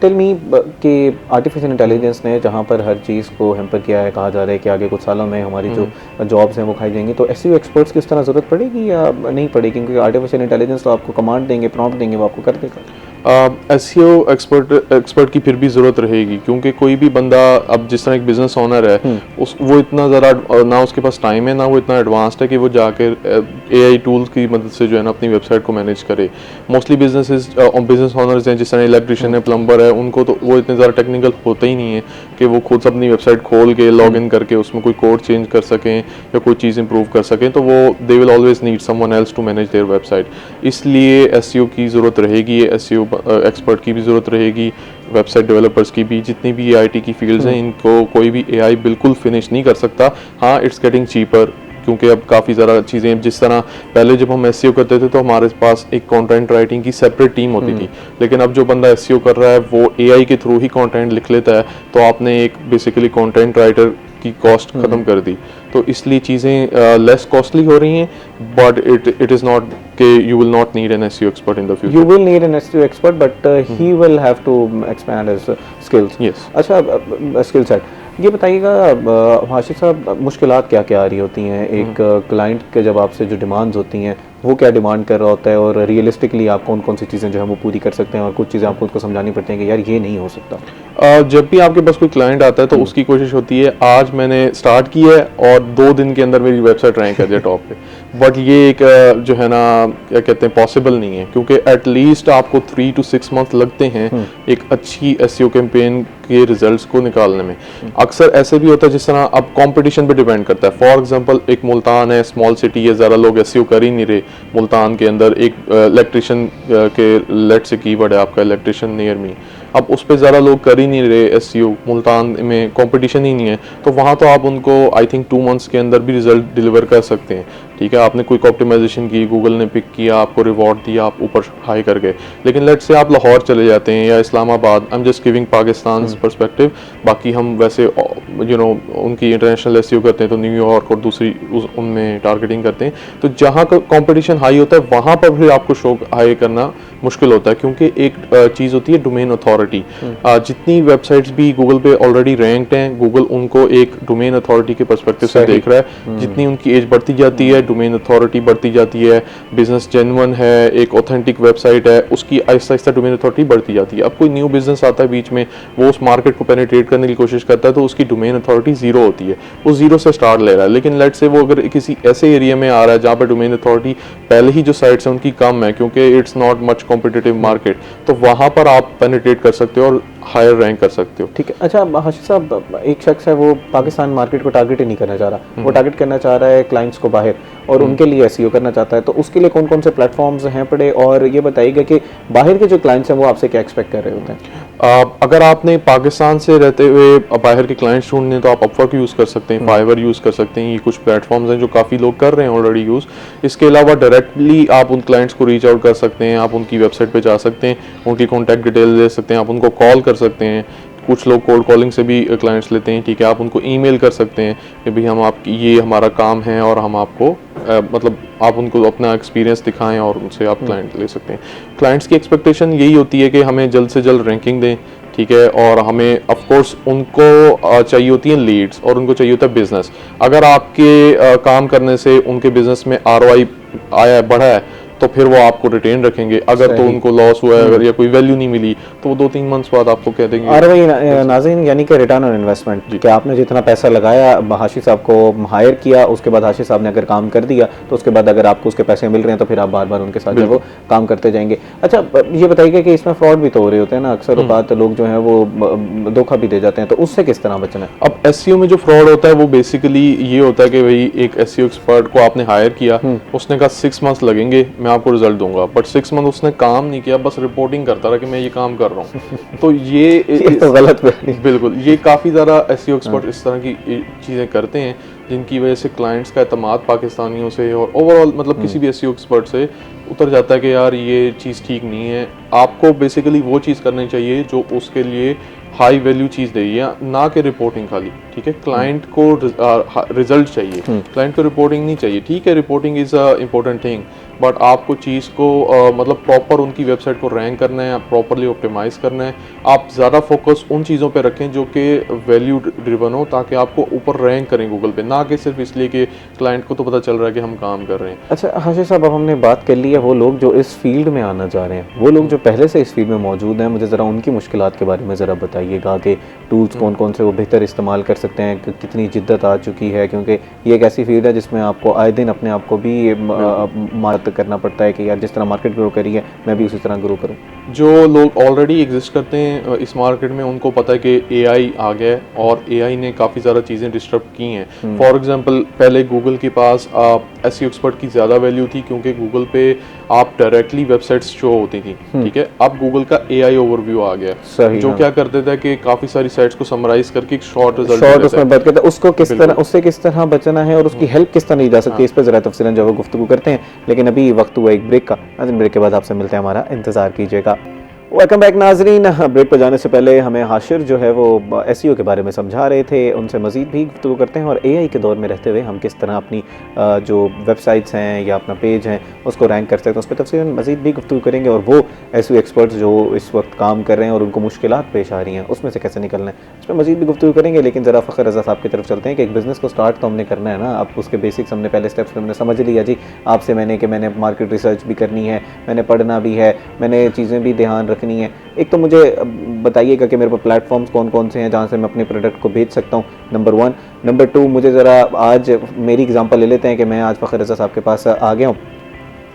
टेल मी कि आर्टिफिशियल इंटेलिजेंस ने जहाँ पर हर चीज़ को हैम्पर किया है, कहा जा रहा है कि आगे कुछ सालों में हमारी जो जॉब्स हैं वो खाई जाएंगी, तो SEO एक्सपर्ट्स की उस तरह ज़रूरत पड़ेगी या नहीं पड़ेगी? क्योंकि आर्टिफिशियल इंटेलिजेंस तो आपको कमांड देंगे, प्रॉम्प्ट देंगे, वो आपको कर देगा। SEO एक्सपर्ट की फिर भी ज़रूरत रहेगी, क्योंकि कोई भी बंदा, अब जिस तरह एक बिजनेस ओनर है, वो इतना ज़रा ना उसके पास टाइम है, ना वो इतना एडवांस्ड है कि वो जाकर AI टूल्स की मदद से जो है ना अपनी वेबसाइट को मैनेज करे। मोस्टली बिजनेस ओनर्स हैं, जिस तरह इलेक्ट्रिशियन है, प्लम्बर है, उनको तो वो इतने ज़्यादा टेक्निकल होते ही नहीं है कि वो खुद अपनी वेबसाइट खोल के लॉग इन करके उसमें कोई कोड चेंज कर सकें या कोई चीज़ इंप्रूव कर सकें, तो वो they will always need someone else to manage their website. इसलिए SEO की ज़रूरत रहेगी, SEO एक्सपर्ट की भी ज़रूरत रहेगी, वेबसाइट डेवलपर्स की भी, जितनी भी IT की फील्ड्स हैं, इनको कोई भी AI बिल्कुल फिनिश नहीं कर सकता। हाँ, इट्स गेटिंग चीपर, क्योंकि अब काफ़ी ज़्यादा चीज़ें, जिस तरह पहले जब हम SEO करते थे तो हमारे पास एक कंटेंट राइटिंग की सेपरेट टीम होती थी, लेकिन अब जो बंदा SEO कर रहा है वो AI के थ्रू ही कंटेंट लिख लेता है, तो आपने एक बेसिकली कंटेंट राइटर की कॉस्ट ख़त्म कर दी। तो इसलिए चीज़ें लेस कॉस्टली हो रही हैं, बट इट इज़ नॉट कि you will not need an SEO expert in the future. You will need an SEO expert, but he will have to expand his skills. Yes. अच्छा, स्किल सेट ये बताइएगा हाशिद साहब, मुश्किलात क्या क्या आ रही होती हैं एक क्लाइंट के जब आपसे जो डिमांड्स होती हैं वो क्या डिमांड कर रहा होता है, और रियलिस्टिकली आप कौन कौन सी चीज़ें जो है वो पूरी कर सकते हैं, और कुछ चीज़ें आपको उसको समझानी पड़ती हैं कि यार ये नहीं हो सकता? जब भी आपके पास कोई क्लाइंट आता है तो उसकी कोशिश होती है आज मैंने स्टार्ट की है और 2 दिन के अंदर मेरी वेबसाइट रैंक कर दिया टॉप पे, बट ये एक जो है ना क्या कहते हैं पॉसिबल नहीं है, क्योंकि एटलीस्ट आपको 3 to 6 मंथ लगते हैं एक अच्छी SEO कैंपेन के रिजल्ट्स को निकालने में। अक्सर ऐसे भी होता है, जिस तरह अब कंपटीशन पे डिपेंड करता है। फॉर एग्जांपल एक मुल्तान है, स्मॉल सिटी है, ज़्यादा लोग SEO कर ही नहीं रहे। मुल्तान के अंदर एक इलेक्ट्रिशियन के लेट से कीवर्ड है आपका इलेक्ट्रिशियन नियर मी, अब उस पर ज़्यादा लोग कर ही नहीं रहे SEO, मुल्तान में कंपटीशन ही नहीं है, तो वहाँ तो आप उनको आई थिंक 2 मंथ्स के अंदर भी रिजल्ट डिलीवर कर सकते हैं। ठीक है, आपने क्विक ऑप्टिमाइजेशन की, गूगल ने पिक किया, आपको रिवॉर्ड दिया, आप ऊपर हाई कर गए। लेकिन लेट्स से आप लाहौर चले जाते हैं या Islamabad, I am just giving Pakistan perspective, बाकी हम वैसे उनकी इंटरनेशनल SEO करते हैं तो न्यूयॉर्क और दूसरी उनमें टारगेटिंग करते हैं, तो जहाँ का कॉम्पिटिशन हाई होता है वहाँ पर फिर आपको शो हाई करना मुश्किल होता है, क्योंकि एक चीज़ होती है डोमेन अथॉरिटी। जितनी वेबसाइट्स भी गूगल पे ऑलरेडी रैंक्ड हैं, गूगल उनको एक डोमेन अथॉरिटी के पर्सपेक्टिव से देख रहा है। जितनी उनकी एज बढ़ती जाती है, डोमेन अथॉरिटी बढ़ती जाती है, बिजनेस जेन्युइन है, एक ऑथेंटिक वेबसाइट है, उसकी आहिस्ता आहिस्ता डोमेन अथॉरिटी बढ़ती जाती है। अब कोई न्यू बिजनेस आता है बीच में, वो उस मार्केट को पेनिट्रेट करने की कोशिश करता है, तो उसकी डोमेन अथॉरिटी जीरो होती है, वो जीरो से स्टार्ट ले रहा है। लेकिन लेट से वो अगर किसी ऐसे एरिया में आ रहा है जहाँ पर डोमेन अथॉरिटी पहले ही जो साइट्स हैं उनकी कम है, क्योंकि it's not much competitive market, तो वहाँ पर आप पेनिट्रेट कर सकते हो और हायर रैंक कर सकते हो। ठीक है। अच्छा हाशिद साहब, एक शख्स है वो पाकिस्तान मार्केट को टारगेट ही नहीं करना चाह रहा, वो टारगेट करना चाह रहा है क्लाइंट्स को बाहर, और उनके लिए SEO करना चाहता है, तो उसके लिए कौन कौन से प्लेटफॉर्म्स हैं पड़े, और ये बताइएगा कि बाहर के जो क्लाइंट्स हैं वो आपसे क्या एक्सपेक्ट कर रहे होते हैं? अगर आपने पाकिस्तान से रहते हुए बाहर के क्लाइंट्स ढूंढने हैं तो आप अपवर्क यूज़ कर सकते हैं, फाइवर यूज़ कर सकते हैं, ये कुछ प्लेटफॉर्म्स हैं जो काफ़ी लोग कर रहे हैं ऑलरेडी यूज़। इसके अलावा डायरेक्टली आप उन क्लाइंट्स को रीच आउट कर सकते हैं, आप उनकी वेबसाइट पे जा सकते हैं, उनकी कॉन्टैक्ट डिटेल दे सकते हैं, आप उनको कॉल कर सकते हैं। कुछ लोग कोल्ड कॉलिंग से भी क्लाइंट्स लेते हैं, ठीक है, आप उनको ईमेल कर सकते हैं कि भाई हम आपकी ये हमारा काम है और हम आपको मतलब आप उनको अपना एक्सपीरियंस दिखाएं और उनसे आप क्लाइंट ले सकते हैं। क्लाइंट्स की एक्सपेक्टेशन यही होती है कि हमें जल्द से जल्द रैंकिंग दें, ठीक है, और हमें ऑफ कोर्स उनको चाहिए होती हैं लीड्स और उनको चाहिए होता है बिजनेस। अगर आपके काम करने से उनके बिजनेस में ROI आया है, बढ़ा है, तो फिर वो आपको रिटेन रखेंगे। अगर तो उनको लॉस हुआ है अगर या कोई वैल्यू नहीं मिली तो वो 2-3 मंथ्स बाद आपको कह देंगे। ROI नाज़रीन यानी कि रिटर्न ऑन इन्वेस्टमेंट, कि आपने जितना पैसा लगाया, हाशिद साहब को हायर किया, उसके बाद हाशिद साहब ने अगर काम कर दिया तो उसके बाद अगर आपको उसके पैसे मिल रहे हैं तो फिर आप बार बार उनके साथ जो वो काम करते जाएंगे। अच्छा ये बताइए कि इसमें फ्रॉड भी तो हो रहे होते हैं ना, अक्सर बात लोग जो है वो धोखा भी दे जाते हैं, तो उससे किस तरह बचना है? अब SEO में जो फ्रॉड होता है वो बेसिकली ये होता है कि भाई एक SEO एक्सपर्ट को आपने हायर किया, उसने कहा 6 मंथ्स लगेंगे मैं आपको रिजल्ट दूंगा, बट 6 मंथ उसने काम नहीं किया, बस रिपोर्टिंग करता रहा कि मैं ये काम कर रहा हूँ। तो ये तो गलत बिल्कुल, ये काफ़ी ज़्यादा SEO एक्सपर्ट इस तरह की चीज़ें करते हैं जिनकी वजह से क्लाइंट्स का एतमाद पाकिस्तानियों से और ओवरऑल मतलब किसी भी SEO एक्सपर्ट से उतर जाता है कि यार ये चीज़ ठीक नहीं है। आपको बेसिकली वो चीज़ करनी चाहिए जो उसके लिए हाई वैल्यू चीज़ दे, या ना कि रिपोर्टिंग खाली, ठीक है। क्लाइंट को रिजल्ट चाहिए, क्लाइंट को रिपोर्टिंग नहीं चाहिए। ठीक है, reporting is a important thing, but आपको चीज़ को मतलब प्रॉपर उनकी वेबसाइट को रैंक करना है, प्रॉपरली ऑप्टिमाइज करना है। आप ज़्यादा फोकस उन चीज़ों पे रखें जो कि वैल्यू ड्रिवन हो, ताकि आपको ऊपर रैंक करें गूगल पे, ना कि सिर्फ इसलिए कि क्लाइंट को तो पता चल रहा है कि हम काम कर रहे हैं। अच्छा हाशिर साहब, अब हमने बात कर ली है वो लोग जो इस फील्ड में आना चाह रहे हैं, वो लोग जो पहले से इस फील्ड में मौजूद हैं, मुझे ज़रा उनकी मुश्किलात के बारे में ज़रा बताइएगा कि टूल्स कौन कौन से वो बेहतर इस्तेमाल कर सकते हैं, कितनी जिद्दत आ चुकी है, क्योंकि ये एक ऐसी फील्ड है जिसमें आपको आए दिन अपने आप को भी मार्केट करना पड़ता है कि यार जिस तरह मार्केट ग्रो करी है मैं भी उसी तरह ग्रो करूँ। जो लोग ऑलरेडी एग्जिस्ट करते हैं इस मार्केट में, उनको पता है कि एआई आ गया है और एआई ने काफ़ी ज़्यादा चीज़ें डिस्टर्ब की हैं। फॉर एग्जांपल, पहले गूगल के पास एसईओ एक्सपर्ट की ज़्यादा वैल्यू थी, क्योंकि गूगल पे आप डायरेक्टली वेबसाइट्स शो होती थी, ठीक है। अब गूगल का एआई ओवरव्यू आ गया है, जो क्या करते थे कि काफ़ी सारी साइट्स को समराइज करके एक शॉर्ट रिजल्ट उसमें बात करते हैं, उसको किस तरह, उससे किस तरह बचना है और उसकी हेल्प किस तरह दी जा सकती है, इस पर ज़रा तफसीलन जो है गुफ्तगू करते हैं। लेकिन अभी वक्त हुआ एक ब्रेक का, ब्रेक के बाद आपसे मिलते हैं, हमारा इंतज़ार कीजिएगा। वेलकम बैक नाजरीन। ब्रेक पर जाने से पहले हमें हाशिर जो है वो एसईओ के बारे में समझा रहे थे, उनसे मज़ीद भी गुफ्तगू करते हैं और एआई के दौर में रहते हुए हम किस तरह अपनी जो वेबसाइट्स हैं या अपना पेज हैं उसको रैंक कर सकते हैं, उस पर तफसीलन मज़ीद भी गुफ्तगू करेंगे। और वो एसईओ एक्सपर्ट्स जो इस वक्त काम कर रहे हैं और उनको मुश्किलात पेश आ रही हैं, उसमें से कैसे निकलना है, उस पर मज़ीद भी गुफ्तगू करेंगे। लेकिन ज़रा फ़खर रज़ा साहब की तरफ चलते हैं कि एक बिज़नेस को स्टार्ट तो हमने करना है ना, अब उसके बेसिक्स हमने पहले स्टेप्स हमने समझ लिया जी आपसे मैंने कि मैंने मार्केट रिसर्च भी करनी है, मैंने पढ़ना भी है, मैंने चीज़ें भी ध्यान रखनी है। एक तो मुझे बताइएगा कि मेरे पास प्लेटफॉर्म्स कौन कौन से हैं जहाँ से मैं अपने प्रोडक्ट को बेच सकता हूँ, नंबर 1। नंबर 2, मुझे ज़रा आज मेरी एग्जांपल ले लेते हैं कि मैं आज फ़खर रज़ा साहब के पास आ गया हूँ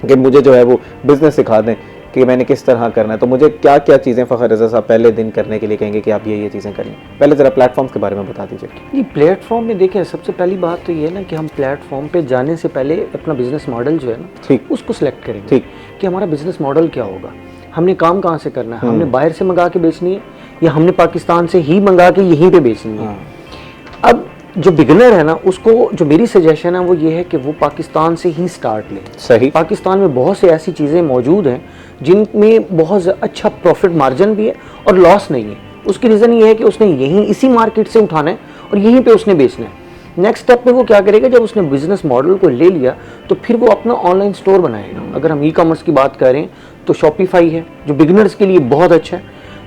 कि मुझे जो है वो बिज़नेस सिखा दें कि मैंने किस तरह करना है, तो मुझे क्या क्या चीज़ें फ़खर रज़ा साहब पहले दिन करने के लिए कहेंगे कि आप ये चीज़ें कर लें। पहले ज़रा प्लेटफॉर्म्स के बारे में बता दीजिए। ये प्लेटफॉर्म में देखिए, सबसे पहली बात तो ये है ना कि हम प्लेटफॉर्म पे जाने से पहले अपना बिजनेस मॉडल जो है ना, ठीक, उसको सिलेक्ट करेंगे। ठीक, कि हमारा बिजनेस मॉडल क्या होगा, हमने काम कहाँ से करना है, हमने बाहर से मंगा के बेचनी है या हमने पाकिस्तान से ही मंगा के यहीं पे बेचनी है। अब जो बिगिनर है ना, उसको जो मेरी सजेशन है वो ये है कि वो पाकिस्तान से ही स्टार्ट ले। सही। पाकिस्तान में बहुत से ऐसी चीज़ें मौजूद हैं जिनमें बहुत अच्छा प्रॉफिट मार्जिन भी है और लॉस नहीं है। उसकी रीज़न ये है कि उसने यहीं इसी मार्केट से उठाना है और यहीं पे उसने बेचना है। नेक्स्ट स्टेप में वो क्या करेगा, जब उसने बिजनेस मॉडल को ले लिया तो फिर वो अपना ऑनलाइन स्टोर बनाएगा। अगर हम ई कॉमर्स की बात करें तो शॉपिफाई है जो बिगिनर्स के लिए बहुत अच्छा है,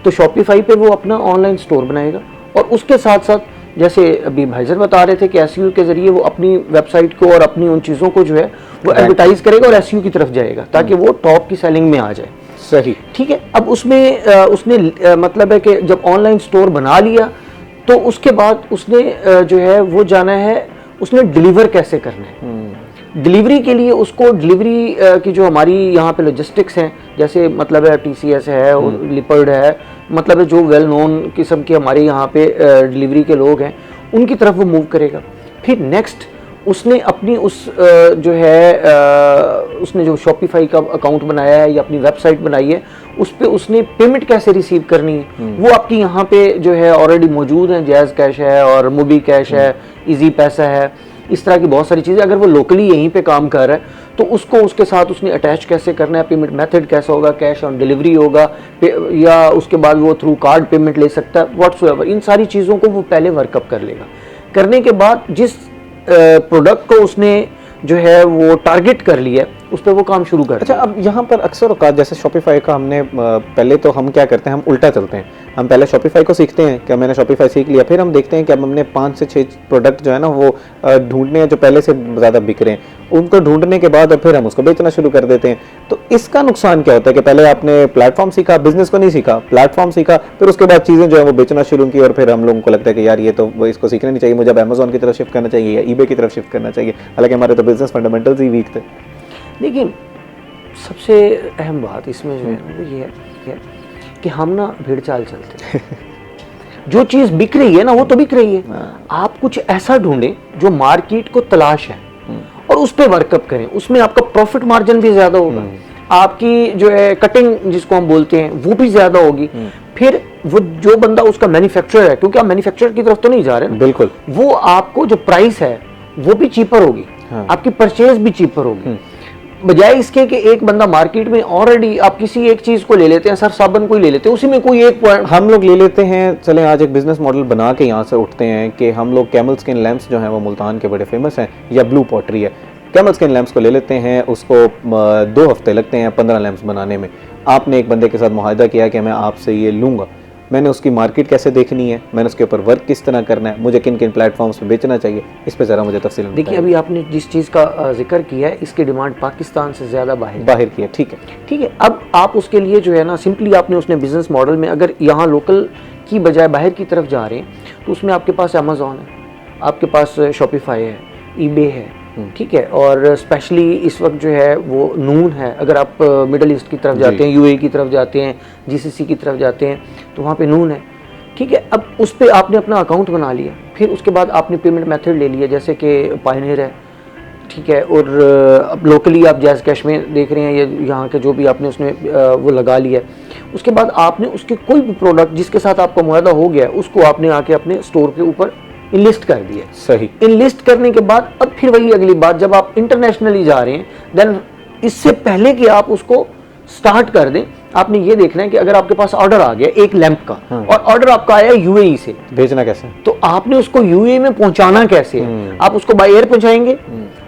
तो शॉपिफाई पे वो अपना ऑनलाइन स्टोर बनाएगा। और उसके साथ साथ जैसे अभी भाईजान बता रहे थे कि एसईओ के जरिए वो अपनी वेबसाइट को और अपनी उन चीज़ों को जो है वो एडवर्टाइज करेगा और एसईओ की तरफ जाएगा ताकि वो टॉप की सेलिंग में आ जाए। सही, ठीक है। अब उसमें उसने मतलब है कि जब ऑनलाइन स्टोर बना लिया तो उसके बाद उसने जो है वो जाना है, उसने डिलीवर कैसे करना है। डिलीवरी के लिए उसको डिलीवरी की जो हमारी यहाँ पे लॉजिस्टिक्स हैं, जैसे मतलब है TCS है, लिपर्ड है, मतलब है जो वेल नोन किस्म के हमारे यहाँ पे डिलीवरी के लोग हैं, उनकी तरफ वो मूव करेगा। फिर नेक्स्ट उसने अपनी उस जो है उसने जो शॉपिफाई का अकाउंट बनाया है या अपनी वेबसाइट बनाई है, उस पर उसने पेमेंट कैसे रिसीव करनी है, वो आपकी यहाँ पे जो है ऑलरेडी मौजूद हैं। जैज़ कैश है और मोबी कैश है, इजी पैसा है, इस तरह की बहुत सारी चीज़ें। अगर वो लोकली यहीं पे काम कर रहा है तो उसको उसके साथ उसने अटैच कैसे करना है, पेमेंट मेथड कैसा होगा, कैश ऑन डिलीवरी होगा या उसके बाद वो थ्रू कार्ड पेमेंट ले सकता है, व्हाट्सएवर। इन सारी चीज़ों को वो पहले वर्कअप कर लेगा। करने के बाद जिस प्रोडक्ट को उसने जो है वो टारगेट कर लिया है उस पर वो काम शुरू कर। अच्छा, अब यहाँ पर अक्सर औकात जैसे शॉपिफाई का हमने पहले तो हम क्या करते हैं, हम उल्टा चलते हैं। हम पहले शॉपिफाई को सीखते हैं कि मैंने शॉपिफाई सीख लिया, फिर हम देखते हैं कि अब हमने 5 से 6 प्रोडक्ट जो है ना वो ढूंढने हैं जो पहले से ज़्यादा बिक रहे हैं। उनको ढूंढने के बाद और फिर हम उसको बेचना शुरू कर देते हैं। तो इसका नुकसान क्या होता है कि पहले आपने प्लेटफॉर्म सीखा, बिजनेस को नहीं सीखा, प्लेटफॉर्म सीखा, फिर उसके बाद चीज़ें जो है वो बेचना शुरू की और फिर हम लोगों को लगता है कि यार ये तो इसको सीखना नहीं चाहिए, मुझे अब अमेजोन की तरफ शिफ्ट करना चाहिए या ईबे की तरफ शिफ्ट करना चाहिए, हालांकि हमारे तो बिजनेस फंडामेंटल्स ही वीक थे। लेकिन सबसे अहम बात इसमें जो है वो ये है कि हम ना भेड़ चाल चलते हैं। जो चीज़ बिक रही है ना वो तो बिक रही है, आप कुछ ऐसा ढूंढें जो मार्केट को तलाश है और उस पर वर्कअप करें। उसमें आपका प्रॉफिट मार्जिन भी ज़्यादा होगा, आपकी जो है कटिंग जिसको हम बोलते हैं वो भी ज़्यादा होगी। फिर वो जो बंदा उसका मैन्युफैक्चरर है, क्योंकि आप मैन्युफैक्चरर की तरफ तो नहीं जा रहे ना, बिल्कुल, वो आपको जो प्राइस है वो भी चीपर होगी, आपकी परचेज भी चीपर होगी। बजाय इसके कि एक बंदा मार्केट में ऑलरेडी आप किसी एक चीज को ले लेते हैं, सर्फ साबुन को ही ले लेते हैं, उसी में कोई एक पॉइंट हम लोग ले लेते हैं। चलें आज एक बिजनेस मॉडल बना के यहाँ से उठते हैं कि हम लोग कैमल स्किन लैंप्स जो हैं वो मुल्तान के बड़े फेमस हैं, या ब्लू पॉटरी है, कैमल स्किन लैंप्स को ले लेते हैं, उसको 2 हफ्ते लगते हैं 15 लैंप्स बनाने में। आपने एक बंदे के साथ मुआहदा किया कि मैं आपसे ये लूँगा, मैंने उसकी मार्केट कैसे देखनी है, मैंने उसके ऊपर वर्क किस तरह करना है, मुझे किन किन प्लेटफॉर्म्स पे बेचना चाहिए, इस पे ज़रा मुझे तफसील देखिए। अभी आपने जिस चीज़ का जिक्र किया है, इसकी डिमांड पाकिस्तान से ज़्यादा बाहर की है। ठीक है, ठीक है। अब आप उसके लिए जो है ना, सिंपली आपने उसने बिजनेस मॉडल में अगर यहाँ लोकल की बजाय बाहर की तरफ जा रहे हैं तो उसमें आपके पास अमेज़ॉन है, आपके पास शॉपिफाई है, ईबे है, ठीक है, और स्पेशली इस वक्त जो है वो नून है। अगर आप मिडल ईस्ट की तरफ जाते हैं, यूएई की तरफ जाते हैं, जीसीसी की तरफ जाते हैं, तो वहाँ पे नून है, ठीक है। अब उस पर आपने अपना अकाउंट बना लिया, फिर उसके बाद आपने पेमेंट मेथड ले लिया, जैसे कि पायनियर है, ठीक है, और अब लोकली आप जैज़ कैश में देख रहे हैं, ये यहाँ के जो भी आपने उसमें वो लगा लिया। उसके बाद आपने उसके कोई भी प्रोडक्ट जिसके साथ आपका मुआहदा हो गया, उसको आपने आके अपने स्टोर के ऊपर इनलिस्ट कर दिया। सही। इनलिस्ट करने के बाद अब फिर वही अगली बात, जब आप इंटरनेशनली जा रहे हैं, देन इससे पहले कि आप उसको स्टार्ट कर दें, आपने ये देखना है कि अगर आपके पास ऑर्डर आ गया एक लैंप का, और ऑर्डर आपका आया यूएई से, भेजना कैसे, तो आपने उसको यूएई में पहुंचाना कैसे है? आप उसको बाय एयर पहुंचाएंगे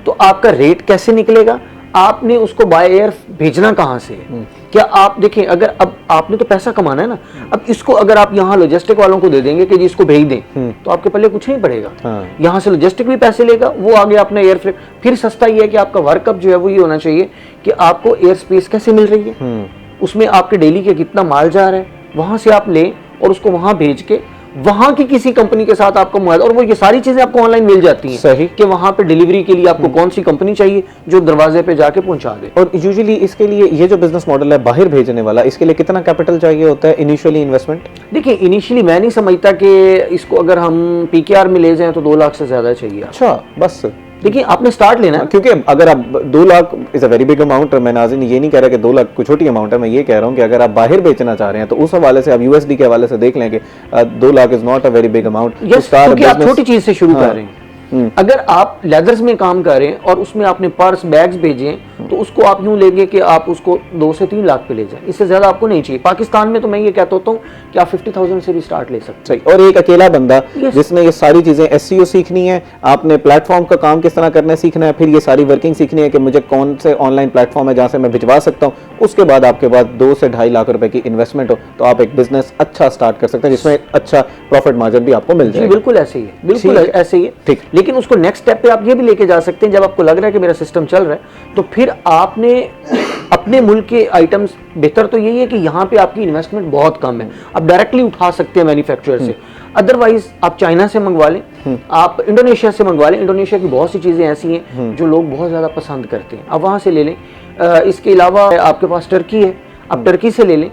तो आपका रेट कैसे निकलेगा, आपने उसको बाय एयर भेजना कहां से है? क्या आप देखें, अगर अब आपने तो पैसा कमाना है ना, अब इसको अगर आप यहाँ लॉजिस्टिक वालों को दे देंगे कि जी इसको भेज दें, तो आपके पल्ले कुछ नहीं पड़ेगा। यहाँ से लॉजिस्टिक भी पैसे लेगा, वो आगे अपना एयर फ्रेट, फिर सस्ता ही है कि आपका वर्कअप जो है वो ये होना चाहिए कि आपको एयर स्पेस कैसे मिल रही है, उसमें आपके डेली के कितना माल जा रहा है, वहां से आप लें और उसको वहां भेज के वहां की किसी कंपनी के साथ आपको मुआहदा, और वो ये सारी चीजें आपको ऑनलाइन मिल जाती हैं। सही। कि वहां पे डिलीवरी के लिए आपको कौन सी कंपनी चाहिए जो दरवाजे पे जाके पहुंचा दे। और यूजुअली इसके लिए ये जो बिजनेस मॉडल है बाहर भेजने वाला, इसके लिए कितना कैपिटल चाहिए होता है इनिशियली इन्वेस्टमेंट? देखिए, इनिशियली मैं नहीं समझता कि इसको अगर हम पीकेआर में ले जाएं तो 2 लाख से ज्यादा चाहिए। अच्छा, बस देखिए आपने स्टार्ट लेना है, क्योंकि अगर आप 2 lakh is a very big amount. मैं नाज़रीन ये नहीं कह रहा कि 2 लाख कोई छोटी अमाउंट है, मैं ये कह रहा हूँ कि अगर आप बाहर बेचना चाह रहे हैं तो उस हवाले से आप यूएसडी के हवाले से देख लें कि 2 lakh is not a very big amount. क्योंकि आप छोटी चीज से शुरू कर रहे हैं। अगर आप लेदर्स में काम कर रहे हैं और उसमें आपने पर्स बैग्स भेजे तो उसको आप यूं लेंगे कि आप उसको 2 से 3 लाख पे ले जाएं, इससे ज्यादा आपको नहीं चाहिए। पाकिस्तान में तो मैं ये कहता होता हूँ कि आप 50,000 से भी स्टार्ट ले सकते हैं। और एक अकेला बंदा जिसने ये सारी चीजें एसईओ सीखनी है, आपने प्लेटफॉर्म का काम किस तरह करना है सीखना है, फिर ये सारी वर्किंग सीखनी है कि मुझे कौन से ऑनलाइन प्लेटफॉर्म है जहां से मैं भिजवा सकता हूँ, उसके बाद आपके पास 2 से 2.5 लाख रुपए की इन्वेस्टमेंट हो तो आप एक बिजनेस अच्छा स्टार्ट कर सकते हैं जिसमें अच्छा प्रॉफिट मार्जिन भी आपको मिल जाए। बिल्कुल ऐसे ही है, बिल्कुल ऐसे ही है। ठीक। लेकिन उसको नेक्स्ट स्टेप पे आप ये भी लेके जा सकते हैं, जब आपको लग रहा है कि मेरा सिस्टम चल रहा है तो फिर आपने अपने मुल्क के आइटम्स, बेहतर तो यही है कि यहाँ पे आपकी इन्वेस्टमेंट बहुत कम है, आप डायरेक्टली उठा सकते हैं मैन्युफैक्चरर से। अदरवाइज आप चाइना से मंगवा लें, आप इंडोनेशिया से मंगवा लें। इंडोनेशिया की बहुत सी चीज़ें ऐसी हैं जो लोग बहुत ज़्यादा पसंद करते हैं, आप वहाँ से ले लें। इसके अलावा आपके पास टर्की है, आप टर्की से ले लें,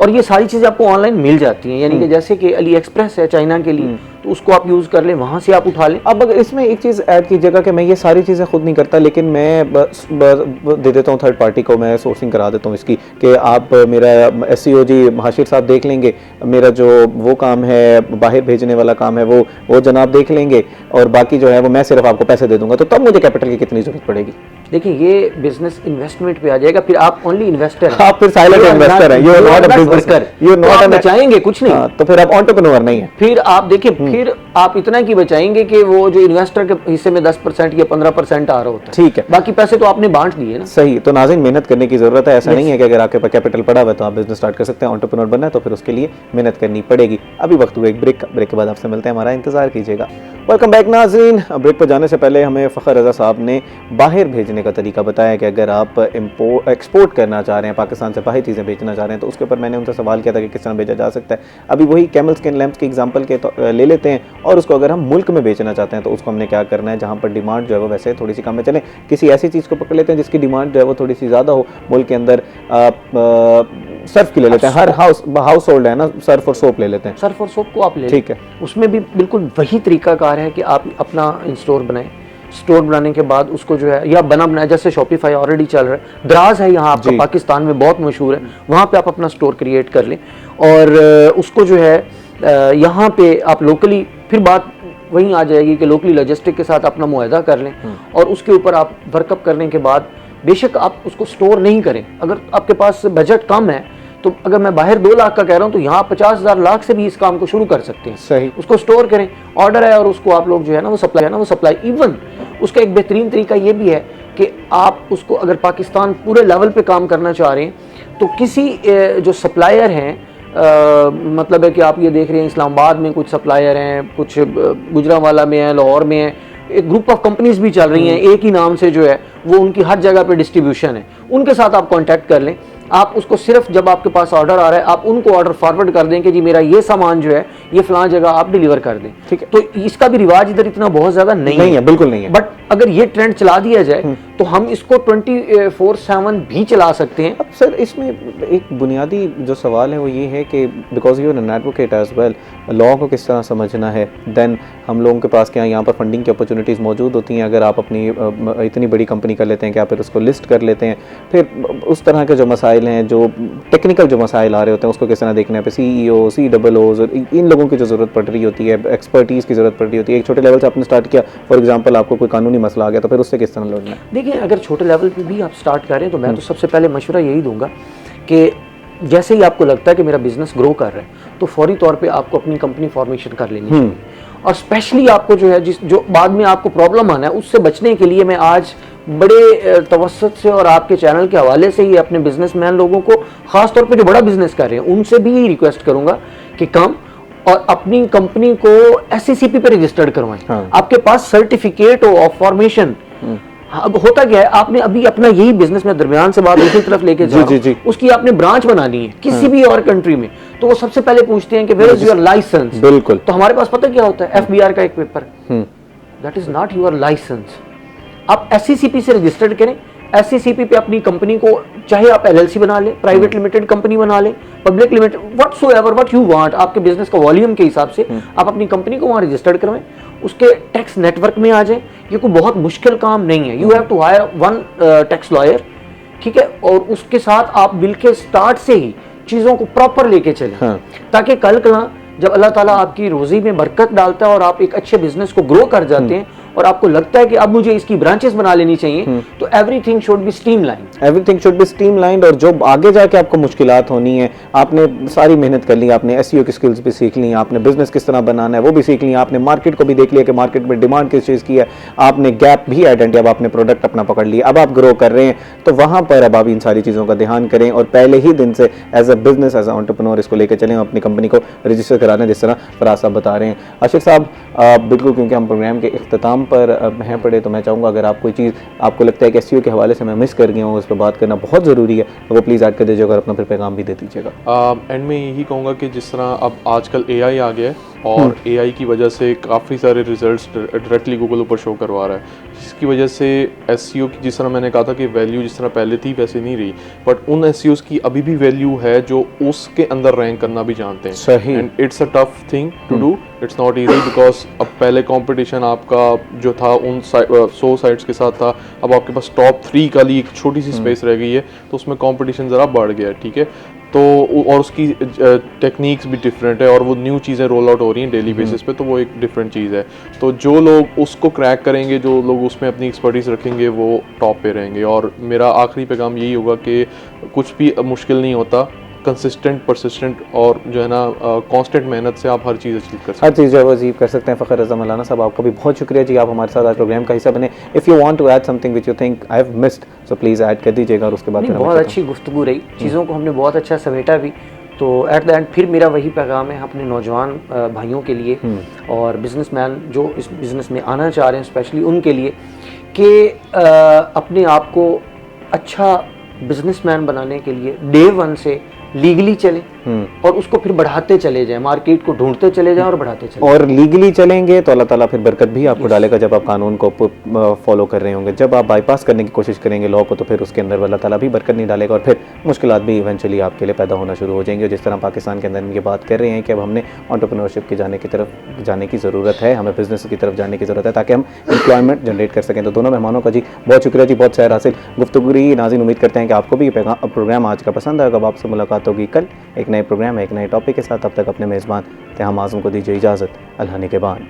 और ये सारी चीज़ें आपको ऑनलाइन मिल जाती हैं। यानी कि जैसे कि अली एक्सप्रेस है चाइना के लिए, तो उसको आप यूज़ कर लें, वहाँ से आप उठा लें। अब अगर इसमें एक चीज़ ऐड कीजिएगा कि मैं ये सारी चीज़ें खुद नहीं करता, लेकिन मैं दे देता हूँ थर्ड पार्टी को, मैं सोर्सिंग करा देता हूँ इसकी कि आप मेरा एसईओ जी महाशिर साहब देख लेंगे, मेरा जो वो काम है बाहर भेजने वाला काम है वो जनाब देख लेंगे, और बाकी जो है वो मैं सिर्फ आपको पैसे दे दूंगा। तो तब मुझे कैपिटल की कितनी जरूरत पड़ेगी? देखिए, ये बिजनेस इन्वेस्टमेंट पे आ जाएगा, फिर आप ओनली इन्वेस्टर हैं, आप फिर साइलेंट इन्वेस्टर हैं, you are not a businessman, you are not बचाएंगे कुछ नहीं। तो फिर आप एंटरप्रेन्योर नहीं है। फिर आप देखिए, फिर आप इतना की बचाएंगे कि वो जो इन्वेस्टर के हिस्से में 10% या 15% आ रहा होता है, ठीक है, बाकी पैसे तो आपने बांट दिए ना। सही। तो नाज़रीन, मेहनत करने की जरूरत है, ऐसा नहीं है कि अगर आपके पास कैपिटल पड़ा हुआ है तो आप बिजनेस स्टार्ट कर सकते हैं। एंटरप्रेन्योर बनना है तो फिर उसके लिए मेहनत करनी पड़ेगी। अभी वक्त हुआ एक ब्रेक का, ब्रेक के बाद आपसे मिलते हैं, हमारा इंतजार कीजिएगा। वेलकम बैक नाज़रीन। ब्रेक पर जाने से पहले हमें फ़खर रज़ा साहब ने बाहर भेजने का तरीका बताया कि अगर आप एक्सपोर्ट करना चाह रहे हैं, पाकिस्तान से बाहर चीज़ें बेचना चाह रहे हैं, तो उसके ऊपर मैंने उनसे सवाल किया था कि किस तरह भेजा जा सकता है। अभी वही कैमल स्किन लैंप्स के एग्जांपल के तो ले लेते हैं, और उसको अगर हम मुल्क में बेचना चाहते हैं तो उसको हमने क्या करना है, जहाँ पर डिमांड जो है वो वैसे थोड़ी सी कम है, चलें किसी ऐसी चीज़ को पकड़ लेते हैं जिसकी डिमांड जो है वो थोड़ी सी ज़्यादा हो। मुल्क के अंदर सर्फ की ले लेते हैं, हर हाउस होल्ड है ना, सर्फ और सोप ले लेते हैं। सर्फ और सोप को आप ले, ठीक है, उसमें भी बिल्कुल वही तरीकाकार है कि आप अपना स्टोर बनाएं। स्टोर बनाने के बाद उसको जो है, या बनाया जैसे शॉपिफाई ऑलरेडी चल रहा है, द्राज है यहाँ आपका पाकिस्तान में बहुत मशहूर है, वहाँ पे आप अपना स्टोर क्रिएट कर लें, और उसको जो है यहाँ पे आप लोकली, फिर बात वहीं आ जाएगी कि लोकली लॉजिस्टिक के साथ अपना मुआहदा कर लें, और उसके ऊपर आप वर्कअप करने के बाद बेशक आप उसको स्टोर नहीं करें, अगर आपके पास बजट कम है तो अगर मैं बाहर 2 लाख का कह रहा हूँ तो यहाँ 50,000 लाख से भी इस काम को शुरू कर सकते हैं। सही। उसको स्टोर करें, ऑर्डर है और उसको आप लोग जो है ना वो सप्लाई इवन उसका एक बेहतरीन तरीका ये भी है कि आप उसको अगर पाकिस्तान पूरे लेवल पे काम करना चाह रहे हैं तो किसी जो सप्लायर हैं, मतलब है कि आप ये देख रहे हैं इस्लामाबाद में कुछ सप्लायर हैं, कुछ गुजरांवाला में है, लाहौर में है, एक ग्रुप ऑफ कंपनीज भी चल रही हैं एक ही नाम से जो है वो उनकी हर जगह पे डिस्ट्रीब्यूशन है, उनके साथ आप कांटेक्ट कर लें। आप उसको सिर्फ जब आपके पास ऑर्डर आ रहा है आप उनको ऑर्डर फॉरवर्ड कर दें कि जी मेरा ये सामान जो है ये फलां जगह आप डिलीवर कर दें, ठीक है। तो इसका भी रिवाज इधर इतना बहुत ज़्यादा नहीं है, बिल्कुल नहीं है। बट अगर ये ट्रेंड चला दिया जाए तो हम इसको 24/7 भी चला सकते हैं। अब सर इसमें एक बुनियादी जो सवाल है वो ये है कि because you are an advocate as well, law को किस तरह समझना है, देन हम लोगों के पास क्या यहाँ पर फंडिंग की अपॉर्चुनिटीज़ मौजूद होती हैं अगर आप अपनी इतनी बड़ी कंपनी कर लेते हैं कि आप फिर उसको लिस्ट कर लेते हैं, फिर उस तरह के जो मसाइल हैं, जो टेक्निकल जो मसाइल आ रहे होते हैं उसको किस तरह देखना है, पे CEO, COOs इन लोगों की जो ज़रूरत पड़ रही होती है, एक्सपर्टीज़ की ज़रूरत पड़ रही होती है। एक छोटे लेवल से आपने स्टार्ट किया, फॉर एग्जांपल आपको कोई कानूनी मसला आ गया तो फिर उससे किस तरह लड़ना है? देखिए अगर छोटे लेवल पे भी आप स्टार्ट करें तो मैं तो सबसे पहले मशवरा यही दूंगा कि जैसे ही आपको लगता है कि मेरा बिजनेस ग्रो कर रहा है तो फौरी तौर पे आपको अपनी कंपनी फॉर्मेशन कर लेनी चाहिए, और स्पेशली आपको जो है जो बाद में आपको प्रॉब्लम आना है उससे बचने के लिए मैं आज बड़े तवज्जुह से और आपके चैनल के हवाले से ही अपने बिजनेसमैन लोगों को खास तौर पे जो बड़ा बिजनेस कर रहे हैं उनसे भी यही रिक्वेस्ट करूंगा कि कम और अपनी कंपनी को SCCP पे रजिस्टर्ड करवाएं। आपके पास सर्टिफिकेट ऑफ फॉर्मेशन, अब होता क्या है आपने अभी अपना यही बिजनेस में दरमियान से बात दूसरी तरफ लेके जा रहा हूं, उसकी आपने ब्रांच बनानी है किसी भी और कंट्री में, तो वो सबसे पहले पूछते हैं कि वेयर इज योर लाइसेंस। बिल्कुल। तो हमारे पास पता क्या होता है FBR का एक paper, that is not your license. आप SCCP से रजिस्टर्ड करें, SCCP पे अपनी कंपनी को चाहे आप LLC बना लें, प्राइवेट लिमिटेड कंपनी बना लें, public limited, whatsoever you want, आपके बिजनेस का वॉल्यूम के हिसाब से आप अपनी कंपनी को वहां रजिस्टर्ड करवाएं, उसके टैक्स नेटवर्क में आ जाए। ये कोई बहुत मुश्किल काम नहीं है, you have to hire one tax lawyer, ठीक है, और उसके साथ आप बिल के स्टार्ट से ही चीज़ों को प्रॉपर लेके चलें, ताकि कल कला जब अल्लाह ताला आपकी रोजी में बरकत डालता है और आप एक अच्छे बिजनेस को ग्रो कर जाते हैं और आपको लगता है कि अब मुझे इसकी ब्रांचेस बना लेनी चाहिए, तो everything should be streamlined. Everything should be streamlined, और जो आगे जाके आपको मुश्किलात होनी है, आपने सारी मेहनत कर ली, आपने SEO की स्किल्स भी सीख ली, आपने बिजनेस किस तरह बनाना है वो भी सीख ली, आपने मार्केट को भी देख लिया कि मार्केट में डिमांड किस चीज़ की है, आपने गैप भी आइडेंटिफाई, अब आपने प्रोडक्ट अपना पकड़ लिया, अब आप ग्रो कर रहे हैं, तो वहाँ पर अब आप इन सारी चीज़ों का ध्यान करें और पहले ही दिन से as a business, as a entrepreneur इसको लेकर चलें, अपनी कंपनी को रजिस्टर कराना, जिस तरह फराज साहब बता रहे हैं। आशिक साहब बिल्कुल, क्योंकि हम प्रोग्राम के इख्तिताम पर हैं पड़े, तो मैं चाहूँगा अगर आप कोई चीज़ आपको लगता है कि SEO के हवाले से मैं मिस कर गया हूँ, उस पर बात करना बहुत ज़रूरी है, तो वो प्लीज़ ऐड कर दीजिएगा और अपना फिर पैगाम भी दे दीजिएगा। एंड में यही कहूँगा कि जिस तरह अब आजकल AI आ गया है और AI की वजह से काफ़ी सारे रिजल्ट्स डायरेक्टली गूगल ऊपर शो करवा रहा है, जिसकी वजह से SEO की, जिस तरह मैंने कहा था कि वैल्यू जिस तरह पहले थी वैसे नहीं रही, बट उन SEOs की अभी भी वैल्यू है जो उसके अंदर रैंक करना भी जानते हैं। सही। And it's a tough thing to do, it's not easy, because अब पहले कंपटीशन आपका जो था उन 100 साइट्स के साथ था, अब आपके पास टॉप 3 का लिए एक छोटी सी स्पेस रह गई है, तो उसमें कंपटीशन ज़रा बढ़ गया है, ठीक है। तो और उसकी टेक्निक्स भी डिफरेंट है और वो न्यू चीज़ें रोल आउट हो रही हैं डेली बेसिस पे, तो वो एक डिफरेंट चीज़ है। तो जो लोग उसको क्रैक करेंगे, जो लोग उसमें अपनी एक्सपर्टीज़ रखेंगे, वो टॉप पे रहेंगे। और मेरा आखिरी पैगाम यही होगा कि कुछ भी मुश्किल नहीं होता, कंसिस्टेंट, परसिस्टेंट और जो है ना कांस्टेंट मेहनत से आप हर चीज़ अचीव कर सकते हैं। हर चीज़ जो है वो अचीव कर सकते हैं। फ़खर रज़ा मौलाना साहब, आपका भी बहुत शुक्रिया जी, आप हमारे साथ आज प्रोग्राम का हिस्सा बने। If you want to add something which you think I have missed, so please add कर दीजिएगा। और उसके बाद बहुत अच्छी गुफ्तगू रही, चीज़ों को हमने बहुत अच्छा समेटा भी। तो एट द एंड फिर मेरा वही पैगाम है अपने नौजवान भाइयों के लिए और बिजनेसमैन जो इस बिज़नेस में आना चाह रहे हैं, स्पेशली उनके लिए, कि अपने आप को अच्छा बिजनेसमैन बनाने के लिए डे 1 से लीगली चलें और उसको फिर बढ़ाते चले जाएं, मार्केट को ढूंढते चले जाएं और बढ़ाते चले और लीगली चलेंगे तो अल्लाह ताला फिर बरकत भी आपको डालेगा जब आप कानून को फॉलो कर रहे होंगे। जब आप बाईपास करने की कोशिश करेंगे लॉ को, तो फिर उसके अंदर अल्लाह ताला भी बरकत नहीं डालेगा और फिर मुश्किलात भी इवेंचुअली आपके लिए पैदा होना शुरू हो जाएंगे। और जिस तरह पाकिस्तान के अंदर हम ये बात कर रहे हैं कि अब हमने एंटरप्रेन्योरशिप की तरफ जाने की ज़रूरत है, हमें बिजनेस की तरफ जाने की ज़रूरत है ताकि हम एम्प्लॉयमेंट जनरेट कर सकें। तो दोनों मेहमानों का जी बहुत शुक्रिया जी, बहुत सैर हासिल गुफ्तगू रही। नाज़रीन, उम्मीद करते हैं कि आपको भी प्रोग्राम आज का पसंद आएगा। अब आपसे मुलाकात होगी कल एक नए प्रोग्राम, एक नए टॉपिक के साथ। तब तक अपने मेज़बान तेहाम आज़म को दीजिए इजाज़त। अल्लाह निगहबान।